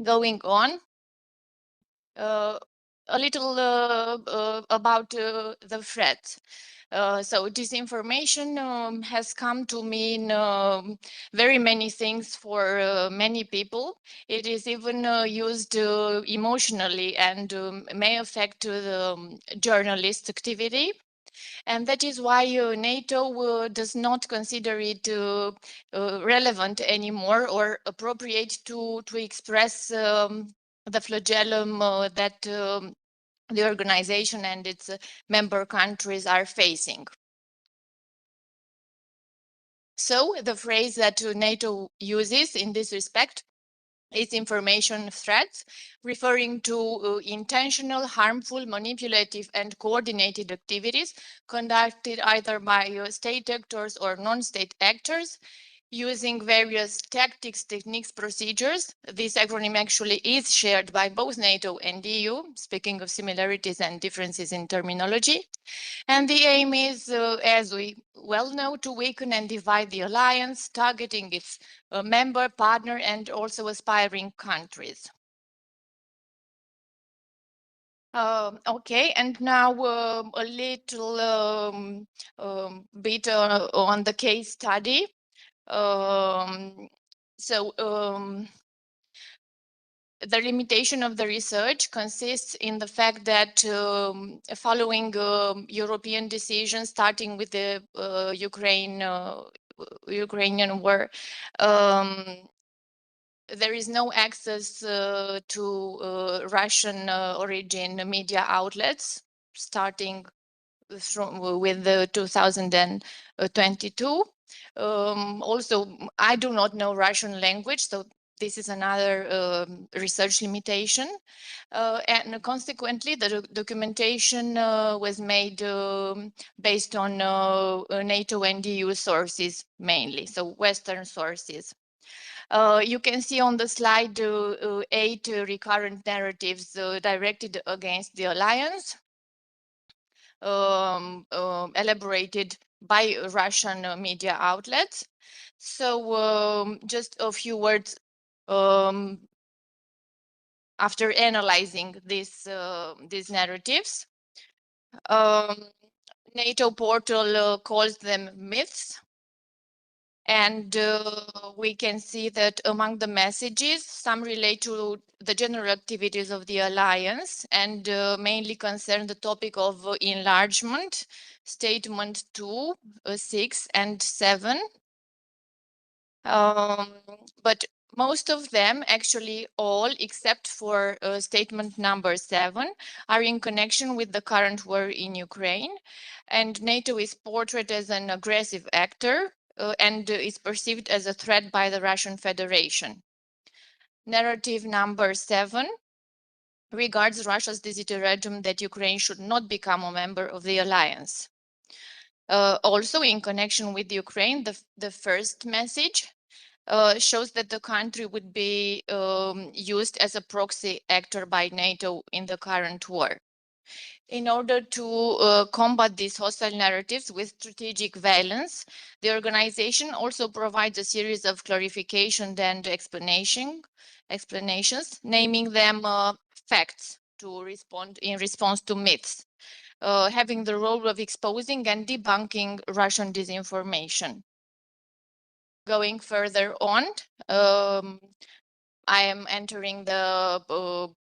going on. A little about the threat. So disinformation has come to mean very many things for many people. It is even used emotionally and may affect the journalist activity. And that is why NATO does not consider it relevant anymore or appropriate to express the flagellum that the organization and its member countries are facing. So the phrase that NATO uses in this respect is information threats, referring to intentional, harmful, manipulative, and coordinated activities conducted either by state actors or non-state actors using various tactics, techniques, procedures. This acronym actually is shared by both NATO and EU, speaking of similarities and differences in terminology. And the aim is, as we well know, to weaken and divide the alliance, targeting its member, partner, and also aspiring countries. Okay, and now a little bit on the case study. The limitation of the research consists in the fact that following European decisions, starting with the Ukrainian war, there is no access to Russian origin media outlets, starting with the 2022. Also, I do not know Russian language, so this is another research limitation. And consequently, the documentation was made based on NATO and EU sources mainly, so Western sources. You can see on the slide 8 recurrent narratives directed against the alliance. elaborated by Russian media outlets. So just a few words after analyzing these narratives. NATO portal calls them myths. And we can see that among the messages, some relate to the general activities of the alliance and mainly concern the topic of enlargement, statement 2, 6, and 7. But most of them, actually all except for statement number 7, are in connection with the current war in Ukraine. And NATO is portrayed as an aggressive actor and is perceived as a threat by the Russian Federation. Narrative number 7 regards Russia's desideratum that Ukraine should not become a member of the alliance. Also, in connection with Ukraine, the first message shows that the country would be used as a proxy actor by NATO in the current war. In order to combat these hostile narratives with strategic valence, the organization also provides a series of clarifications and explanations, naming them facts to respond in response to myths, having the role of exposing and debunking Russian disinformation. Going further on, I am entering the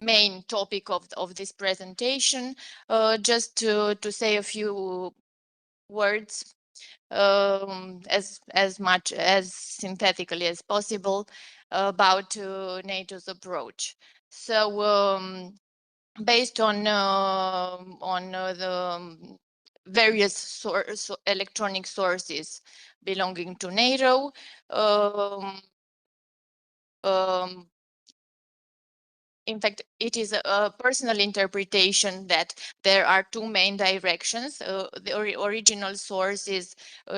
main topic of this presentation, just to say a few words as much as synthetically as possible about NATO's approach. So based on the various electronic sources belonging to NATO, in fact, it is a personal interpretation that there are two main directions. The original sources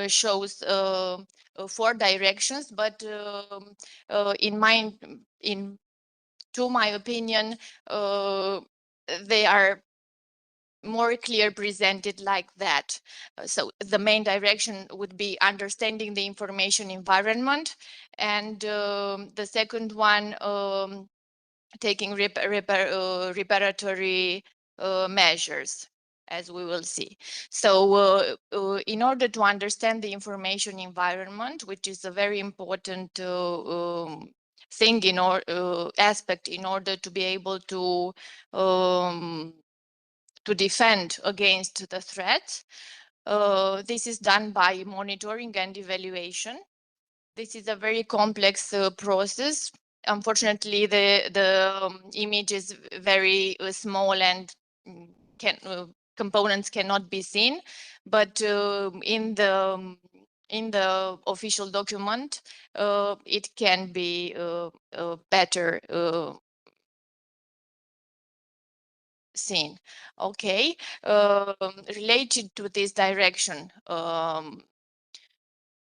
shows 4 directions, but to my opinion, they are more clear presented like that. So the main direction would be understanding the information environment, and the second one taking reparatory measures, as we will see. So in order to understand the information environment, which is a very important thing in or aspect in order to be able to defend against the threats, this is done by monitoring and evaluation. This is a very complex process. Unfortunately, the image is very small and components cannot be seen. But in the official document, it can be better seen. Okay, related to this direction.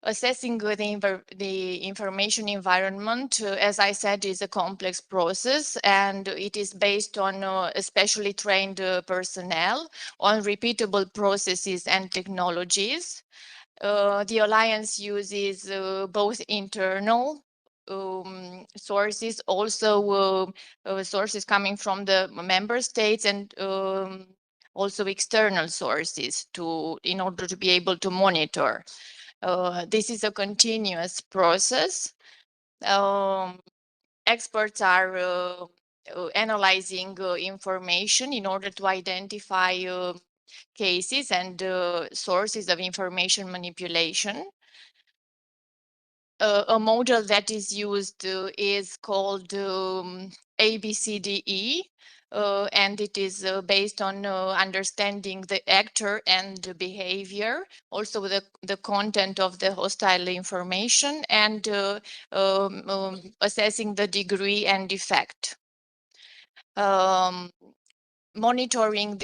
Assessing the information environment, as I said, is a complex process, and it is based on especially trained personnel, on repeatable processes and technologies. The Alliance uses both internal sources, also sources coming from the member states, and also external sources in order to be able to monitor. This is a continuous process. Experts are analyzing information in order to identify cases and sources of information manipulation. A model that is used is called ABCDE, and it is based on understanding the actor and behavior, also the content of the hostile information, and assessing the degree and effect. Monitoring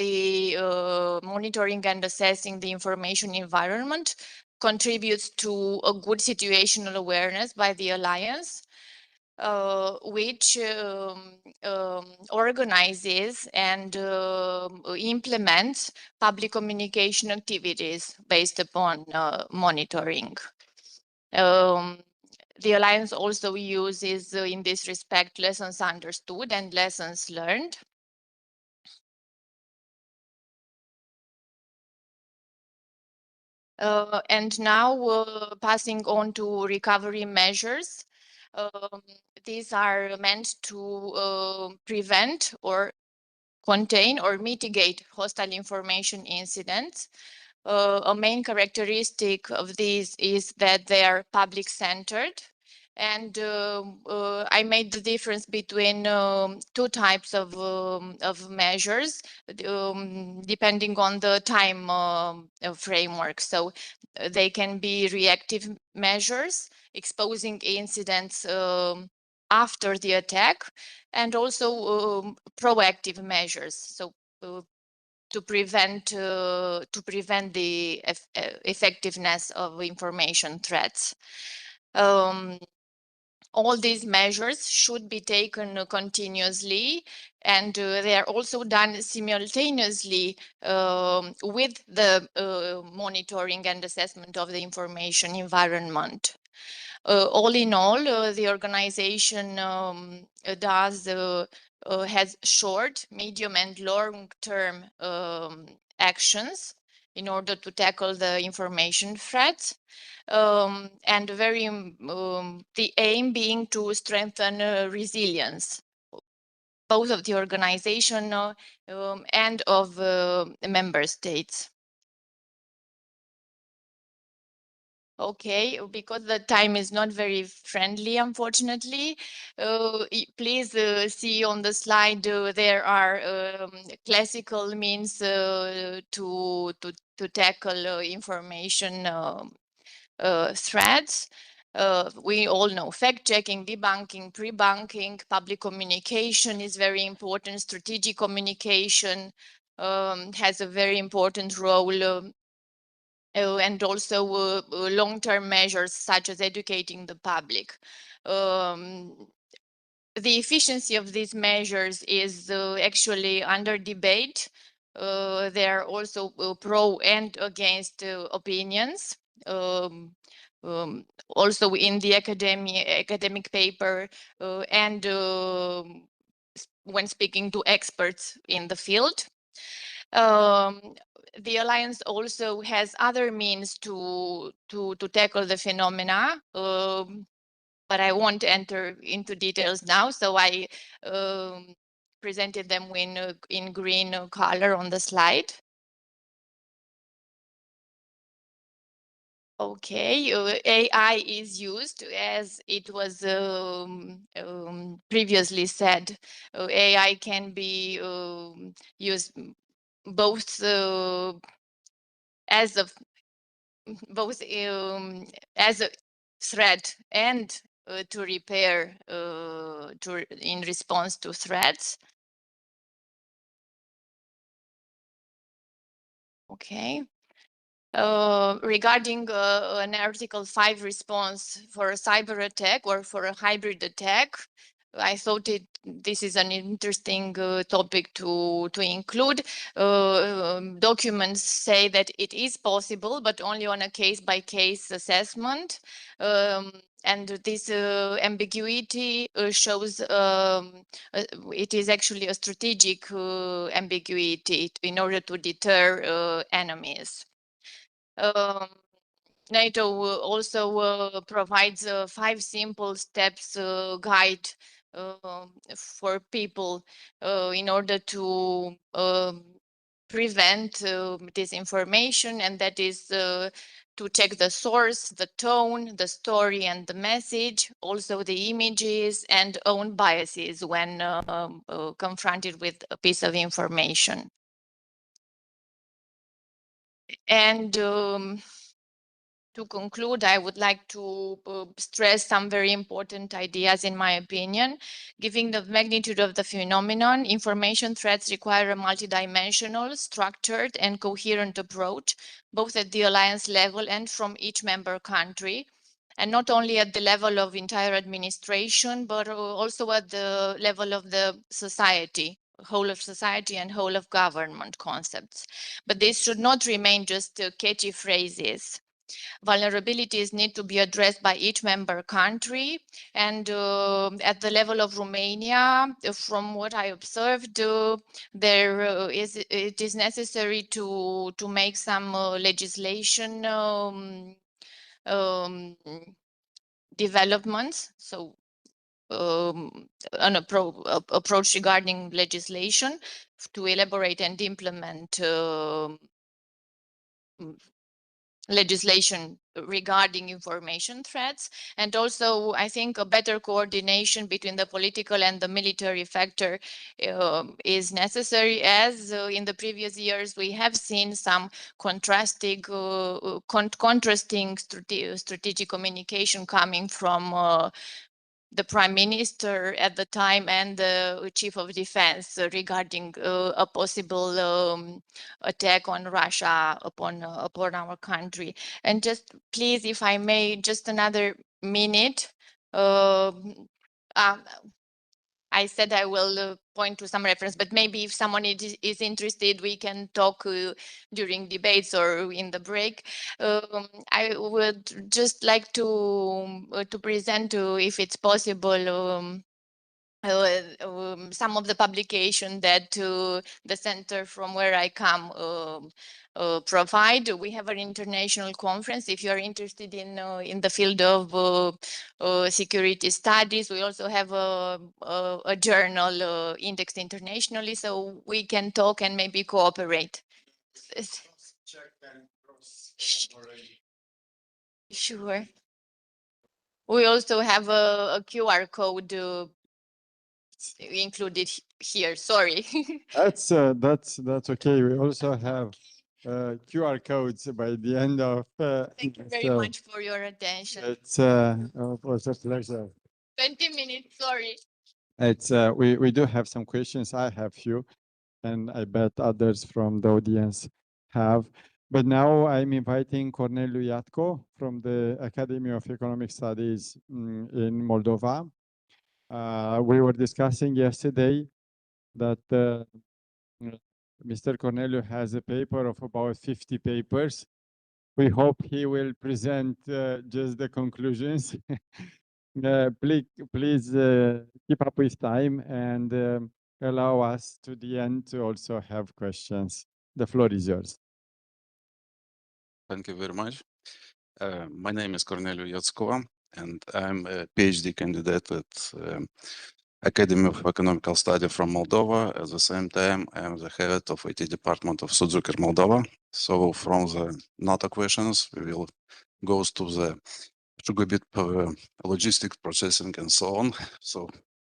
and assessing the information environment contributes to a good situational awareness by the Alliance. which organizes and implements public communication activities based upon monitoring. The Alliance also uses, in this respect, lessons understood and lessons learned. And now passing on to recovery measures. These are meant to prevent or contain or mitigate hostile information incidents. A main characteristic of these is that they are public-centered. And I made the difference between two types of measures, depending on the time framework. So they can be reactive measures, exposing incidents after the attack, and also proactive measures. So to prevent the effectiveness of information threats. All these measures should be taken continuously, and they are also done simultaneously with the monitoring and assessment of the information environment. All in all, the organization has short, medium, and long-term actions in order to tackle the information threats. And the aim being to strengthen resilience, both of the organization and of member states. Okay, because the time is not very friendly, unfortunately. Please see on the slide there are classical means to tackle information threats. We all know fact-checking, debunking, pre-bunking, public communication is very important. Strategic communication has a very important role. And also long-term measures such as educating the public. The efficiency of these measures is actually under debate. There are also pro and against opinions. Also in the academic paper and when speaking to experts in the field. The Alliance also has other means to tackle the phenomena, but I won't enter into details now. So I presented them in green color on the slide. Okay, AI is used, as it was previously said. AI can be used both as a threat and to repair in response to threats. Okay. Regarding an Article 5 response for a cyber attack or for a hybrid attack, I thought this is an interesting topic to include. Documents say that it is possible, but only on a case-by-case assessment. And this ambiguity shows it is actually a strategic ambiguity in order to deter enemies. NATO also provides 5 simple steps guide for people in order to prevent disinformation, and that is to check the source, the tone, the story, and the message, also the images and own biases when confronted with a piece of information. And to conclude, I would like to stress some very important ideas, in my opinion. Given the magnitude of the phenomenon, information threats require a multidimensional, structured, and coherent approach, both at the alliance level and from each member country. and not only at the level of entire administration, but also at the level of the society, whole of society and whole of government concepts. But this should not remain just catchy phrases. Vulnerabilities need to be addressed by each member country. And at the level of Romania, from what I observed, it is necessary to make some legislation developments. So an approach regarding legislation to elaborate and implement legislation regarding information threats, and also I think a better coordination between the political and the military factor is necessary, as in the previous years we have seen some contrasting strategic communication coming from the Prime Minister at the time and the Chief of Defense regarding a possible attack on Russia upon our country. And just please, if I may, just another minute. I said I will point to some reference, but maybe if someone is interested, we can talk during debates or in the break. I would just like to present, if it's possible, some of the publication that the center from where I come provide. We have an international conference. If you are interested in the field of security studies, we also have a journal indexed internationally, so we can talk and maybe cooperate. Sure. We also have a QR code included here. Sorry. That's okay. We also have QR codes by the end of. Thank you very much for your attention. It's a pleasure. 20 minutes. Sorry. It's we do have some questions. I have few, and I bet others from the audience have. But now I'm inviting Corneliu Iatco from the Academy of Economic Studies in Moldova. We were discussing yesterday that Mr. Corneliu has a paper of about 50 papers. We hope he will present just the conclusions. Please keep up with time and allow us to the end to also have questions. The floor is yours. Thank you very much. My name is Corneliu Iatco, and I'm a PhD candidate at Academy of Economical Studies from Moldova. At the same time, I am the head of IT department of Suzuki Moldova. So from the NATO questions, we will go to the sugar bit logistics processing and so on. So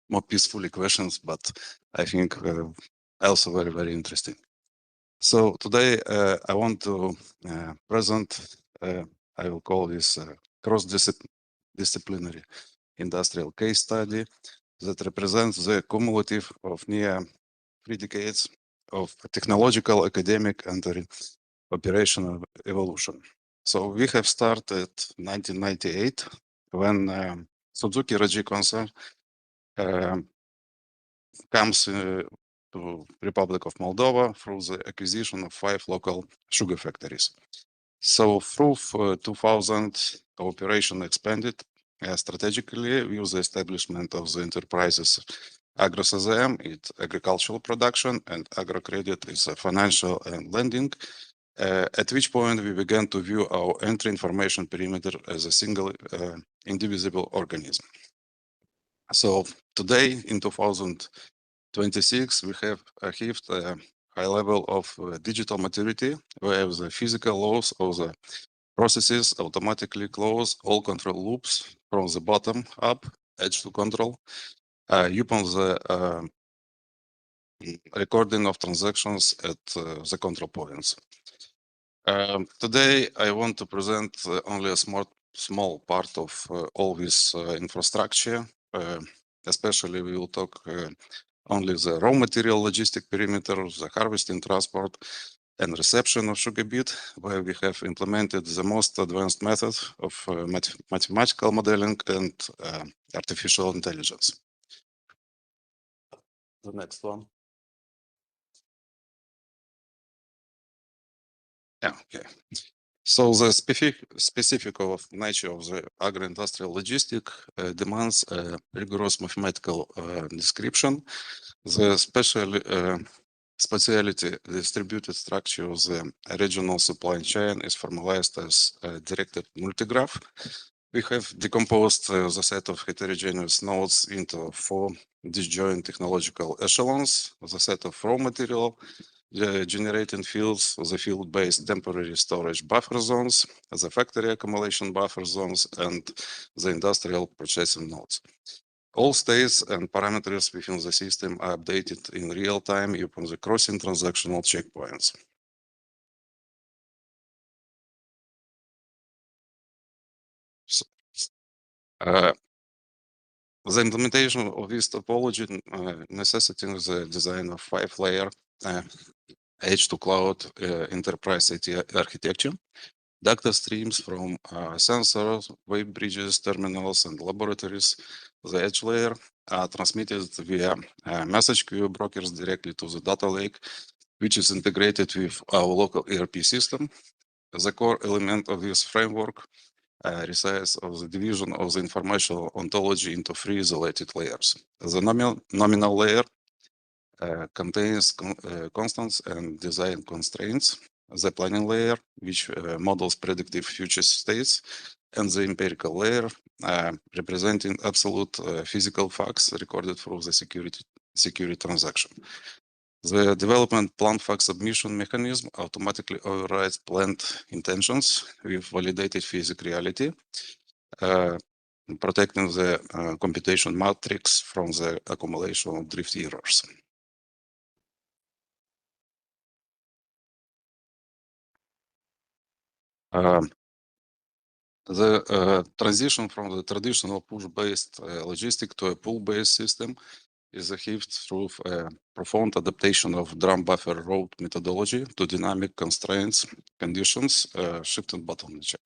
more peacefully questions, but I think also very, very interesting. So today I want to present, I will call this cross-disciplinary industrial case study that represents the cumulative of near 3 decades of technological, academic, and operational evolution. So we have started 1998 when Suzuki Raji concern comes to Republic of Moldova through the acquisition of 5 local sugar factories. So through 2000, operation expanded strategically with the establishment of the enterprises Agro-SZM, it's agricultural production, and Agro-Credit is financial and lending, at which point we began to view our entry information perimeter as a single indivisible organism. So today in 2026, we have achieved a high level of digital maturity, where the physical laws of the processes automatically close all control loops from the bottom up, edge to control, upon the recording of transactions at the control points. Today, I want to present only a small part of all this infrastructure. Especially, we will talk only the raw material logistic perimeter, the harvesting transport, and reception of sugar beet, where we have implemented the most advanced method of mathematical modeling and artificial intelligence. The next one. Yeah, okay. So the specific of nature of the agro-industrial logistic demands a rigorous mathematical description. The speciality distributed structure of the regional supply chain is formalized as a directed multigraph. We have decomposed the set of heterogeneous nodes into 4 disjoint technological echelons, the set of raw material, the generating fields, the field-based temporary storage buffer zones, the factory accumulation buffer zones, and the industrial processing nodes. All states and parameters within the system are updated in real time upon the crossing transactional checkpoints. So, the implementation of this topology necessitates the design of 5-layer edge-to-cloud enterprise IT architecture. Data streams from sensors, web bridges, terminals, and laboratories. The edge layer are transmitted via message queue brokers directly to the data lake, which is integrated with our local ERP system. The core element of this framework resides of the division of the information ontology into 3 isolated layers. The nominal layer contains constants and design constraints. The planning layer, which models predictive future states, and the empirical layer, representing absolute physical facts recorded through the security transaction. The development planned fact submission mechanism automatically overrides planned intentions with validated physical reality, protecting the computation matrix from the accumulation of drift errors. The transition from the traditional push-based logistic to a pull-based system is achieved through a profound adaptation of drum buffer road methodology to dynamic constraints, conditions, shift and bottleneck check.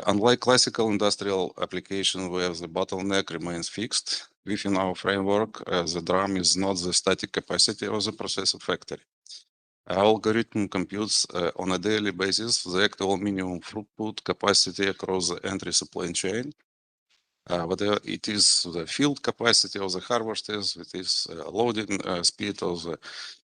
Unlike classical industrial application where the bottleneck remains fixed, within our framework, the drum is not the static capacity of the processor factory. Our algorithm computes on a daily basis the actual minimum throughput capacity across the entry supply chain. Whether it is the field capacity of the harvesters, it is loading speed of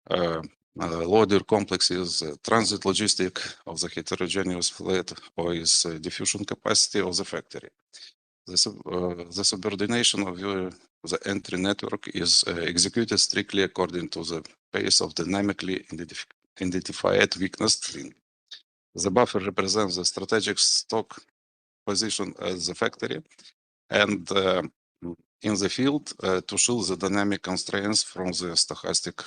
the loader complexes, transit logistic of the heterogeneous fleet, or is diffusion capacity of the factory. The subordination of the entry network is executed strictly according to the pace of dynamically identified weakness string. The buffer represents the strategic stock position at the factory and in the field to shield the dynamic constraints from the stochastic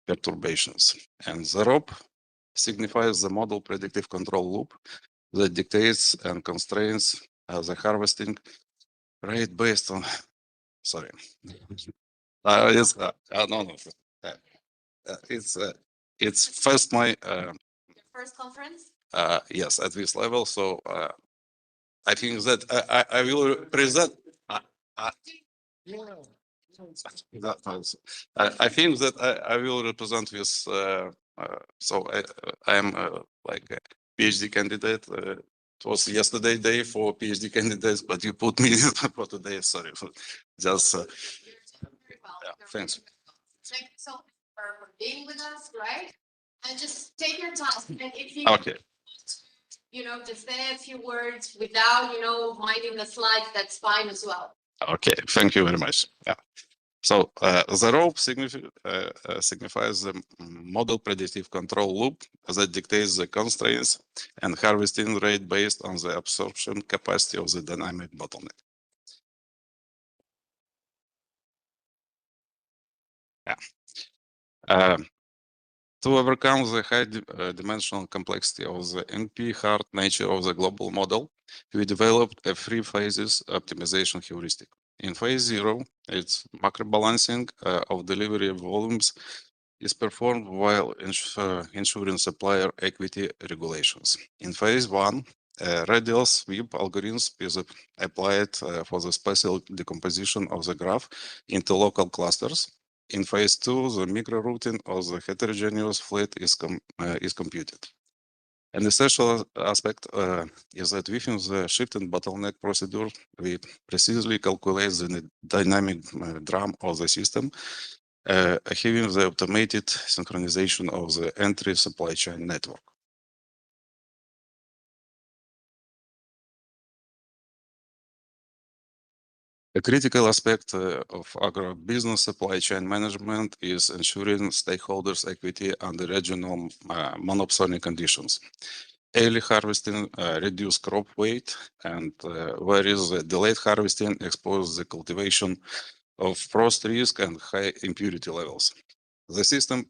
perturbations. And the ROP signifies the model predictive control loop that dictates and constrains the harvesting rate based on, sorry. It's first my First conference? Yes, at this level. So I think that I will present. I think that I will represent this. So I am like a PhD candidate. It was yesterday day for PhD candidates, but you put me for today. Sorry, just. Yeah, thanks. Thank you so much for being with us, right? And just take your time. And if you, just say a few words without, minding the slides, that's fine as well. Okay, thank you very much. Yeah. So the rope signifies the model predictive control loop that dictates the constraints and harvesting rate based on the absorption capacity of the dynamic bottleneck. Yeah. To overcome the high dimensional complexity of the NP-hard nature of the global model, we developed a 3 phases optimization heuristic. In phase 0, it's macro balancing of delivery volumes is performed while ensuring supplier equity regulations. In phase one, radial sweep algorithms is applied for the spatial decomposition of the graph into local clusters. In phase two, the micro-routing of the heterogeneous fleet is computed. An essential aspect is that within the shifting bottleneck procedure, we precisely calculate the dynamic drum of the system, having the automated synchronization of the entry supply chain network. A critical aspect of agribusiness supply chain management is ensuring stakeholders' equity under regional monopsony conditions. Early harvesting reduces crop weight, and whereas delayed harvesting exposes the cultivation of frost risk and high impurity levels. The system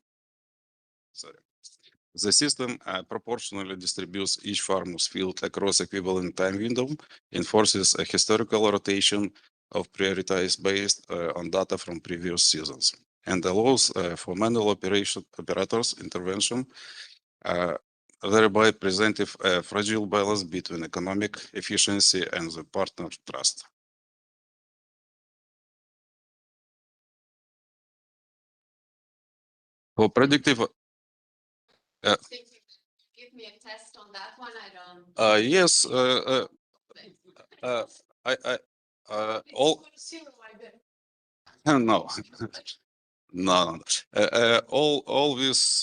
proportionally distributes each farmer's field across equivalent time window, enforces a historical rotation of prioritized based on data from previous seasons, and allows for manual operators intervention, thereby presenting a fragile balance between economic efficiency and the partner trust. For predictive give me a test on that one. I don't. Yes. All. No. No. All these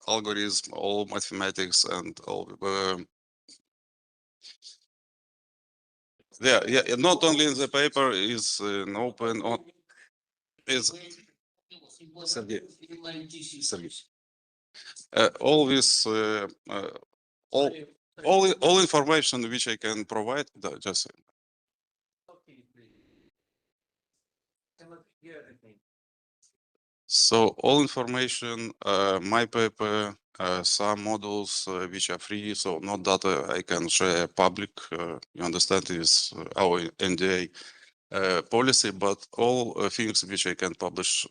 algorithms, all mathematics, and all. Yeah. Not only in the paper is an open on. Is. Sergey. All this. All information which I can provide, just so all information, my paper, some models which are free, so not data I can share public. You understand is our NDA policy, but all things which I can publish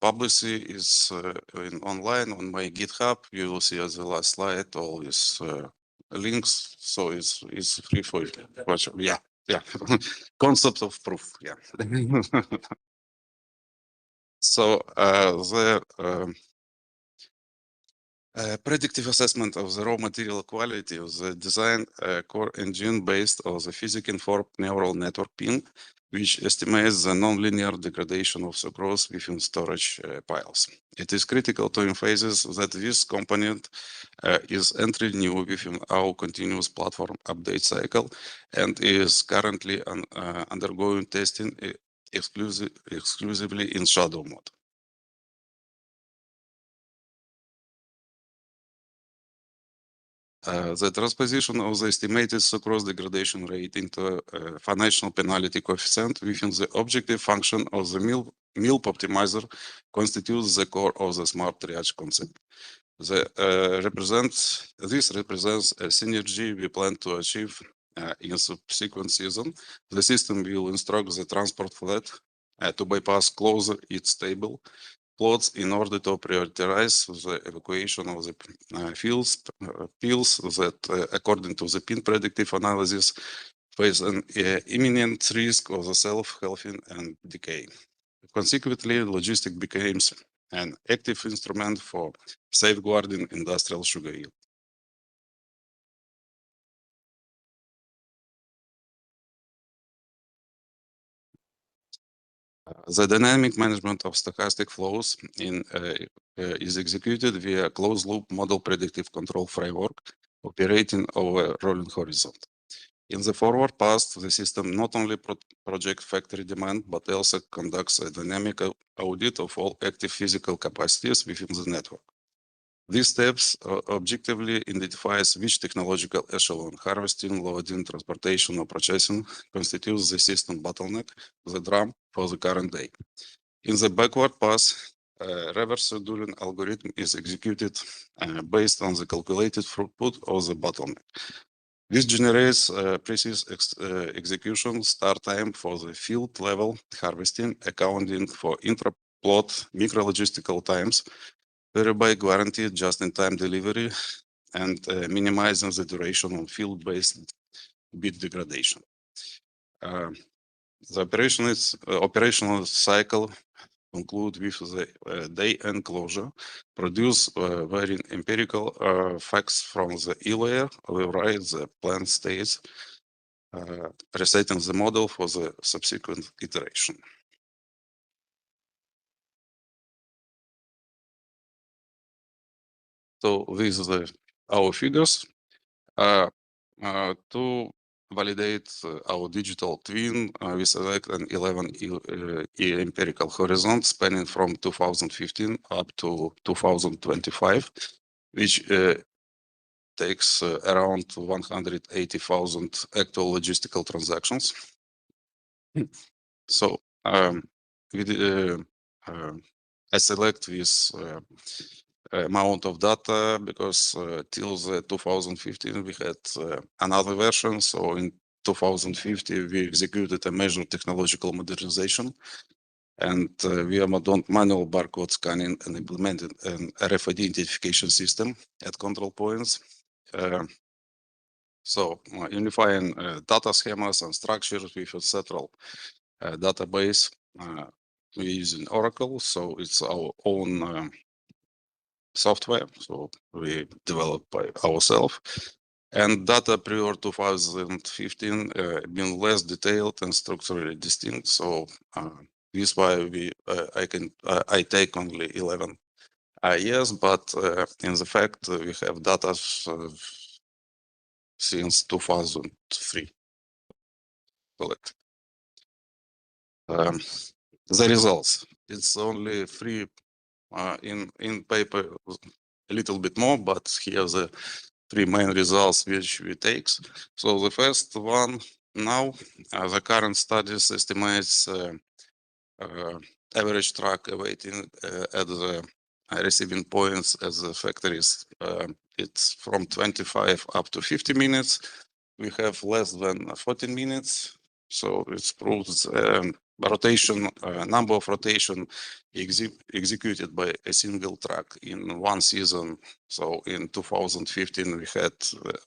publicly is online on my GitHub. You will see as the last slide all these links, so it's free for you. Yeah. Concept of proof. Yeah. So the predictive assessment of the raw material quality of the design core engine based on the physics-informed neural network PIN, which estimates the nonlinear degradation of sucrose within storage piles. It is critical to emphasize that this component is entry new within our continuous platform update cycle and is currently undergoing testing exclusively in shadow mode. The transposition of the estimated sucrose degradation rate into a financial penalty coefficient within the objective function of the MILP optimizer constitutes the core of the smart triage concept. This represents a synergy we plan to achieve in subsequent season. The system will instruct the transport fleet to bypass closer its table plots in order to prioritize the evacuation of the pills that, according to the PIN predictive analysis, face an imminent risk of the self-healthing and decay. Consequently, logistics becomes an active instrument for safeguarding industrial sugar yield. The dynamic management of stochastic flows is executed via closed-loop model predictive control framework operating over rolling horizon. In the forward past, the system not only projects factory demand, but also conducts a dynamic audit of all active physical capacities within the network. These steps objectively identifies which technological echelon, harvesting, loading, transportation, or processing constitutes the system bottleneck, the drum for the current day. In the backward pass, reverse scheduling algorithm is executed based on the calculated throughput of the bottleneck. This generates precise execution start time for the field level harvesting, accounting for plot micro-logistical times, thereby guaranteed just-in-time delivery and minimizing the duration on field-based bit degradation. The operational cycle conclude with the day-end closure, produce very empirical facts from the E-layer, override the planned states, resetting the model for the subsequent iteration. So these are our figures. To validate our digital twin, we select an 11 empirical horizon spanning from 2015 up to 2025, which takes around 180,000 actual logistical transactions. So I select this amount of data because till the 2015 we had another version. So in 2050 we executed a major technological modernization, and we are done manual barcode scanning and implemented an RFID identification system at control points. So unifying data schemas and structures with a central database. We're using Oracle, so it's our own software, so we developed by ourselves. And data prior 2015 been less detailed and structurally distinct. So this is why I take only 11 years, but in the fact we have data since 2003 collected. The results, it's only 3 in paper, a little bit more, but here the 3 main results which we take. So the first one, now the current studies estimates average truck awaiting at the receiving points as the factories. It's from 25 up to 50 minutes. We have less than 14 minutes. So it proves rotation, number of rotation executed by a single truck in one season. So in 2015 we had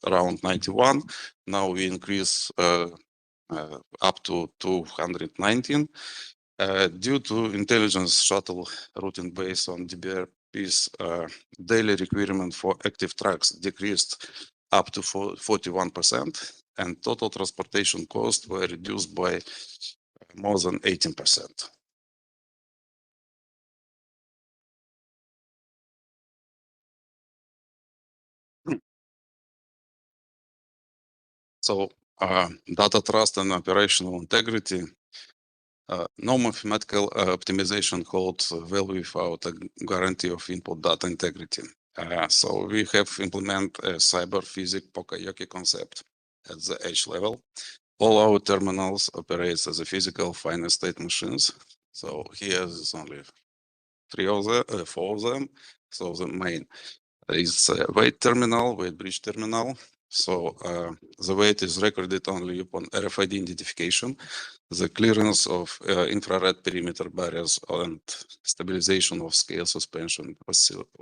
around 91. Now we increase up to 219 due to intelligence shuttle routing based on DBRP's daily requirement for active trucks decreased up to 41%, and total transportation costs were reduced by more than 18%. So data trust and operational integrity. No mathematical optimization holds well without a guarantee of input data integrity. So we have implemented a cyber physics Pokayoke concept at the edge level. All our terminals operate as a physical finite state machines. So here is only 4 of them. So the main is weight terminal, weight bridge terminal. So the weight is recorded only upon RFID identification, the clearance of infrared perimeter barriers, and stabilization of scale suspension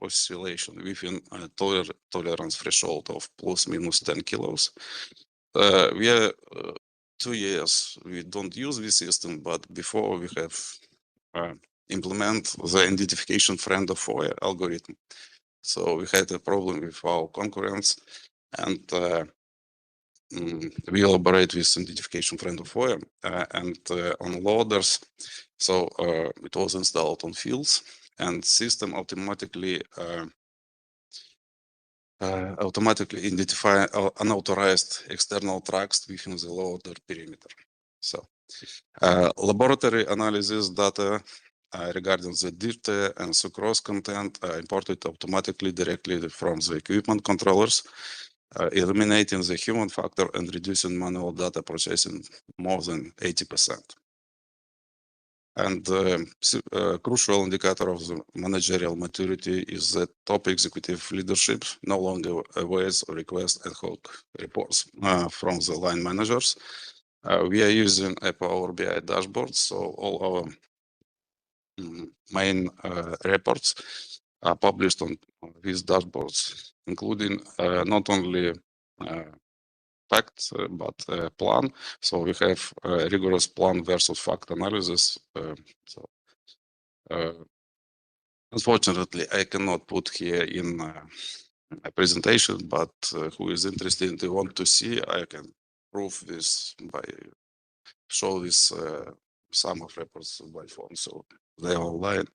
oscillation within a tolerance threshold of plus minus 10 kilos. We are 2 years we don't use this system, but before we have implement the identification friend of FOIA algorithm. So we had a problem with our concurrents, and we elaborate with identification friend of FOIA and on loaders. So it was installed on fields, and system automatically identify unauthorized external trucks within the loader perimeter. So laboratory analysis data regarding the dirty and sucrose content imported automatically directly from the equipment controllers, eliminating the human factor and reducing manual data processing more than 80%. And crucial indicator of the managerial maturity is that top executive leadership no longer awaits or requests ad hoc reports from the line managers. We are using a Power BI dashboard, so all our main reports are published on these dashboards, including not only facts but plan. So we have rigorous plan versus fact analysis. Unfortunately, I cannot put here in a presentation, but who is interested and want to see, I can prove this by show this sum of reports by phone. So they are online.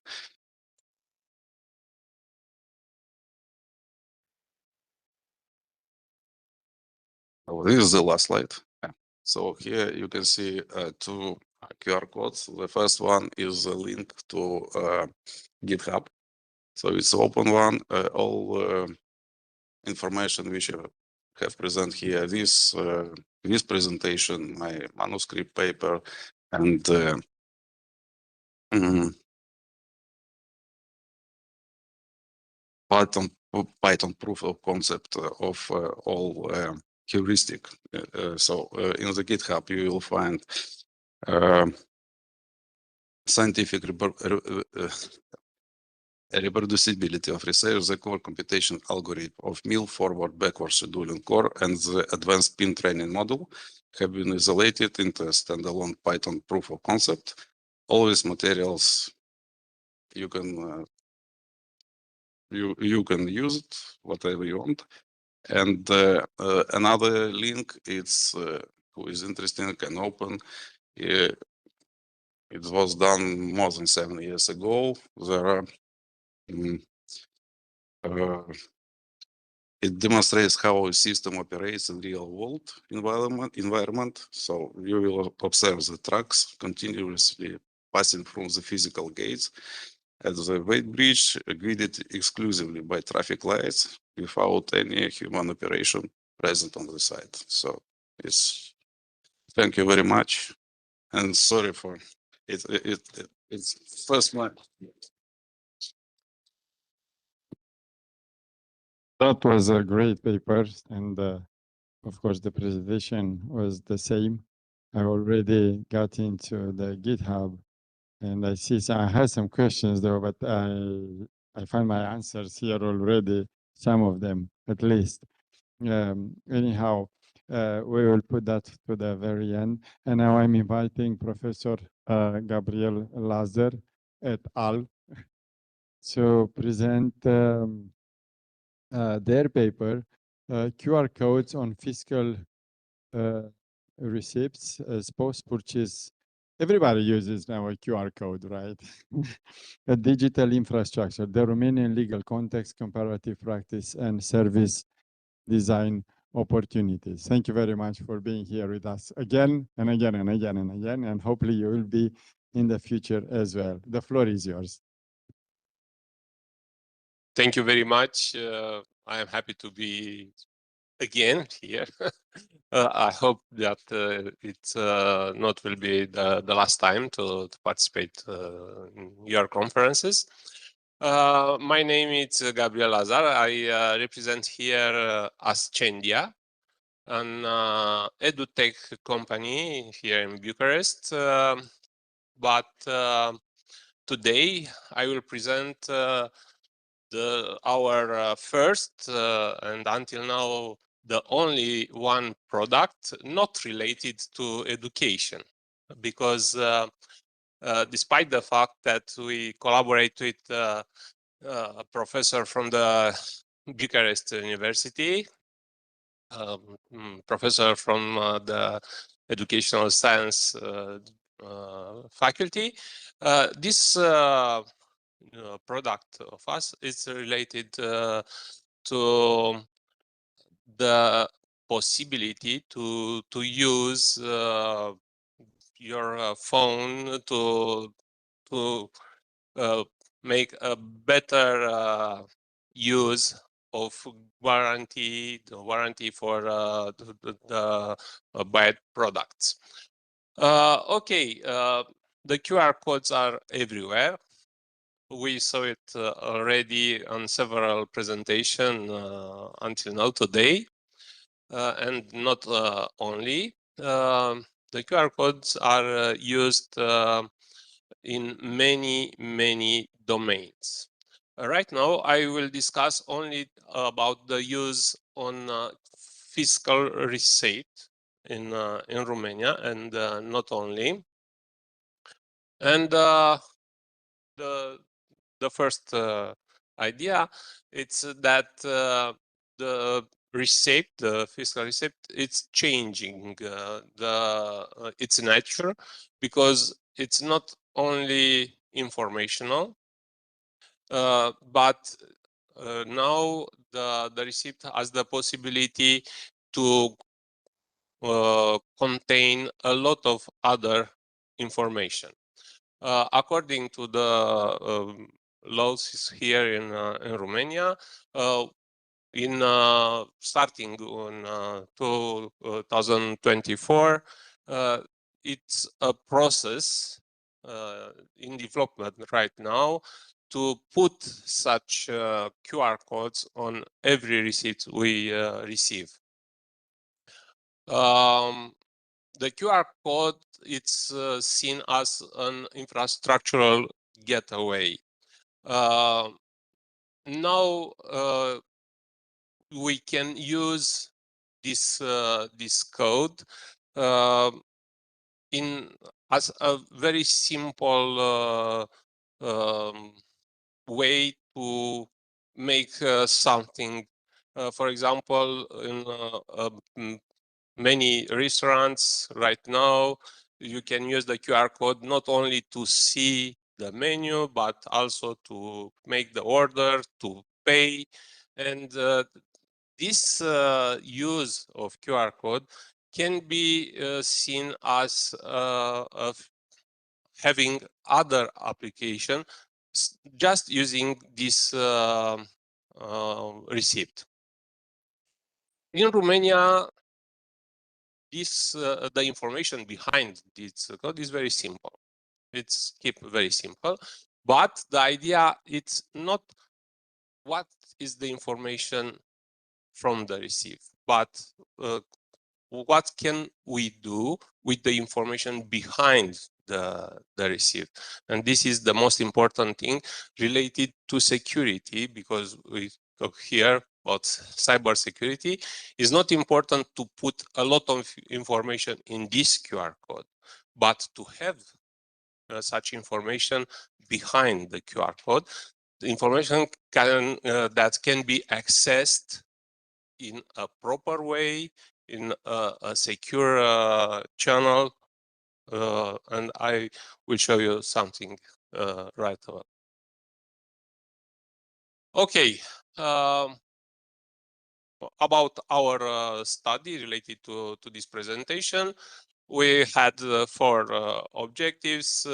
Oh, this is the last slide. Yeah. So here you can see two QR codes. The first one is a link to GitHub. So it's open one. All information which you have present here, this presentation, my manuscript paper, and Python proof of concept of all heuristic. So in the GitHub you will find scientific reproducibility of research, the core computation algorithm of mill forward backward scheduling core, and the advanced pin training model have been isolated into a standalone Python proof of concept. All these materials you can you can use it whatever you want. And another link, it's who is interested can open. It was done more than 7 years ago. There are it demonstrates how a system operates in real world environment. So you will observe the trucks continuously passing from the physical gates at the weight bridge, guided exclusively by traffic lights without any human operation present on the site. So it's thank you very much, and sorry for it. It's first one. That was a great paper, and of course the presentation was the same. I already got into the GitHub, and I see I had some questions though, but I find my answers here already, some of them at least. Anyhow, we will put that to the very end. And now I'm inviting Professor Gabriel Lazar et al. To present their paper, QR codes on fiscal receipts as post-purchase. Everybody uses now a QR code, right? A digital infrastructure, the Romanian legal context, comparative practice, and service design opportunities. Thank you very much for being here with us again and again and again and again, and hopefully you will be in the future as well. The floor is yours. Thank you very much. I am happy to be again here. I hope that it not will be the last time to participate in your conferences. My name is Gabriel Lazar. I represent here Ascendia, an edutech company here in Bucharest. But today I will present our first and until now the only one product not related to education, because despite the fact that we collaborate with a professor from the Bucharest University, professor from the educational science faculty, this product of us is related to the possibility to use your phone to make a better use of warranty for the bad products. Okay, the QR codes are everywhere. We saw it already on several presentations until now today, and not only. The QR codes are used in many domains. Right now, I will discuss only about the use on fiscal receipt in Romania, and not only. And the first idea, it's that the receipt, the fiscal receipt, it's changing its nature, because it's not only informational, but now the receipt has the possibility to contain a lot of other information. According to the laws here in Romania, starting in 2024, it's a process in development right now to put such QR codes on every receipt we receive. The QR code, it's seen as an infrastructural gateway. Now we can use this code as a very simple way to make something. For example, in many restaurants right now, you can use the QR code not only to see the menu, but also to make the order, to pay. And this use of QR code can be seen as having other application just using this receipt. In Romania, the information behind this code is very simple. It's kept very simple, but the idea, it's not what is the information from the receipt, but what can we do with the information behind the receipt. And this is the most important thing related to security, because we talk here about cyber security. It's not important to put a lot of information in this QR code, but to have such information behind the QR code. The information that can be accessed in a proper way, in a secure channel, and I will show you something right away. Okay, about our study related to this presentation, we had 4 objectives.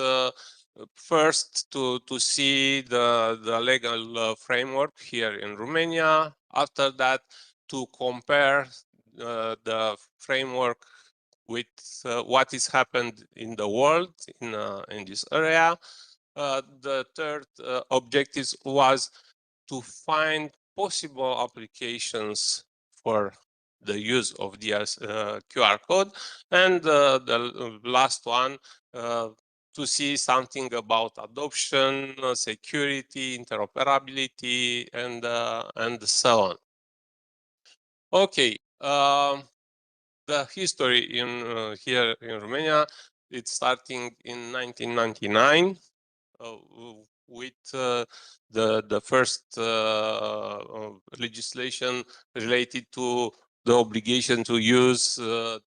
First, to see the legal framework here in Romania. After that, to compare the framework with what is happened in the world in this area. The third objective was to find possible applications for the use of the QR code, and the last one, to see something about adoption, security, interoperability, and so on. Okay, the history in here in Romania, it's starting in 1999 with the first legislation related to the obligation to use the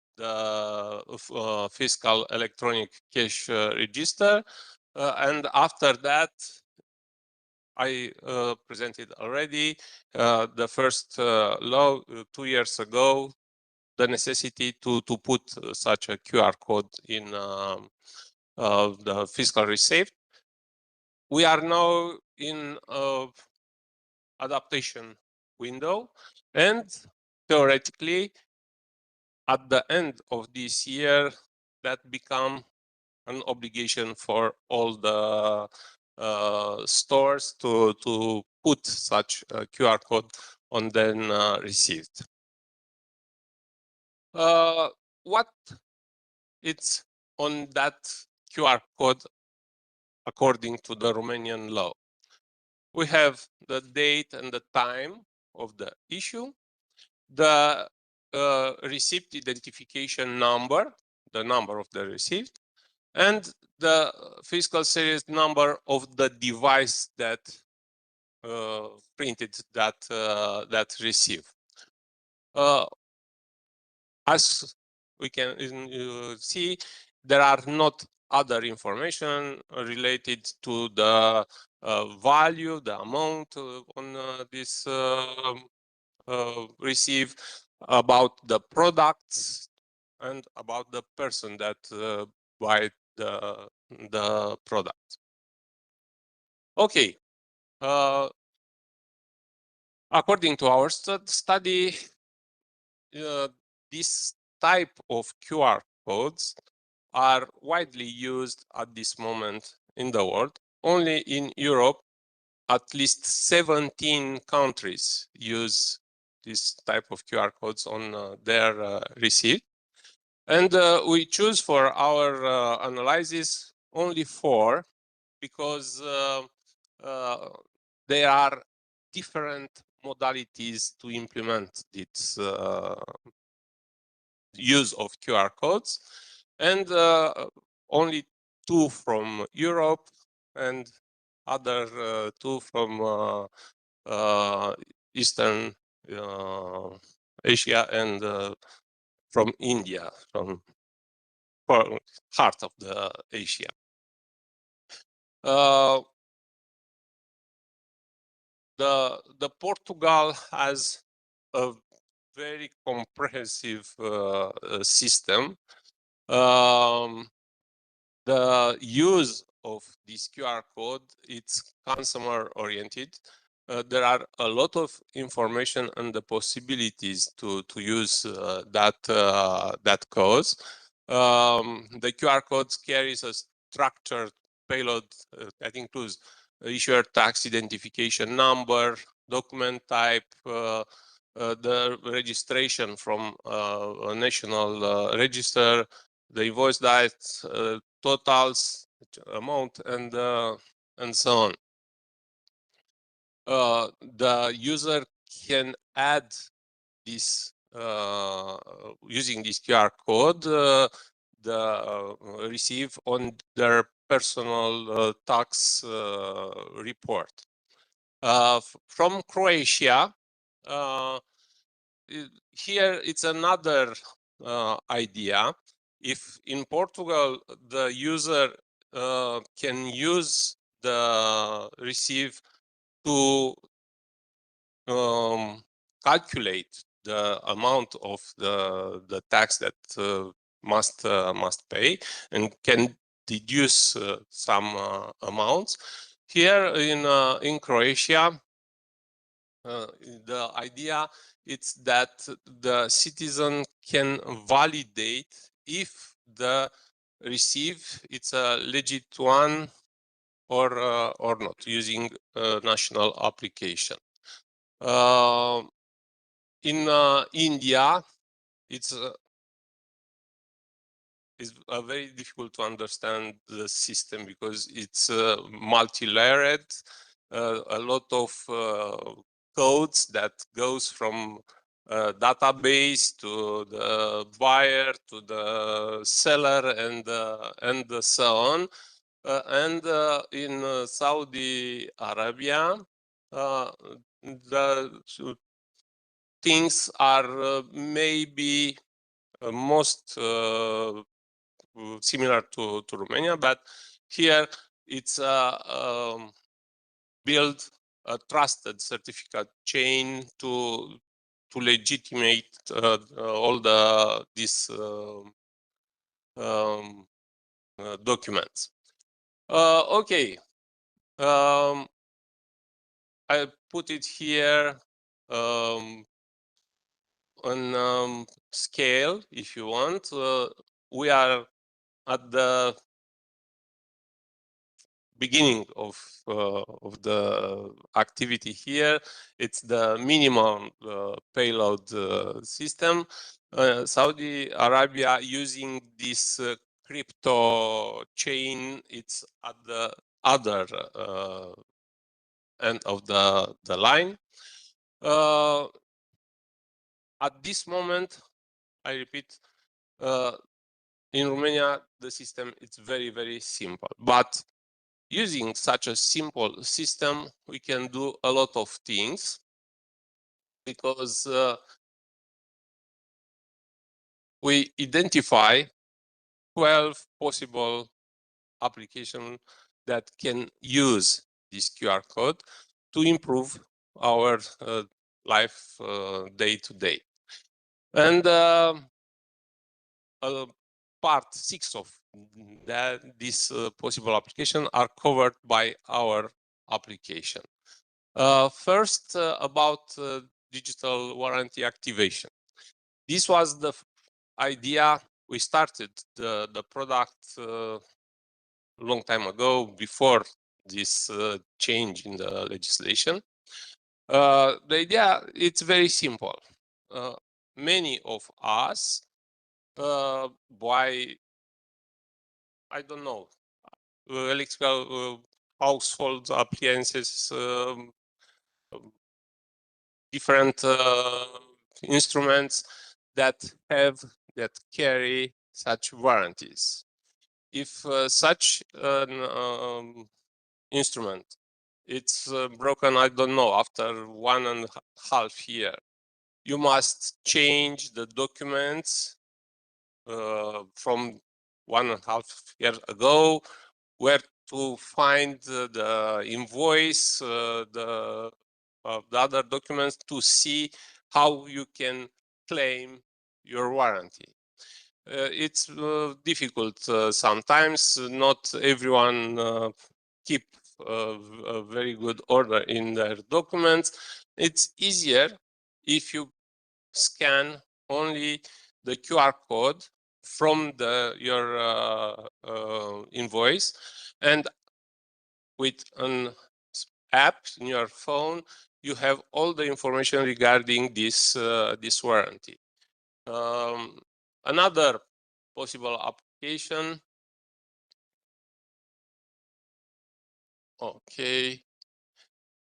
fiscal electronic cash register, and after that, I presented already the first law 2 years ago, the necessity to put such a QR code in the fiscal receipt. We are now in adaptation window, and theoretically, at the end of this year, that become an obligation for all the stores to put such a QR code on then receipt. What it's on that QR code according to the Romanian law. We have the date and the time of the issue, the receipt identification number, the number of the receipt, and the fiscal series number of the device that printed that receipt. As we can see, there are not other information related to the value, the amount on this receive, about the products, and about the person that buy the product. Okay. According to our study, this type of QR codes are widely used at this moment in the world. Only in Europe, at least 17 countries use this type of QR codes on their receipt. And we choose for our analysis only 4 because there are different modalities to implement this use of QR codes, and only 2 from Europe and other 2 from Eastern Asia and from India, from heart of the Asia. The Portugal has a very comprehensive system. The use of this QR code, it's consumer oriented. There are a lot of information and the possibilities to use that code. The QR code carries a structured payload that includes issuer tax identification number, document type, the registration from a national register, the invoice date, totals, amount, and so on. The user can add this using this QR code, the receive on their personal tax report. From Croatia, here it's another idea. If in Portugal the user can use the receive to calculate the amount of the tax that must pay and can deduce some amounts. Here in Croatia, the idea is that the citizen can validate if the receive it's a legit one or not using a national application. In India, it's very difficult to understand the system because it's multi-layered, a lot of codes that goes from database to the buyer to the seller and so on. And in Saudi Arabia, the things are maybe most similar to Romania, but here it's build a trusted certificate chain to legitimate all these documents. Okay, I put it here on scale if you want. We are at the beginning of the activity here. It's the minimum payload system. Saudi Arabia using this crypto chain, it's at the other end of the line. At this moment, I repeat, in Romania, the system is very, very simple. But using such a simple system, we can do a lot of things because we identify 12 possible applications that can use this QR code to improve our life day to day. And part 6 of this possible application are covered by our application. First, about digital warranty activation. This was the idea. We started the product a long time ago, before this change in the legislation. The idea, it's very simple. Many of us buy, I don't know, electrical household appliances, different instruments that carry such warranties. If such an instrument it's broken, I don't know, after 1.5 years, you must change the documents from 1.5 years ago, where to find the invoice, the other documents to see how you can claim your warranty. It's difficult sometimes. Not everyone keep a very good order in their documents. It's easier if you scan only the QR code from your invoice, and with an app in your phone, you have all the information regarding this this warranty. Another possible application. Okay,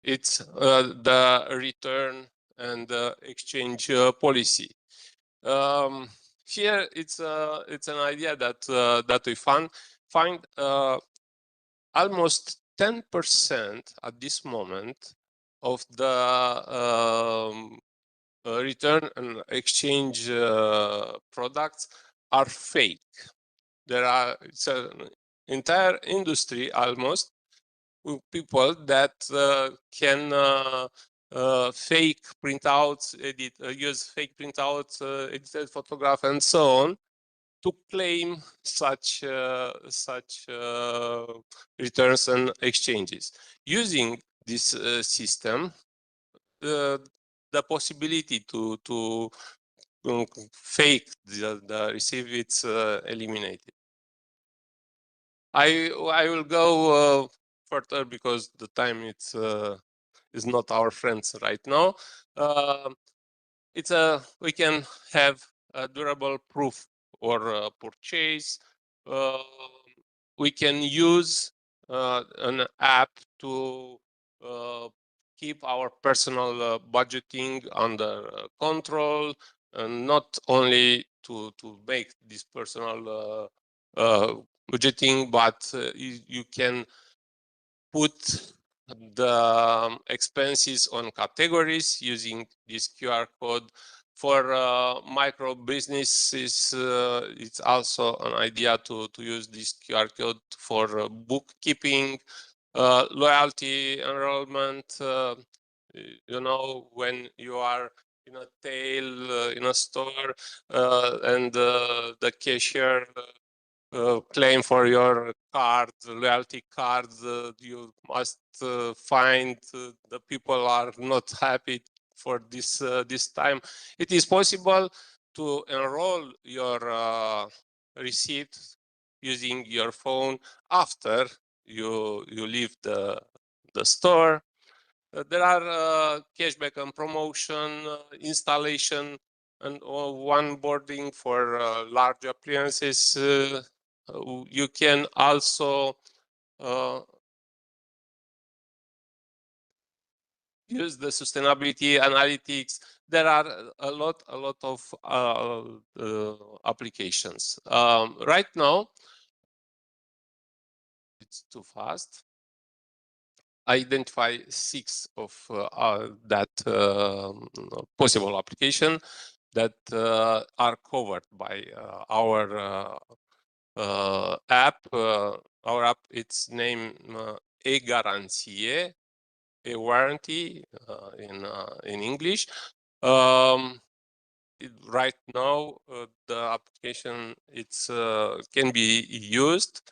it's the return and exchange policy. Here, it's an idea that that we find almost 10% at this moment of the return and exchange products are fake. It's an entire industry almost with people that can fake printouts, use fake printouts, edited photograph, and so on, to claim such returns and exchanges. Using this system, the possibility to fake the receipt, it's eliminated. I will go further because the time is not our friends right now. We can have a durable proof or purchase. We can use an app to keep our personal budgeting under control, and not only to make this personal budgeting, but you can put the expenses on categories using this QR code. For micro businesses, it's also an idea to use this QR code for bookkeeping, loyalty enrollment. You know, when you are in a tail in a store and the cashier claim for your card, loyalty card, you must find the people are not happy for this time. It is possible to enroll your receipt using your phone after you leave the store. There are cashback and promotion, installation, and onboarding for large appliances. you can also use the sustainability analytics. There are a lot of applications. Right now, it's too fast. I identify 6 of that possible application that are covered by our app. Our app, it's named e-Garanție, a warranty in English. Right now, the application can be used.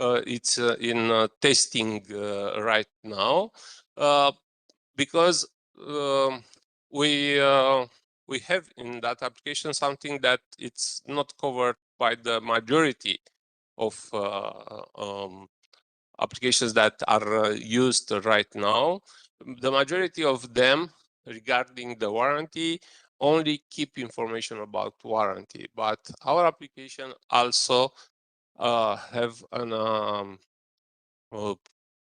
It's in testing right now because we have in that application something that it's not covered by the majority of applications that are used right now. The majority of them regarding the warranty only keep information about warranty, but our application also have an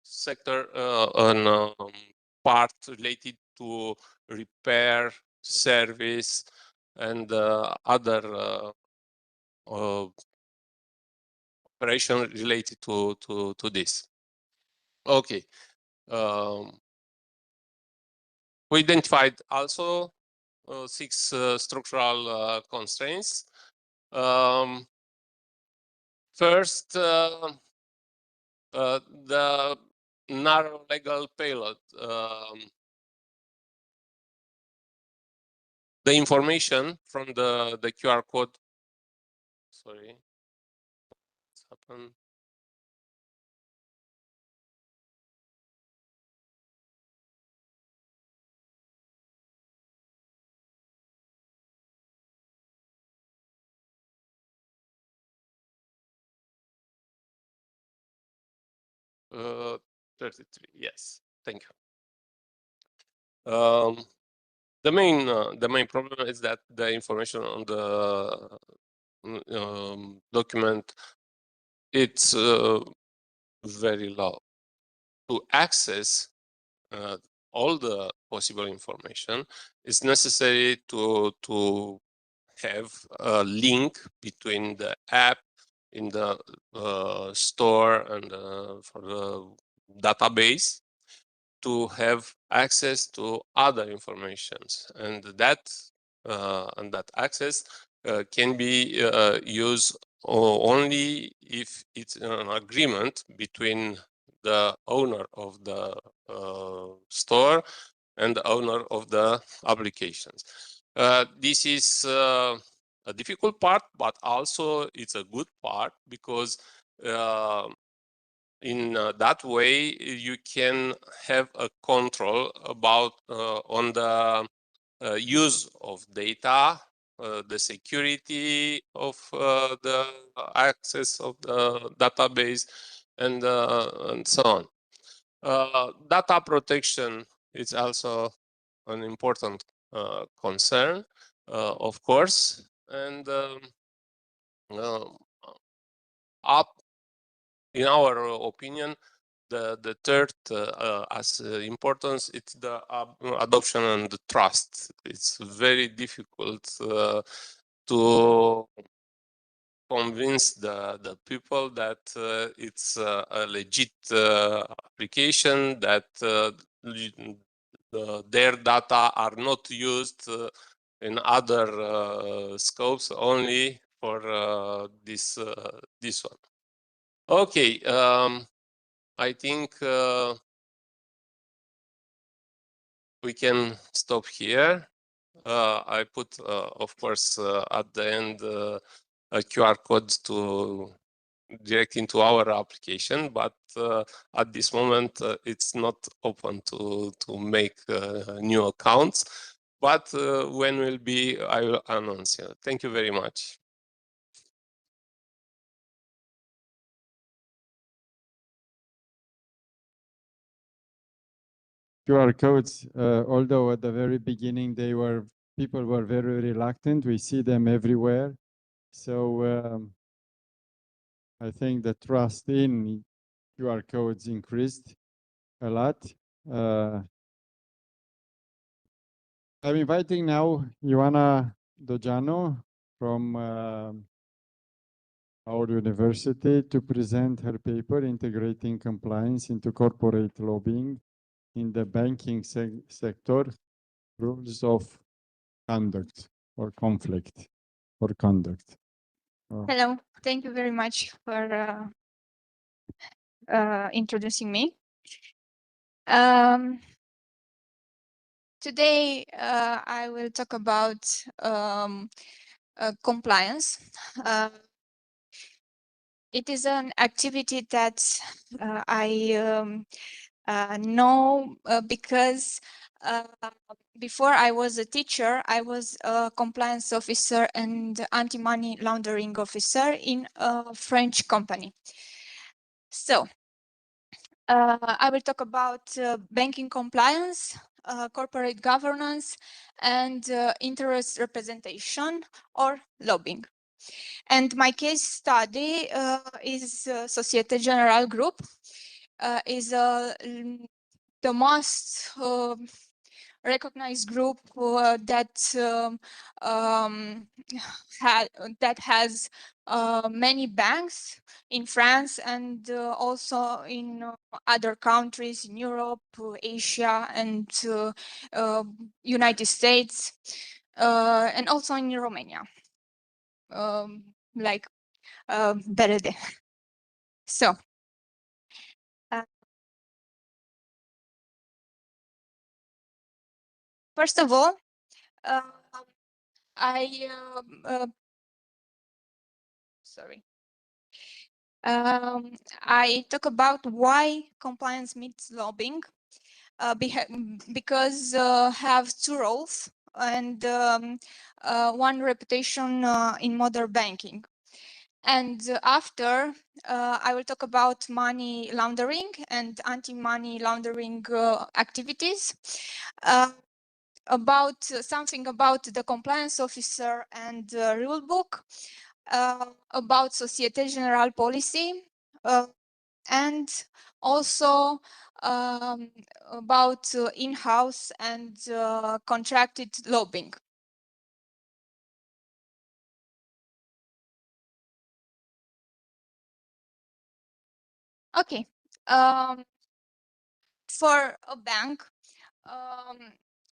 sector, an part related to repair, service, and other operation related to this. Okay. We identified also 6 structural constraints. First, the narrow legal payload. The information from the QR code. Sorry, what's happened? Uh, 33. Yes, thank you. The main problem is that the information on the document, it's very low. To access all the possible information, it's necessary to have a link between the app in the store and for the database to have access to other informations, and that access can be used only if it's an agreement between the owner of the store and the owner of the applications. This is a difficult part, but also it's a good part because in that way you can have a control about on the use of data, the security of the access of the database, and so on. Data protection is also an important concern, of course, and up in our opinion, the third as importance, it's the adoption and the trust. It's very difficult to convince the people that it's a legit application, that their data are not used in other scopes, only for this one. Okay, I think we can stop here. I put, of course, at the end a QR code to direct into our application, but at this moment it's not open to make new accounts. But when will be, I will announce you. Thank you very much. QR codes, although at the very beginning people were very reluctant, we see them everywhere. So I think the trust in QR codes increased a lot. I'm inviting now Ioana Dojanu from our university to present her paper, Integrating Compliance into Corporate Lobbying in the Banking Sector, Rules of Conduct or Conflict or Conduct. Hello, thank you very much for introducing me. Today, I will talk about compliance. It is an activity that I know because before I was a teacher, I was a compliance officer and anti-money laundering officer in a French company. So, I will talk about banking compliance, corporate governance, and interest representation or lobbying. And my case study is Societe Generale Group, is the most recognized group that has many banks in France and also in other countries in Europe, Asia, and United States, and also in Romania, like BRD. So, first of all, I talk about why compliance meets lobbying, because have two roles and one reputation in modern banking. And after, I will talk about money laundering and anti-money laundering activities, about something about the compliance officer and rule book, about Societe Generale policy, and also about in-house and contracted lobbying. Okay, for a bank,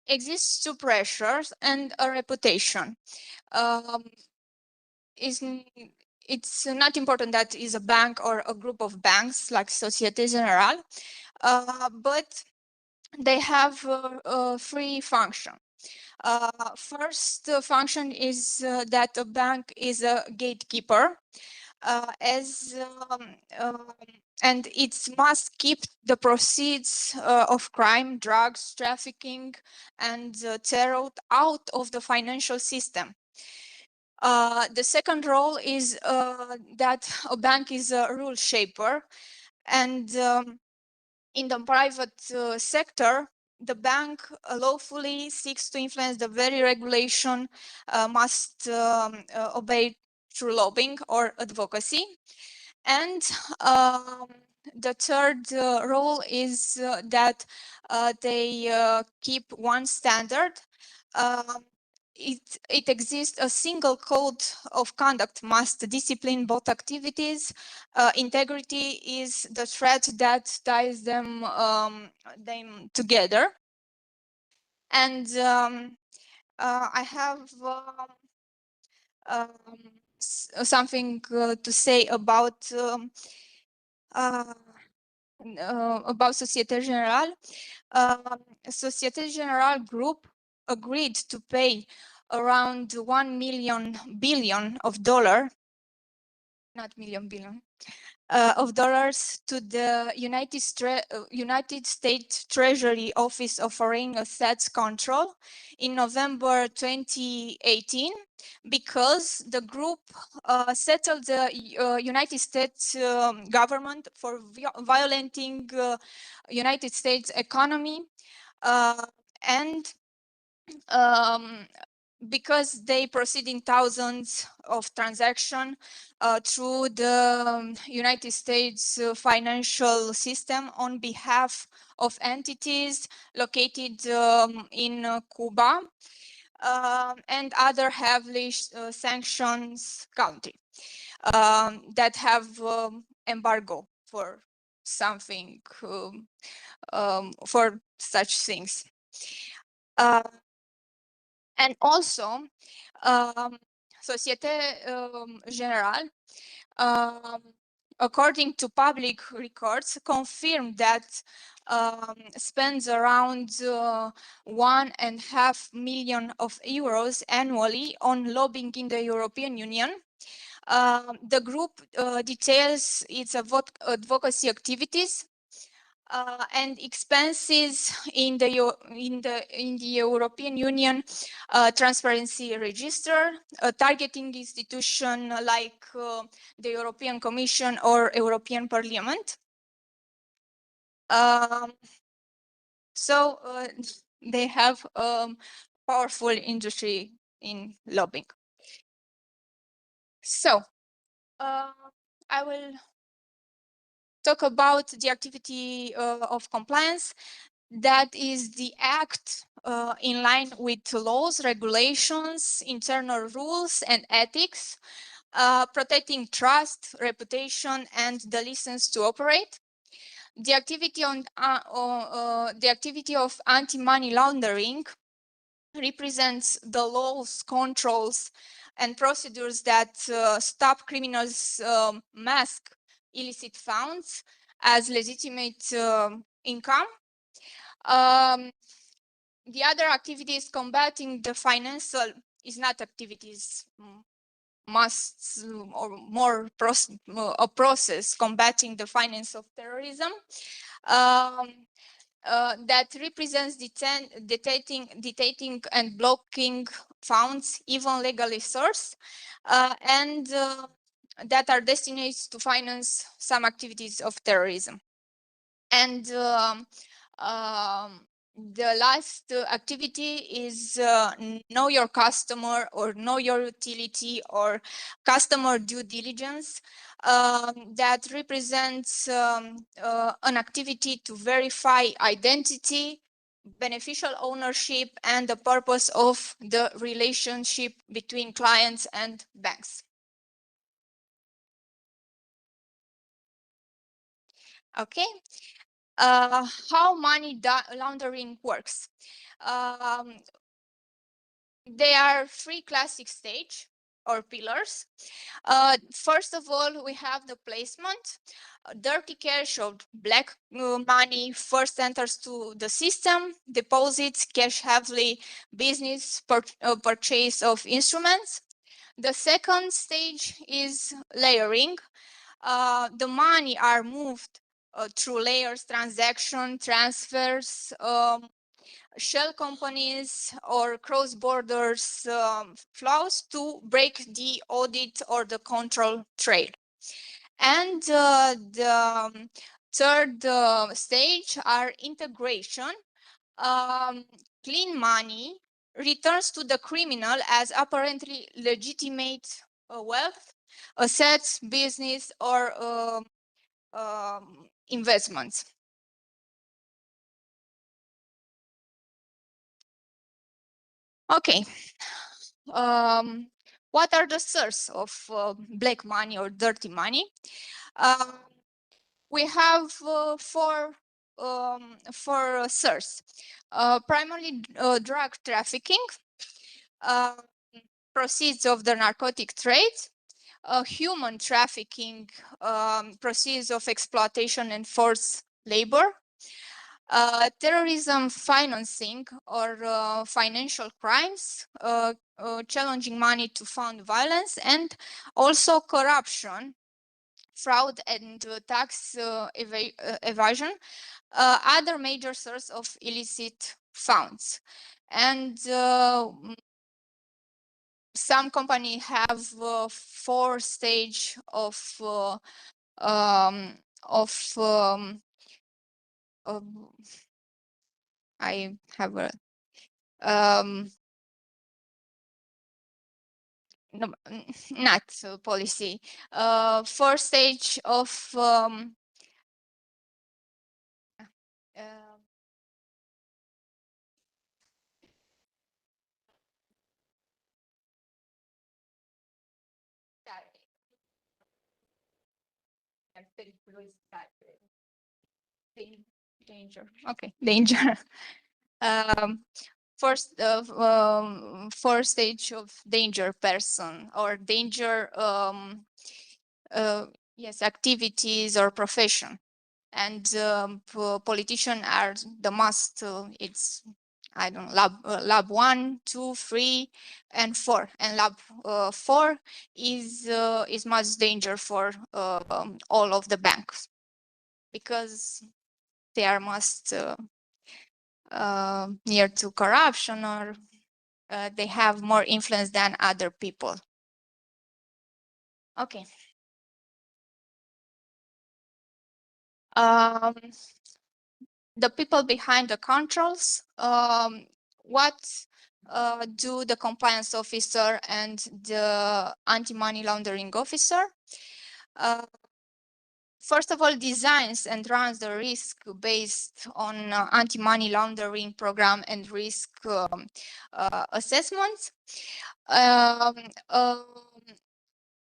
exists two pressures and a reputation. It's not important that is a bank or a group of banks like Societe Generale, but they have three functions. First function is that a bank is a gatekeeper, and it must keep the proceeds of crime, drugs, trafficking, and terror out of the financial system. The second role is that a bank is a rule shaper, and in the private sector, the bank lawfully seeks to influence the very regulation must obey through lobbying or advocacy. And the third role is that they keep one standard. It exists a single code of conduct must discipline both activities. Integrity is the thread that ties them together. And I have something to say about Societe Generale. Societe Generale Group agreed to pay around $1 billion of dollars, not million billion, of dollars to the United States Treasury Office of Foreign Assets Control in November 2018, because the group settled the United States government for violating United States economy and because they proceed in thousands of transactions through the United States financial system on behalf of entities located in Cuba and other heavily sanctions country that have embargo for something for such things. And also, Societe Generale, according to public records, confirmed that spends around 1.5 million of euros annually on lobbying in the European Union. The group details its advocacy activities and expenses in the European Union Transparency Register, targeting institution like the European Commission or European Parliament. So they have powerful industry in lobbying. So I will talk about the activity of compliance. That is the act in line with laws, regulations, internal rules, and ethics, protecting trust, reputation, and the license to operate. The activity of anti-money laundering represents the laws, controls, and procedures that stop criminals mask illicit funds as legitimate income. The other activities combating the financial is not activities must or more a process combating the finance of terrorism that represents detecting and blocking funds even legally sourced and that are destined to finance some activities of terrorism. And the last activity is know your customer or know your utility or customer due diligence that represents an activity to verify identity, beneficial ownership, and the purpose of the relationship between clients and banks. Okay. How money laundering works. There are three classic stage or pillars. First of all, we have the placement. Dirty cash or black money first enters to the system, deposits, cash heavily, business purchase of instruments. The second stage is layering. The money are moved through layers, transaction, transfers, shell companies or cross-border flows to break the audit or the control trail. And the third stage are integration. Clean money returns to the criminal as apparently legitimate wealth, assets, business, or investments. Okay. What are the source of black money or dirty money? We have four sources. Primarily drug trafficking, proceeds of the narcotic trade, human trafficking, proceeds of exploitation and forced labor, terrorism financing or financial crimes, challenging money to fund violence, and also corruption, fraud, and tax evasion, other major source of illicit funds. And some companies have four stage of I have a no, not policy. First stage of danger. Okay, danger. First stage of danger person or danger yes, activities or profession, and politicians are the must. It's I don't know, lab 1, 2, 3, and 4, and lab 4 is much danger for all of the banks because they are most near to corruption, or they have more influence than other people. Okay. The people behind the controls, what do the compliance officer and the anti-money laundering officer? First of all, designs and runs the risk based on anti-money laundering program and risk assessments.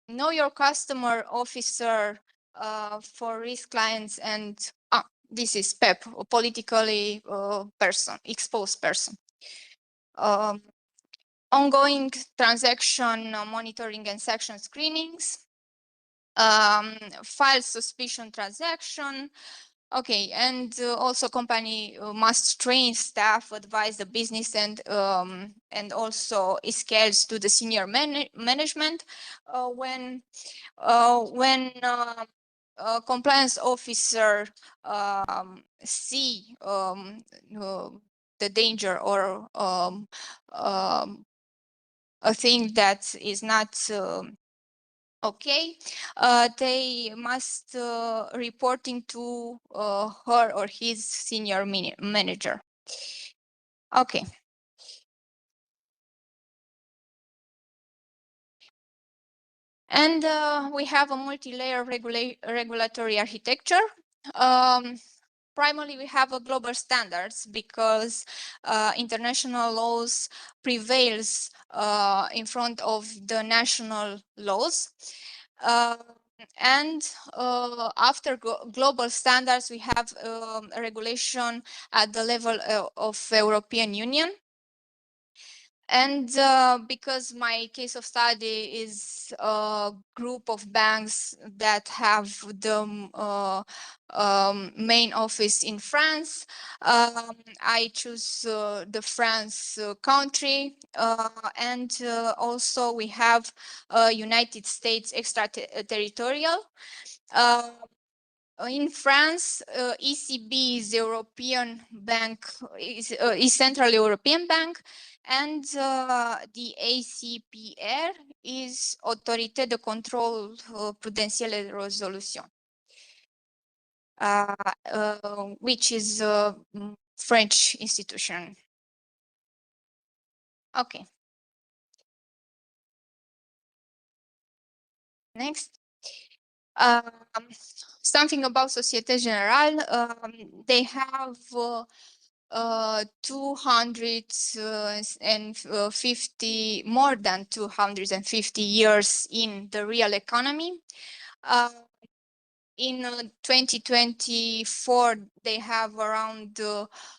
Know your customer officer for risk clients, and this is PEP, a politically exposed person. Ongoing transaction monitoring and sanction screenings. File suspicion transaction. Okay, and also company must train staff, advise the business, and also scales to the senior management when compliance officer see the danger or a thing that is not okay, they must reporting to her or his senior manager. Okay. And we have a multi-layer regulatory architecture. Primarily, we have a global standards because international laws prevails in front of the national laws. And after global standards, we have a regulation at the level of European Union. And because my case of study is a group of banks that have the main office in France, I choose the France country, and also we have United States extraterritorial. In France, ECB is European Bank, is Central European Bank, and the ACPR is Autorité de Contrôle Prudentiel et Résolution, which is a French institution. Okay. Next. Something about Société Générale. They have 250, more than 250 years in the real economy. In 2024, they have around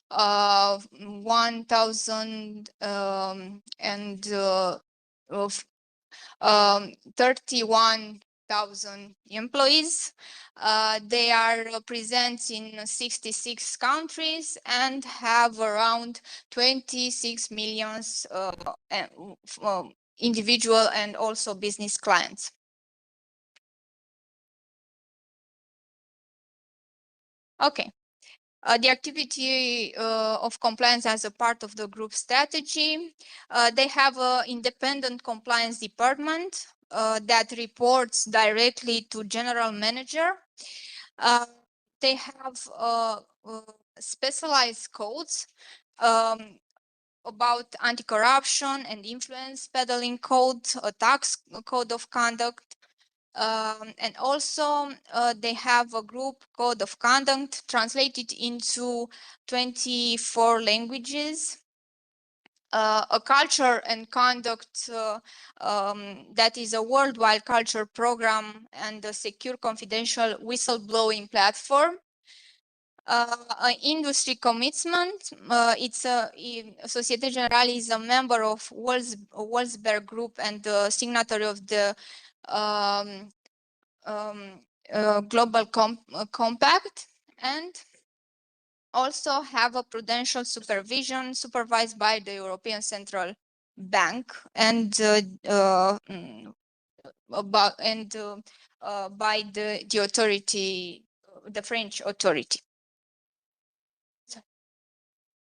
1,000 and 31,000 employees. They are present in 66 countries and have around 26 million individual and also business clients. Okay. The activity of compliance as a part of the group strategy. They have an independent compliance department that reports directly to general manager. They have specialized codes about anti-corruption and influence peddling code, a tax code of conduct, and also they have a group code of conduct translated into 24 languages. A culture and conduct that is a worldwide culture program and a secure confidential whistleblowing platform. An industry commitment. It's Societe Generale is a member of Wolfsberg Group and the signatory of the Global Compact, and also have a prudential supervision supervised by the European Central Bank and by the authority, the French authority.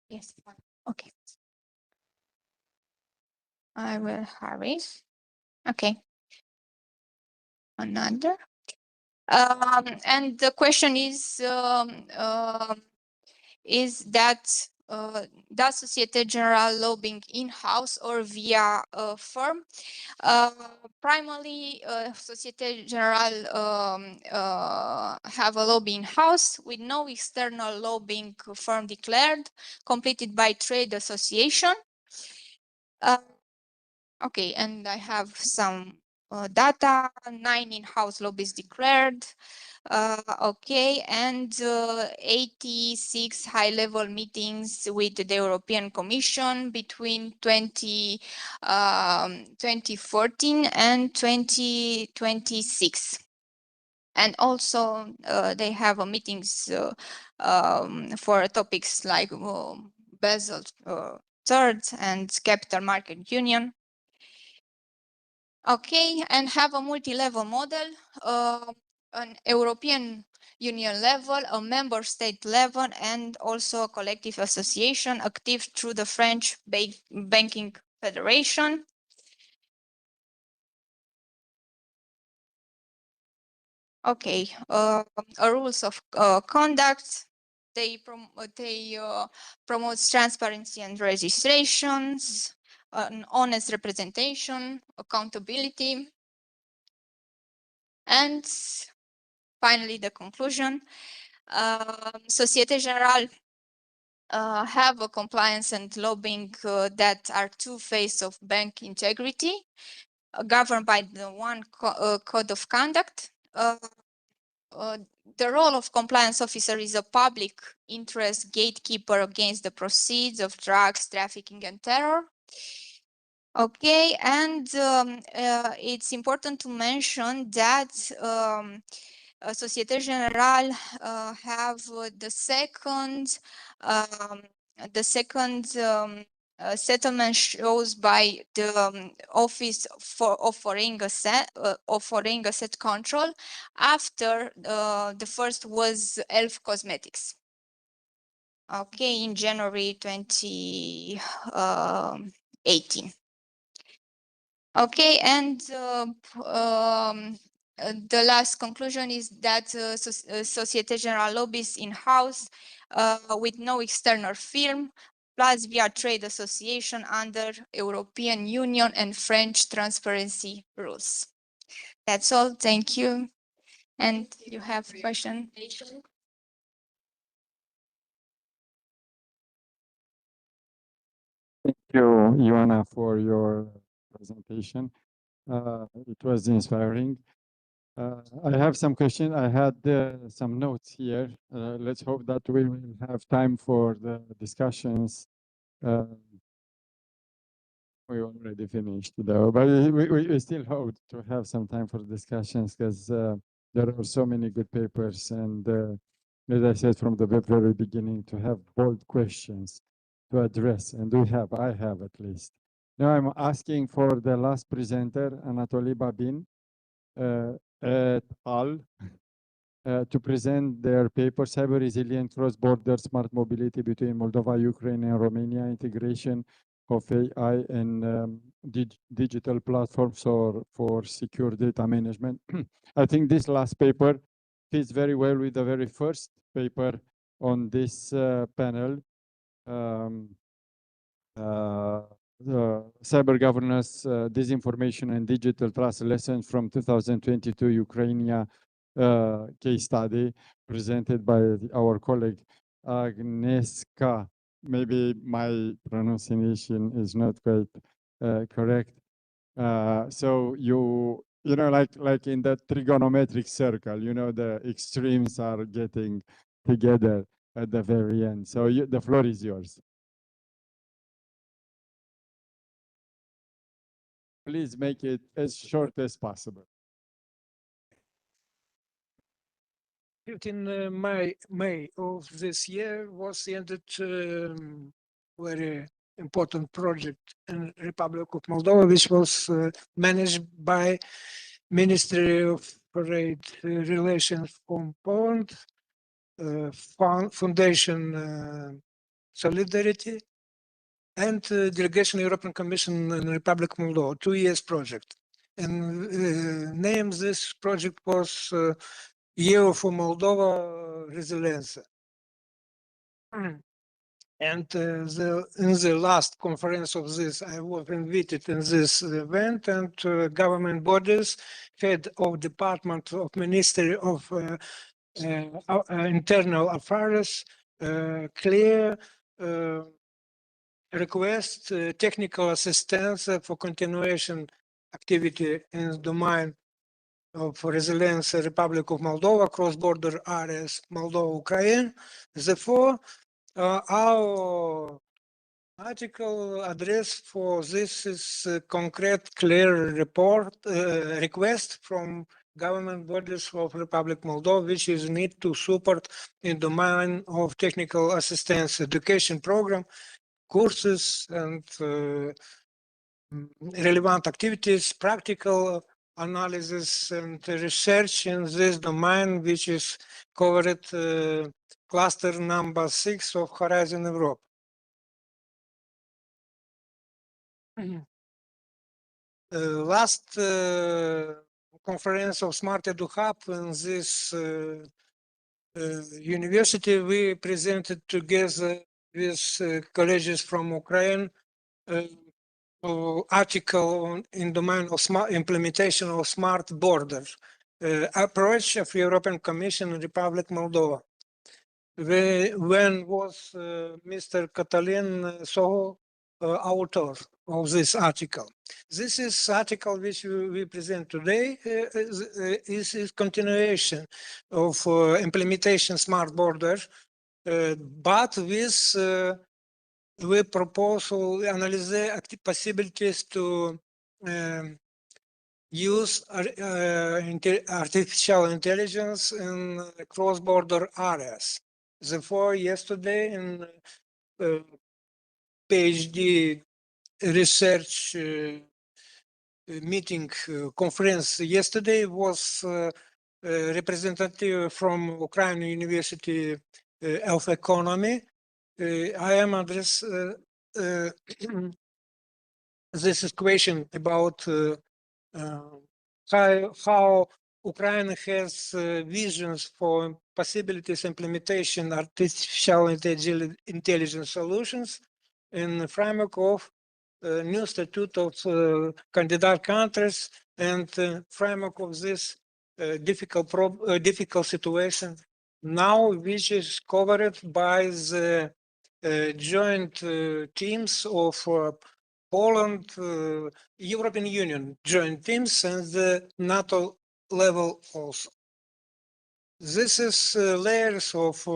Yes. Okay. I will hurry. Okay. Another. And the question is that does Societe Generale lobbying in-house or via a firm? Primarily, Societe Generale have a lobbying house with no external lobbying firm declared, completed by trade association. Okay, and I have some data, 9 in-house lobbies declared. Okay, and 86 high-level meetings with the European Commission between 2014 and 2026. And also they have meetings for topics like Basel III and Capital Market Union. Okay, and have a multi-level model, an European Union level, a member state level, and also a collective association active through the French Banking Federation. Okay, rules of conduct. They promote transparency and registrations, an honest representation, accountability, and finally the conclusion. Societe Generale have a compliance and lobbying that are two phases of bank integrity, governed by the one code of conduct. The role of compliance officer is a public interest gatekeeper against the proceeds of drugs, trafficking, and terror. Okay, and it's important to mention that Societe Generale have the second settlement shows by the Office of Foreign Asset Control after the first was Elf Cosmetics. Okay, in January 2018. Okay, and the last conclusion is that Societe Generale lobbies in-house with no external firm, plus via trade association under European Union and French transparency rules. That's all. Thank you. And you have a question? Thank you, Ioana, for your presentation. It was inspiring. I have some questions. I had some notes here. Let's hope that we will have time for the discussions. We already finished though, but we still hope to have some time for discussions because there are so many good papers, and as I said from the very beginning, to have bold questions to address, and I have at least. Now I'm asking for the last presenter, Anatoly Babin et al. To present their paper, Cyber Resilient Cross-Border Smart Mobility between Moldova, Ukraine, and Romania, Integration of AI and digital platforms for secure data management. I think this last paper fits very well with the very first paper on this panel. the cyber governance, disinformation and digital trust lessons from 2022 Ukraine case study presented by our colleague Agnieszka. Maybe my pronunciation is not quite correct. So you know, like in that trigonometric circle, you know, the extremes are getting together at the very end. So the floor is yours. Please make it as short as possible. 15 May of this year was ended very important project in Republic of Moldova, which was managed by Ministry of Foreign Relations from Poland, Foundation Solidarity, and Delegation European Commission in Republic of Moldova, 2 years project. And name this project was Year for Moldova Resilience. And in the last conference of this, I was invited in this event, and government bodies, head of Department of Ministry of Internal Affairs, clear request technical assistance for continuation activity in the domain of resilience Republic of Moldova, cross-border areas, Moldova, Ukraine. Therefore, our article address for this is a concrete, clear report request from government bodies of Republic Moldova, which is need to support in domain of technical assistance education program, courses and relevant activities, practical analysis and research in this domain, which is covered cluster number 6 of Horizon Europe. Last conference of Smart-EDU Hub in this university, we presented together with colleagues from Ukraine article in domain of smart implementation of smart border approach of European Commission in Republic Moldova. When was Mr. Cătălin author of this article? This is article which we present today is continuation of implementation smart border, but with we propose to analyze possibilities to use artificial intelligence in cross-border areas. Therefore, yesterday in PhD research meeting conference yesterday was representative from Ukraine University of Economy. I am address this question about how Ukraine has visions for possibilities implementation artificial intelligence solutions in the framework of new statute of candidate countries and framework of this difficult situation now, which is covered by the joint teams of Poland, European Union joint teams and the NATO level also. This is layers of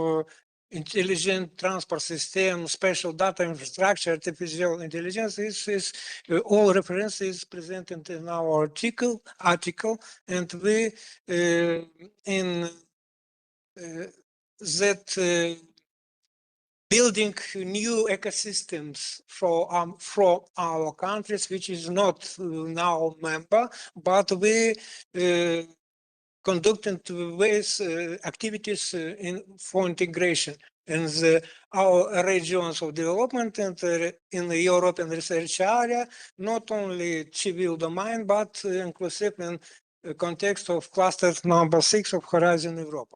intelligent transport system, special data infrastructure, artificial intelligence. This is all references presented in our article, and we in that building new ecosystems from our countries, which is not now member, but we conducting ways activities for integration in our regions of development and in the European research area, not only civil domain, but inclusive in the context of cluster number 6 of Horizon Europe.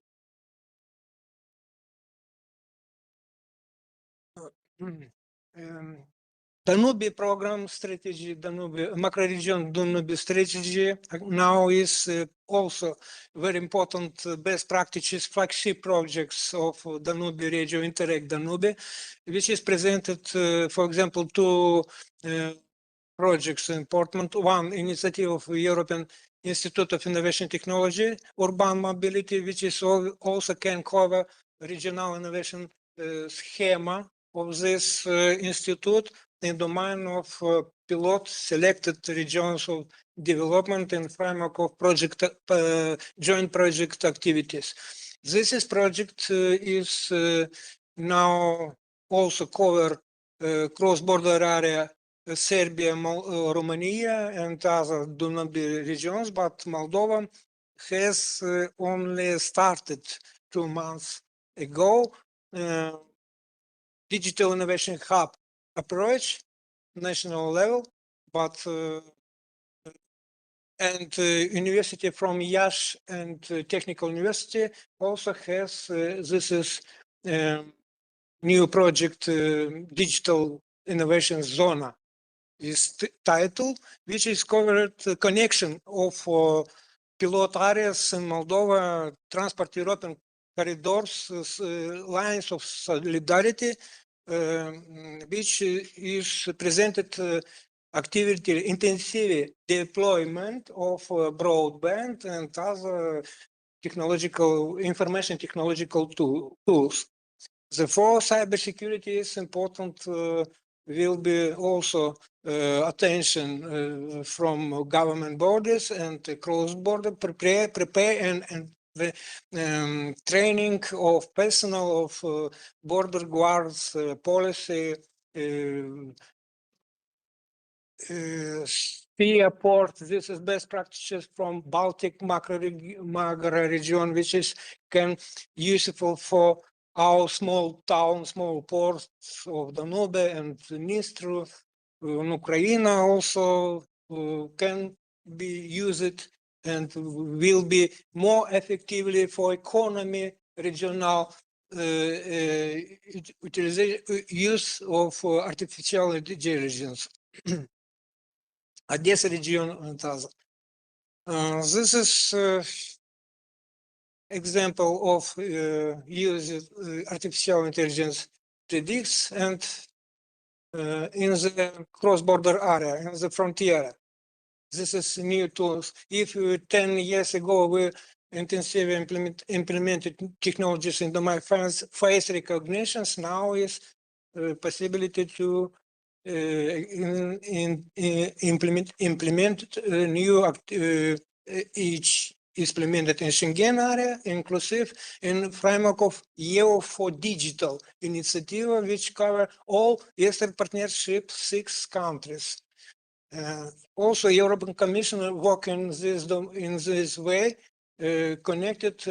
Danube program strategy, Danube macro-region Danube strategy now is also very important best practices flagship projects of Danube region, Interreg Danube, which is presented, for example, two projects important. One initiative of European Institute of Innovation Technology, Urban Mobility, which is also can cover regional innovation schema of this institute in the domain of pilot selected regions of development in framework of project joint project activities. This project is now also cover cross-border area Serbia, Romania, and other Danube regions, but Moldova has only started 2 months ago. Digital Innovation Hub approach, national level, but and university from Iași and Technical University also has this is new project Digital Innovation Zona is title, which is covered connection of pilot areas in Moldova, transport European corridors, lines of solidarity, which is presented activity intensive deployment of broadband and other technological information technological tools. Therefore, cybersecurity is important. Will be also attention from government bodies and cross-border prepare and the training of personnel of border guards policy SPA port. This is best practices from Baltic macro region, which is useful for our small towns, small ports of Danube and Dnistru. Ukraine also can be used and will be more effectively for economy regional use of artificial intelligence. Odessa region and other. This is example of use artificial intelligence predicts and in the cross-border area, in the frontier. This is new tools. If 10 years ago we intensively implemented technologies in the face recognitions, now is possibility to implement new each implemented in Schengen area, inclusive in framework of EU for Digital initiative, which cover all Eastern Partnership 6 countries. Also, European Commission work in this way, connected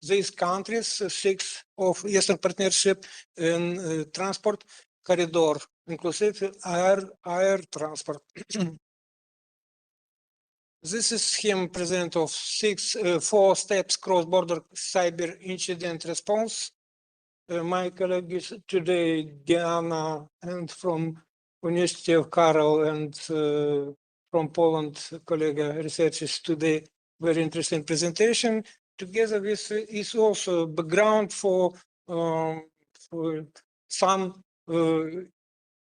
these countries 6 of Eastern Partnership in transport corridor, inclusive air transport. This is scheme present of 4 steps cross-border cyber incident response. My colleagues today, Diana, and from University of Karol and from Poland, colleague researchers today, very interesting presentation. Together with is also background for some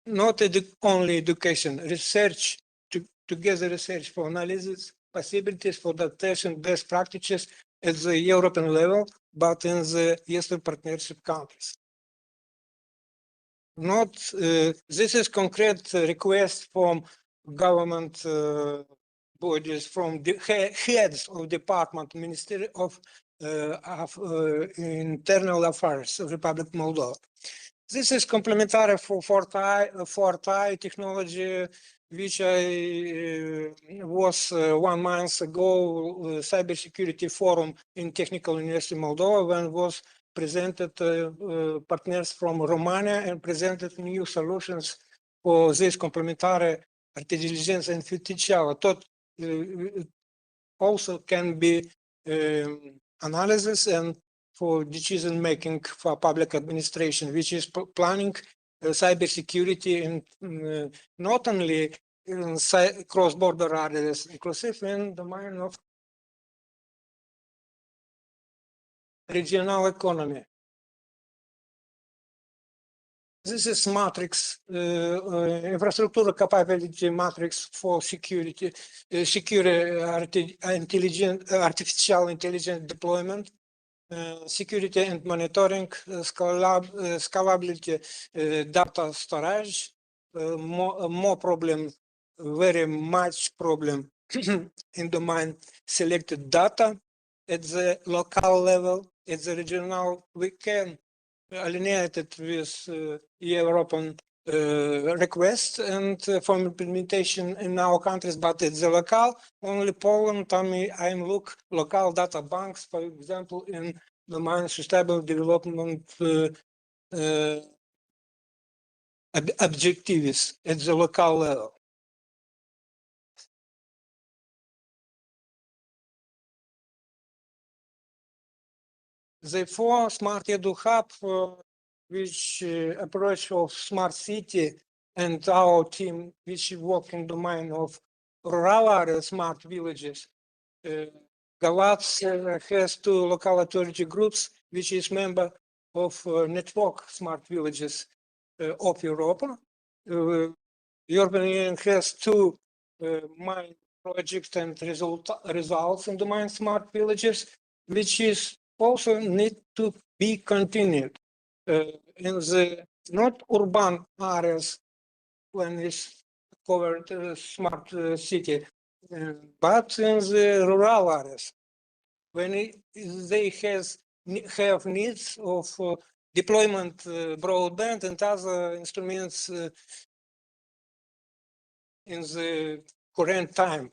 not only education, research, together research for analysis, possibilities for adaptation, best practices at the European level, but in the Eastern Partnership countries. This is concrete request from government bodies, from the heads of department, Ministry of Internal Affairs of Republic of Moldova. This is complementary for Forti technology, which I was 1 month ago cybersecurity forum in Technical University of Moldova, when was presented partners from Romania and presented new solutions for this complementary intelligence and artificial. Thought also can be analysis and for decision making for public administration, which is planning cybersecurity in not only in cross-border areas, inclusive in the domain of regional economy. This is matrix, infrastructure capability matrix for security, artificial intelligence deployment, security and monitoring, scalability, data storage, more problem, very much problem in domain selected data at the local level, at the regional. We can alignate it with European requests and for implementation in our countries, but at the local, only Poland, I'm look local data banks, for example, in the domain sustainable development objectives at the local level. Therefore, Smart-EDU Hub, which approach of smart city and our team, which work in domain of rural areas, smart villages. Galatz has 2 local authority groups, which is member of network smart villages of Europe. European Union has 2 main projects and results in domain smart villages, which is also need to be continued in the not urban areas when it's covered smart city, but in the rural areas when they have needs of deployment broadband and other instruments in the current time.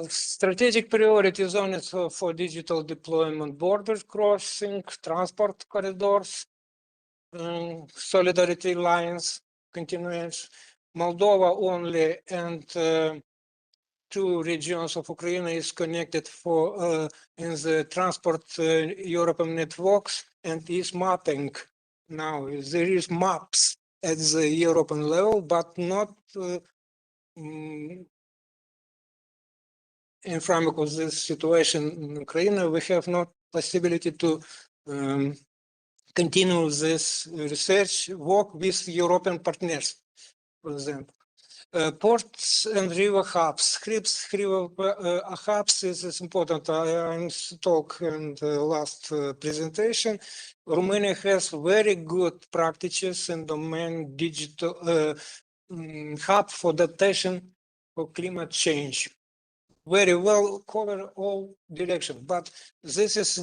Strategic priority zones for digital deployment, border crossing, transport corridors, solidarity lines, continuance, Moldova only, and 2 regions of Ukraine is connected for in the transport European networks and is mapping. Now there is maps at the European level, but not in front of this situation in Ukraine, we have not possibility to continue this research work with European partners, for example. Ports and river hubs. River hubs is important. I talk in the last presentation. Romania has very good practices in domain digital hub for adaptation for climate change. Very well cover all directions, but this is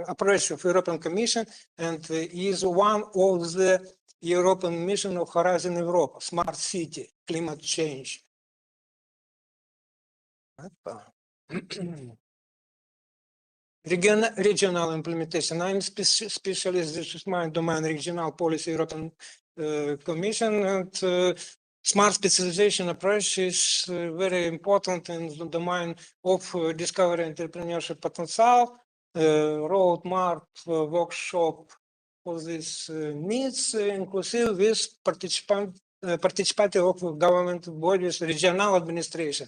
approach of European Commission and is one of the European mission of Horizon Europe, smart city, climate change. Regional implementation. I'm specialist, this is my domain, regional policy, European Commission, and smart specialization approach is very important in the domain of discovery entrepreneurship potential, roadmap, workshop for this needs, inclusive with participative of government bodies, regional administration.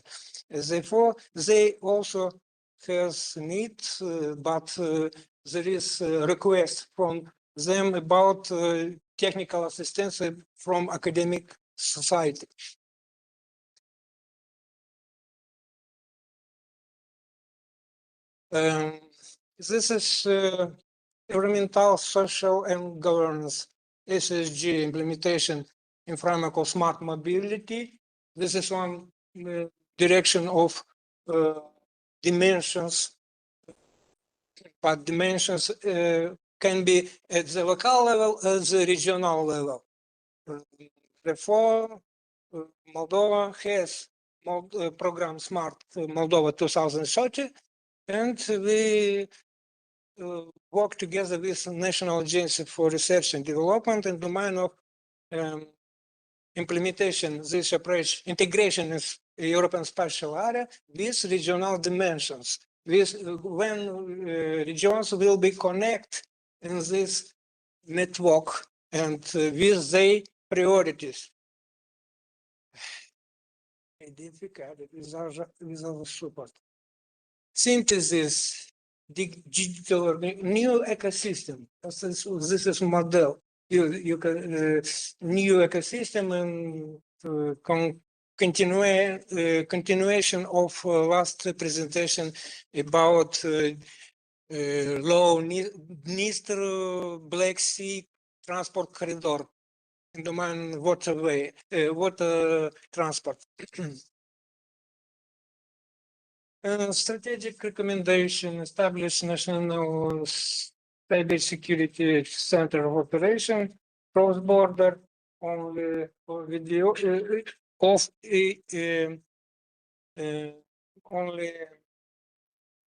Therefore, they also has needs, but there is a request from them about technical assistance from academic society. This is environmental, social, and governance SSG implementation in framework of smart mobility. This is one direction of dimensions, but dimensions can be at the local level, at the regional level. Therefore, Moldova has program Smart Moldova 2030, and we work together with the National Agency for Research and Development in the domain of implementation, this approach, integration of European spatial area with regional dimensions. With when regions will be connected in this network and with their priorities. Identificare without support. Synthesis, digital new ecosystem. This is model. You can new ecosystem and continuation of last presentation about low Dniester Black Sea transport corridor in domain waterway, water transport. Strategic recommendation: establish national cybersecurity center of operation, cross-border only video only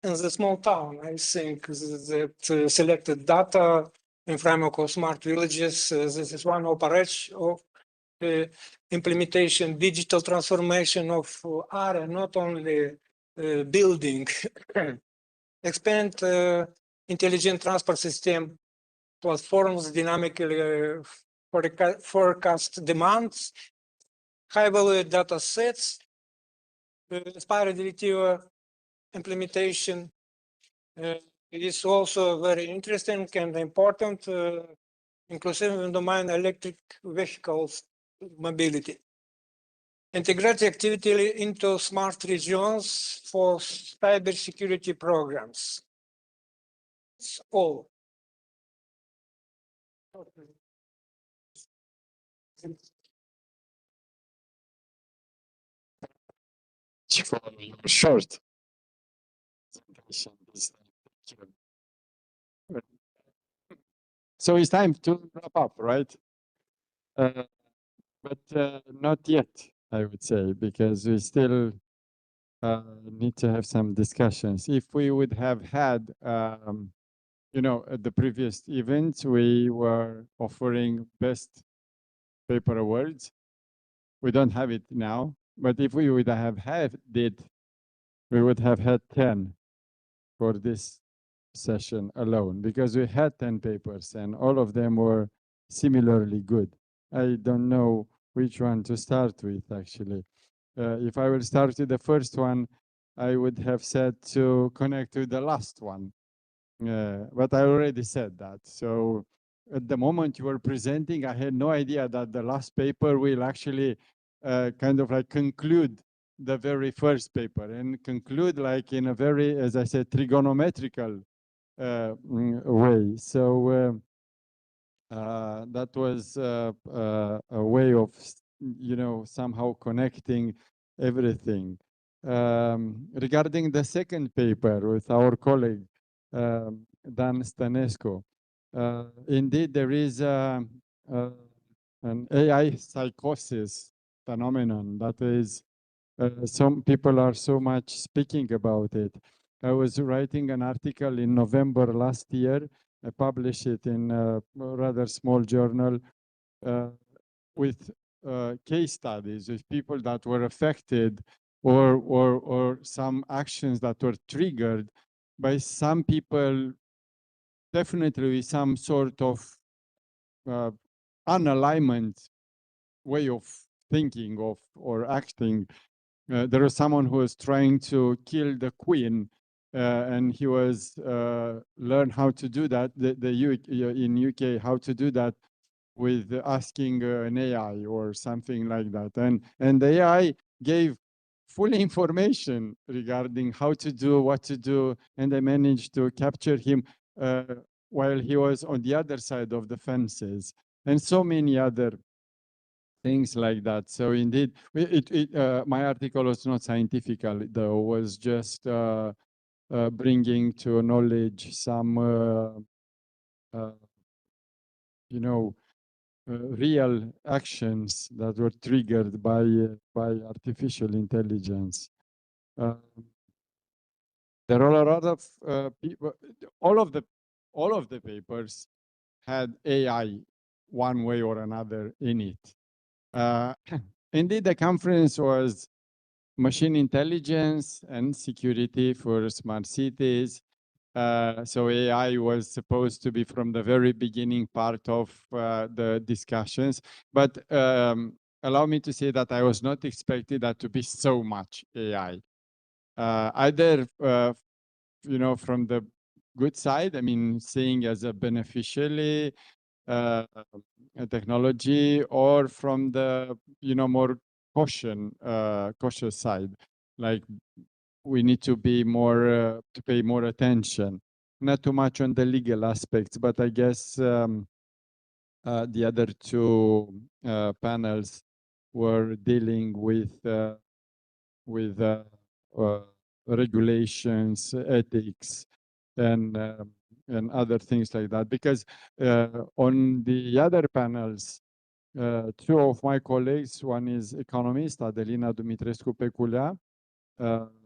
in the small town. I think that selected data in framework of smart villages. This is one operation of implementation, digital transformation of area, not only building. Expand intelligent transport system platforms dynamically forecast demands, high value data sets, Spire directive implementation is also very interesting and important, inclusive in domain electric vehicles mobility. Integrate activity into smart regions for cybersecurity programs. That's all. Short. So it's time to wrap up, right? But not yet, I would say, because we still need to have some discussions. If we would have had, you know, at the previous events, we were offering best paper awards. We don't have it now, but if we would have had it, we would have had 10 for this session alone, because we had 10 papers and all of them were similarly good. I don't know which one to start with, actually. If I will start with the first one, I would have said to connect with the last one. But I already said that. So at the moment you were presenting, I had no idea that the last paper will actually kind of like conclude the very first paper and conclude like in a very, as I said, trigonometrical way. So that was a way of, you know, somehow connecting everything. Regarding the second paper with our colleague, Dan Stanescu, indeed there is an AI psychosis phenomenon that is, some people are so much speaking about it. I was writing an article in November last year. I published it in a rather small journal with case studies with people that were affected or some actions that were triggered by some people, definitely some sort of unalignment way of thinking of or acting. There was someone who was trying to kill the queen, and he was learn how to do that. In UK, how to do that with asking an AI or something like that, and the AI gave full information regarding how to do, what to do, and I managed to capture him while he was on the other side of the fences, and so many other things like that. So indeed, my article was not scientific, though, was just bringing to knowledge some, you know, real actions that were triggered by artificial intelligence. There are a lot of people. All of the papers had AI one way or another in it. Indeed, the conference was machine intelligence and security for smart cities. So AI was supposed to be from the very beginning part of the discussions, but allow me to say that I was not expecting that to be so much AI. Either, you know, from the good side, I mean, seeing as a beneficially a technology, or from the, you know, more cautious side, like we need to be more to pay more attention, not too much on the legal aspects, but I guess the other two panels were dealing with regulations, ethics, and other things like that. Because on the other panels, two of my colleagues, one is economist, Adelina Dumitrescu Peculea,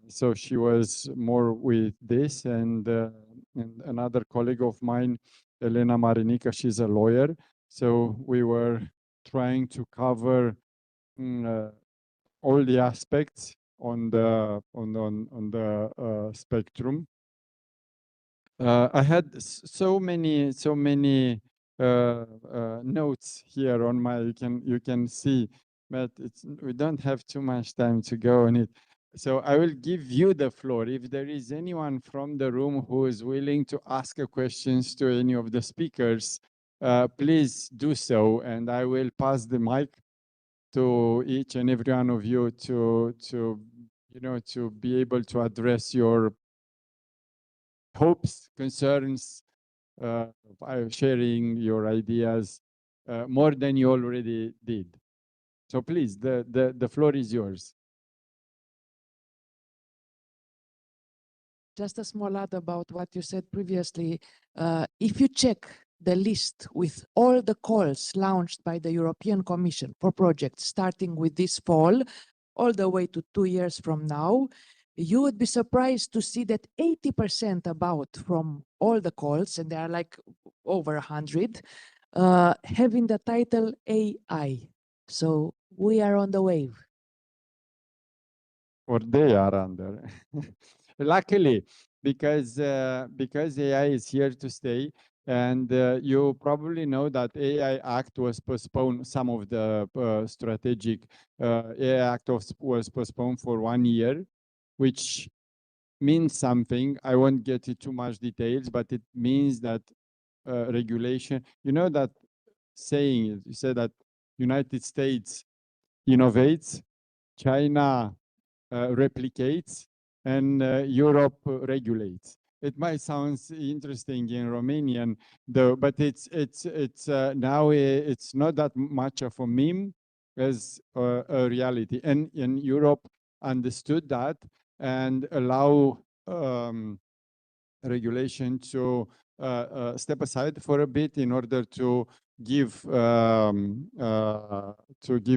so she was more with this, and another colleague of mine, Elena Marinica, she's a lawyer. So we were trying to cover all the aspects on the spectrum. I had so many notes here on my. You can see, but we don't have too much time to go on it. So I will give you the floor. If there is anyone from the room who is willing to ask questions to any of the speakers, please do so, and I will pass the mic to each and every one of you to you know, to be able to address your hopes, concerns, by sharing your ideas more than you already did. So please, the floor is yours. Just a small add about what you said previously. If you check the list with all the calls launched by the European Commission for projects starting with this fall, all the way to 2 years from now, you would be surprised to see that 80% about from all the calls, and there are like over 100, having the title AI. So we are on the wave. Or they are under. Luckily, because AI is here to stay, and you probably know that AI Act was postponed. Some of the strategic AI Act was postponed for 1 year, which means something. I won't get into too much details, but it means that regulation. You know that saying. You said that United States innovates, China replicates, and Europe regulates. It might sound interesting in Romanian, though, but it's now it's not that much of a meme as a reality. And Europe understood that and allow regulation to step aside for a bit in order to give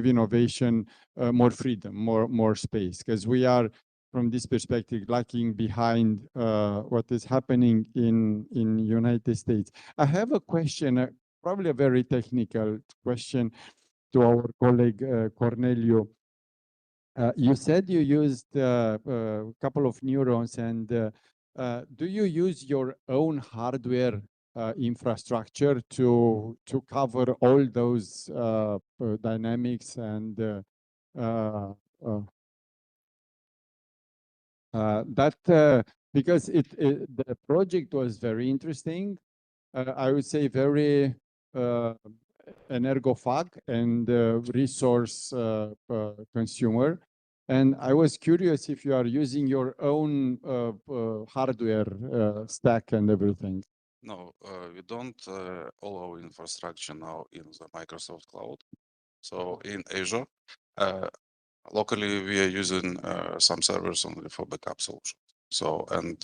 innovation more freedom, more space, because we are, from this perspective, lagging behind what is happening in United States. I have a question, probably a very technical question, to our colleague Corneliu. You said you used a couple of neurons, and do you use your own hardware infrastructure to cover all those dynamics and that because the project was very interesting. I would say very energophag and resource consumer. And I was curious if you are using your own hardware stack and everything. No, we don't all our infrastructure now in the Microsoft Cloud. So in Azure, locally we are using some servers only for backup solutions. So, and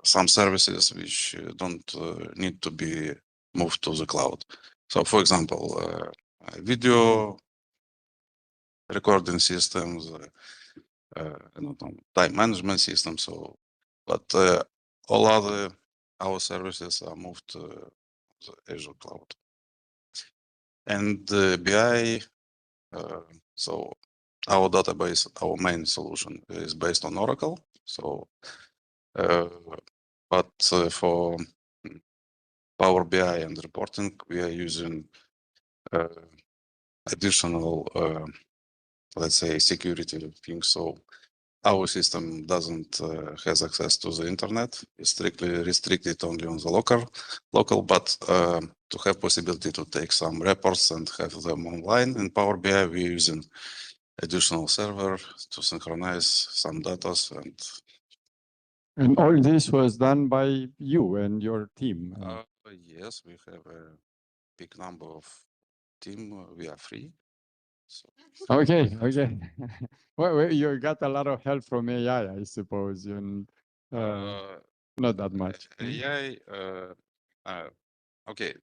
some services which don't need to be moved to the cloud. So for example, video recording systems, time management systems. So, but all other our services are moved to the Azure cloud. And BI, so our database, our main solution is based on Oracle. So But for Power BI and reporting, we are using additional, let's say, security things. So our system doesn't has access to the internet. It's strictly restricted only on the local, but to have possibility to take some reports and have them online in Power BI, we're using additional server to synchronize some data. And all this was done by you and your team. Yes, we have a big number of team. We are free. So. Okay. Well, you got a lot of help from AI, I suppose, and not that much. AI. Okay.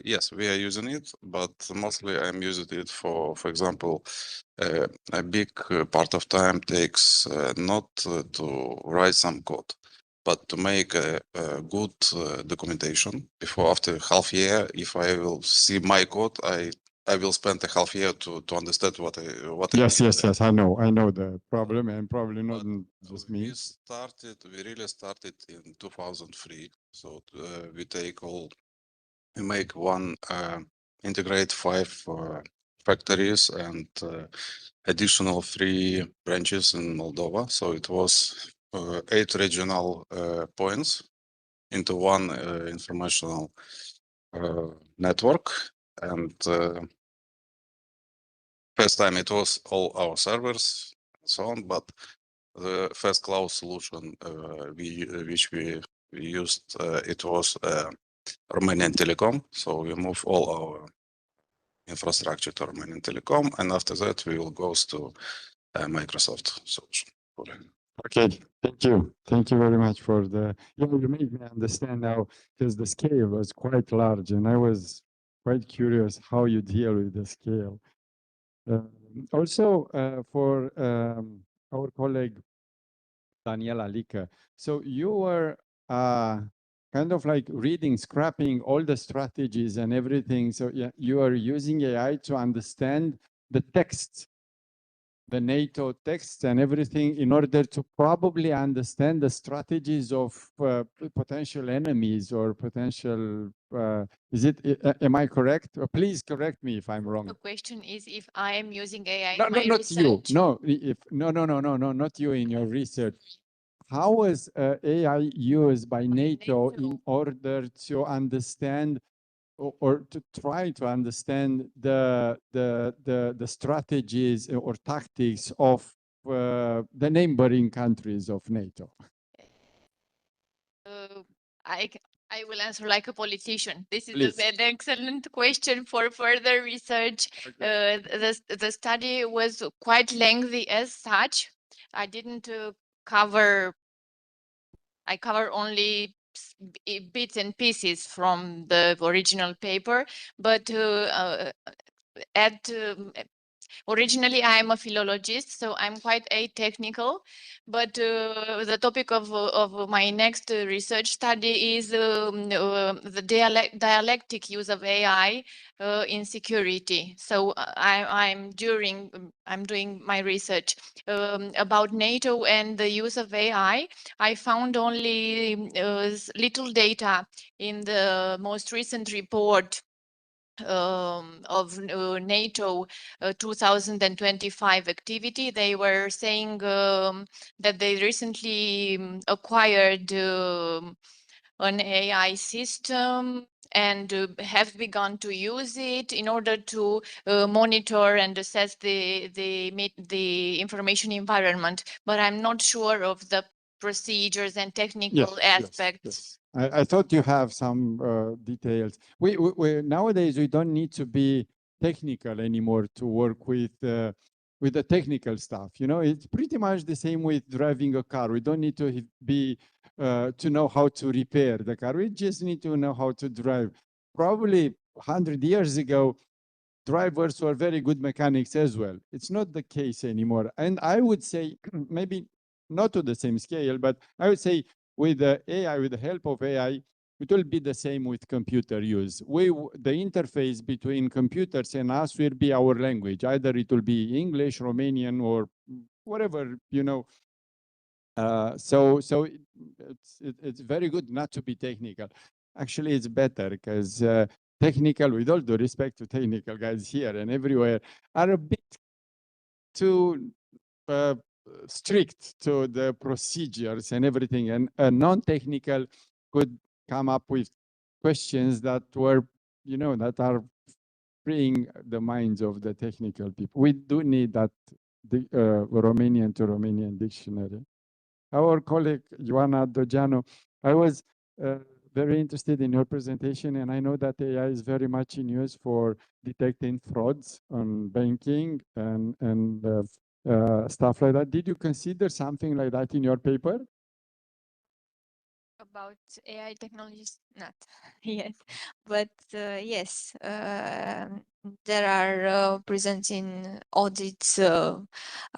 Yes, we are using it, but mostly I'm using it for example, a big part of time takes not to write some code, but to make a good documentation. Before, after half year, if I will see my code, I will spend a half year to understand what Yes. I know the problem, and probably not just me. We really started in 2003. So we make one integrate 5 factories and additional 3 branches in Moldova. So it was 8 regional points into one informational network. And first time it was all our servers and so on, but the first cloud solution which we used, it was Romanian Telecom. So we move all our infrastructure to Romanian Telecom, and after that we will go to Microsoft solution. Okay, thank you very much for the. You made me understand now, because the scale was quite large, and I was quite curious how you deal with the scale. Also, for our colleague Daniela Lică, so you were kind of like reading, scrapping all the strategies and everything. So yeah, you are using AI to understand the text, the NATO text and everything, in order to probably understand the strategies of potential enemies or potential. Am I correct? Please correct me if I'm wrong. The question is if I am using AI No, in my not research. you. No, not you in your research. How was AI used by NATO in order to understand or to try to understand the strategies or tactics of the neighboring countries of NATO? I will answer like a politician. This is Please. an excellent question for further research. Okay. The study was quite lengthy as such. I didn't cover. I cover only bits and pieces from the original paper, but originally, I am a philologist, so I'm quite technical. But the topic of my next research study is the dialectic use of AI in security. So I'm doing my research about NATO and the use of AI. I found only little data in the most recent report of NATO 2025 activity. They were saying that they recently acquired an AI system and have begun to use it in order to monitor and assess the information environment. But I'm not sure of the procedures and technical aspects. Yes. I thought you have some details. We nowadays we don't need to be technical anymore to work with the technical stuff. You know, it's pretty much the same with driving a car. We don't need to be to know how to repair the car. We just need to know how to drive. Probably 100 years ago, drivers were very good mechanics as well. It's not the case anymore. And I would say maybe not to the same scale, but I would say with the AI, with the help of AI, it will be the same with computer use. The interface between computers and us will be our language. Either it will be English, Romanian, or whatever, you know. So it's very good not to be technical. Actually, it's better because technical, with all due respect to technical guys here and everywhere, are a bit too strict to the procedures and everything. And a non-technical could come up with questions that were, you know, that are freeing the minds of the technical people. We do need that Romanian to Romanian dictionary. Our colleague Ioana Dogeanu, I was very interested in your presentation, and I know that AI is very much in use for detecting frauds on banking and stuff like that. Did you consider something like that in your paper? About AI technologies, not yet, but yes, there are present in audits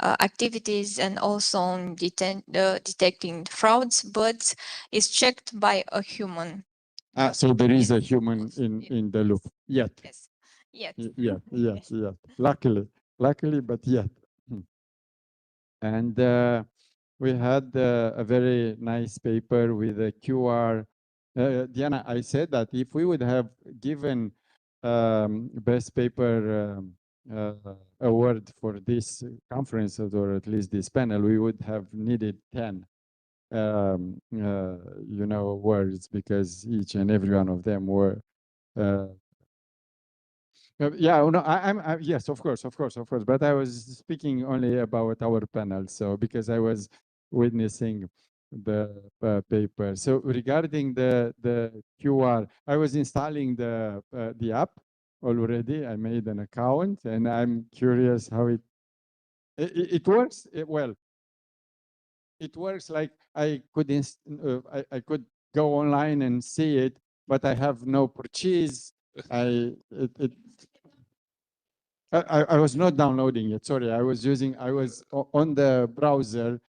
activities and also on detecting frauds, but it's checked by a human. So there is a human in the loop yet. Yes, yet. Yet. Luckily, but yet. And we had a very nice paper with a QR. Diana, I said that if we would have given best paper award for this conference, or at least this panel, we would have needed 10 you know, awards, because each and every one of them were yeah, no, I'm yes, of course. But I was speaking only about our panel, so because I was witnessing the paper. So regarding the QR, I was installing the app already. I made an account, and I'm curious how it works. Well, it works like I could I could go online and see it, but I have no purchase. I was not downloading it. Sorry, I was on the browser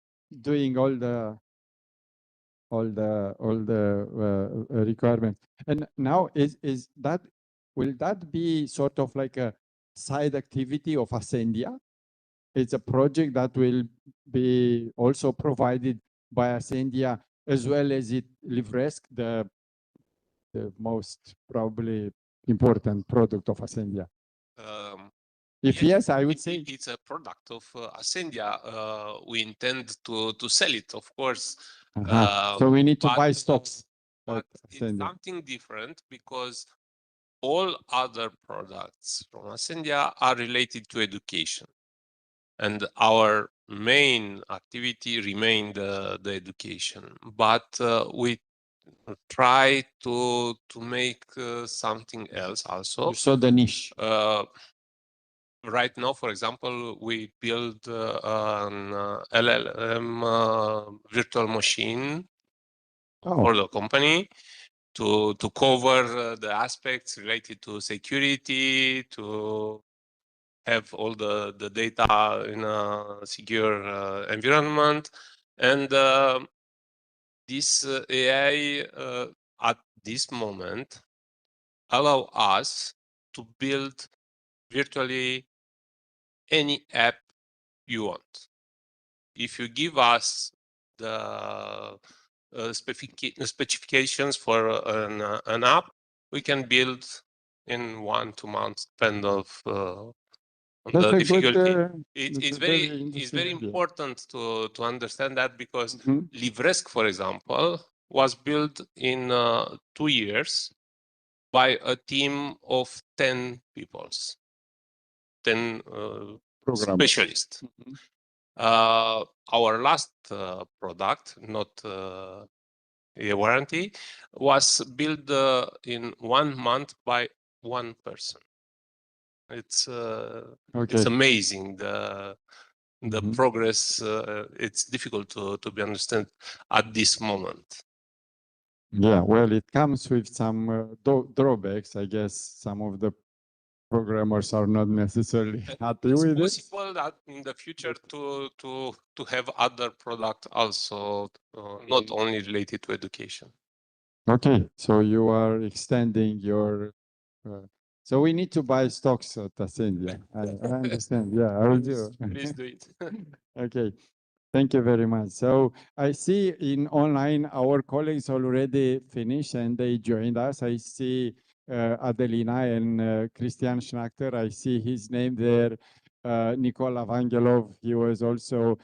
doing all the requirements. And now will that be sort of like a side activity of Ascendia? It's a project that will be also provided by Ascendia, as well as Livresq, the most probably important product of Ascendia. If yes, I would say it's a product of Ascendia. We intend to sell it, of course. So we need to buy stocks. But it's something different, because all other products from Ascendia are related to education, and our main activity remained the education. But we try to make something else also. So the niche. Right now, for example, we build an LLM virtual machine for the company to cover the aspects related to security, to have all the data in a secure environment. And this AI at this moment allow us to build virtually any app you want. If you give us the specifications for an app, we can build in 1-2 months, depend of on the difficulty. It's very important to understand that, because Livresq, for example, was built in 2 years by a team of 10 people, 10 specialists. Our last product, not a warranty, was built in 1 month by one person. It's amazing the progress. It's difficult to be understood at this moment. Yeah, well, it comes with some drawbacks. I guess some of the programmers are not necessarily happy with it. It's possible that in the future to have other product also, not only related to education. Okay, so you are extending your. So we need to buy stocks at Ascendia. I understand. Yeah, I will do. Please do it. Okay. Thank you very much. So I see in online our colleagues already finished and they joined us. I see Adelina and Christian Schnachter. I see his name there. Nicola Vangelov, he was also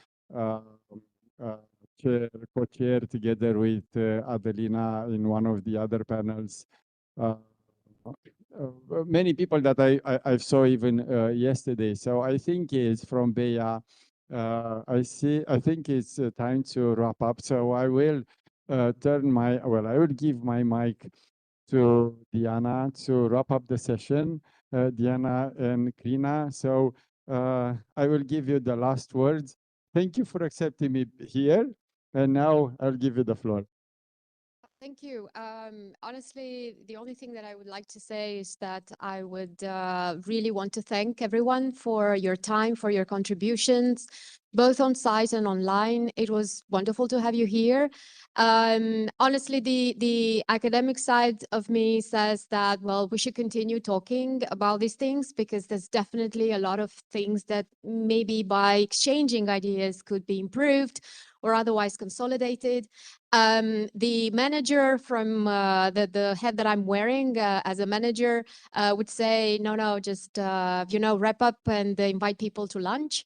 co-chair together with Adelina in one of the other panels. Many people that I saw even yesterday. So I think it's from BEA. I think it's time to wrap up. So I will I will give my mic to Diana to wrap up the session. Diana and Krina. So I will give you the last words. Thank you for accepting me here. And now I'll give you the floor. Thank you. Honestly, the only thing that I would like to say is that I would really want to thank everyone for your time, for your contributions, both on site and online. It was wonderful to have you here. Honestly, the academic side of me says that, well, we should continue talking about these things because there's definitely a lot of things that maybe by exchanging ideas could be improved or otherwise consolidated. The manager from the head that I'm wearing as a manager would say, no, just, wrap up and invite people to lunch.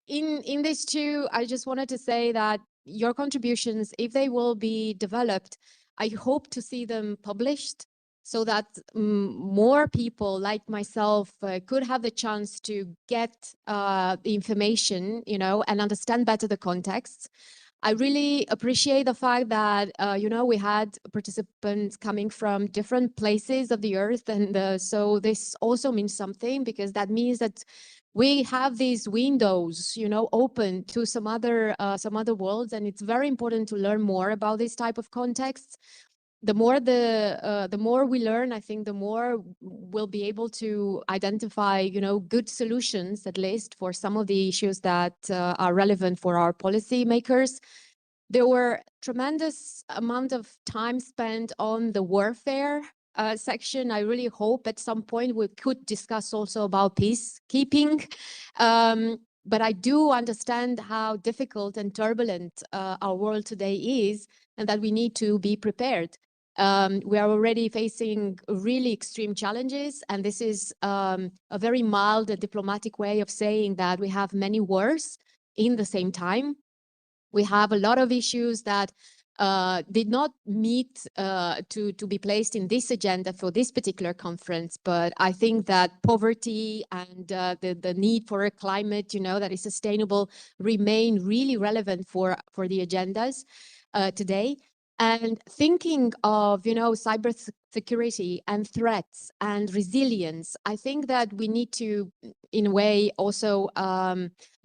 In this too, I just wanted to say that your contributions, if they will be developed, I hope to see them published so that more people like myself could have the chance to get the information, and understand better the context. I really appreciate the fact that, we had participants coming from different places of the earth. And so this also means something because that means that we have these windows, open to some other worlds. And it's very important to learn more about this type of contexts. The more we learn, I think the more we'll be able to identify, good solutions, at least for some of the issues that are relevant for our policymakers. There were tremendous amount of time spent on the warfare section. I really hope at some point we could discuss also about peacekeeping. But I do understand how difficult and turbulent our world today is, and that we need to be prepared. We are already facing really extreme challenges, and this is a very mild and diplomatic way of saying that we have many wars in the same time. We have a lot of issues that did not meet to be placed in this agenda for this particular conference. But I think that poverty and the need for a climate, that is sustainable remain really relevant for the agendas today. And thinking of, cyber security and threats and resilience, I think that we need to, in a way, also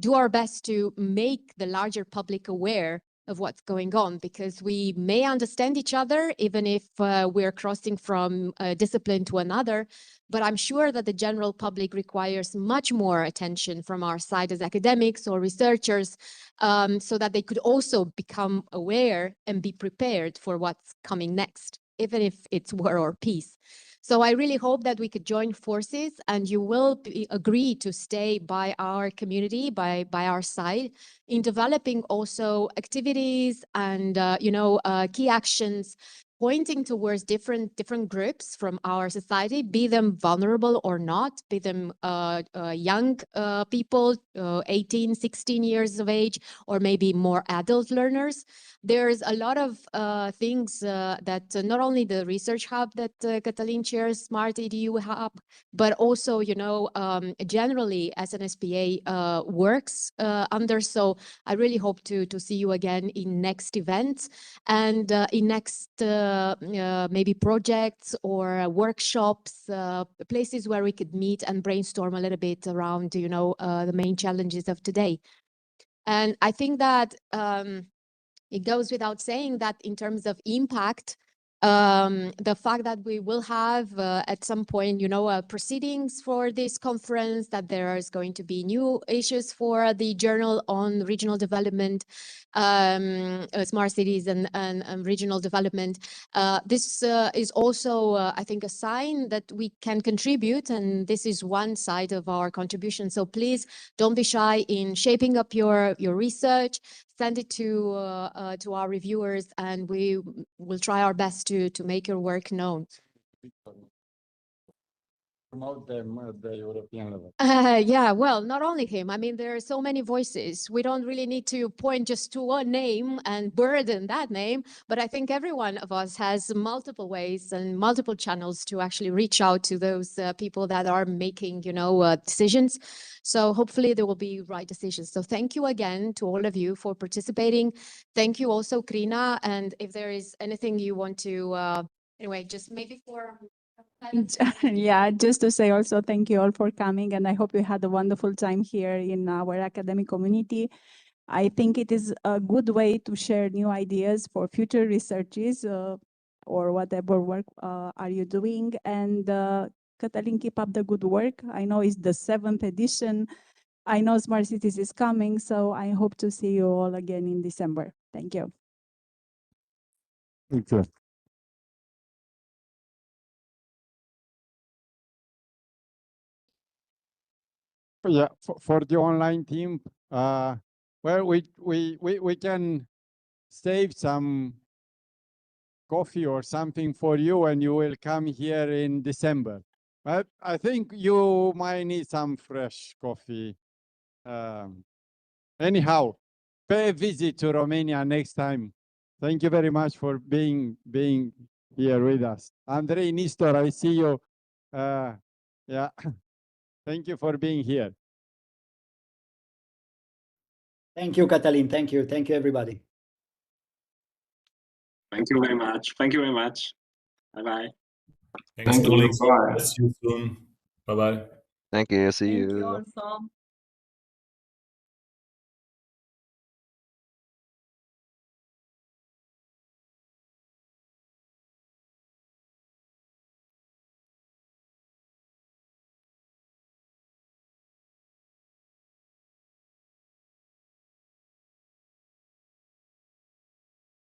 do our best to make the larger public aware of what's going on, because we may understand each other, even if we're crossing from a discipline to another. But I'm sure that the general public requires much more attention from our side as academics or researchers, so that they could also become aware and be prepared for what's coming next, even if it's war or peace. So I really hope that we could join forces and you will agree to stay by our community, by our side, in developing also activities and key actions pointing towards different groups from our society, be them vulnerable or not, be them young people, 18, 16 years of age, or maybe more adult learners. There's a lot of things that not only the research hub that Cătălin chairs, Smart-EDU hub, but also, generally SNSPA works under. So I really hope to see you again in next events and in next maybe projects or workshops, places where we could meet and brainstorm a little bit around, the main challenges of today. And I think that it goes without saying that in terms of impact, the fact that we will have at some point, proceedings for this conference, that there is going to be new issues for the Journal on Regional Development, smart cities and regional development. This is also, I think, a sign that we can contribute, and this is one side of our contribution. So please don't be shy in shaping up your research. Send it to our reviewers, and we will try our best to make your work known. Promote them at the European level. Yeah, well, not only him. I mean, there are so many voices. We don't really need to point just to one name and burden that name, but I think every one of us has multiple ways and multiple channels to actually reach out to those people that are making, you know, decisions. So hopefully there will be right decisions. So thank you again to all of you for participating. Thank you also, Krina. And if there is anything you want to, anyway, just maybe for... Yeah, just to say also thank you all for coming, and I hope you had a wonderful time here in our academic community. I think it is a good way to share new ideas for future researches or whatever work are you doing. And Cătălin, keep up the good work. I know it's the 7th edition. I know Smart Cities is coming, so I hope to see you all again in December. Thank you. Thank you. Yeah, for the online team, well, we can save some coffee or something for you, and you will come here in December. But I think you might need some fresh coffee. Anyhow, pay a visit to Romania next time. Thank you very much for being here with us. Andrei, Nistor, I see you. Yeah. Thank you for being here. Thank you, Cătălin. Thank you. Thank you, everybody. Thank you very much. Thank you very much. Bye-bye. Thanks, colleagues. See you soon. Bye-bye. Thank you. See Thank you. you also.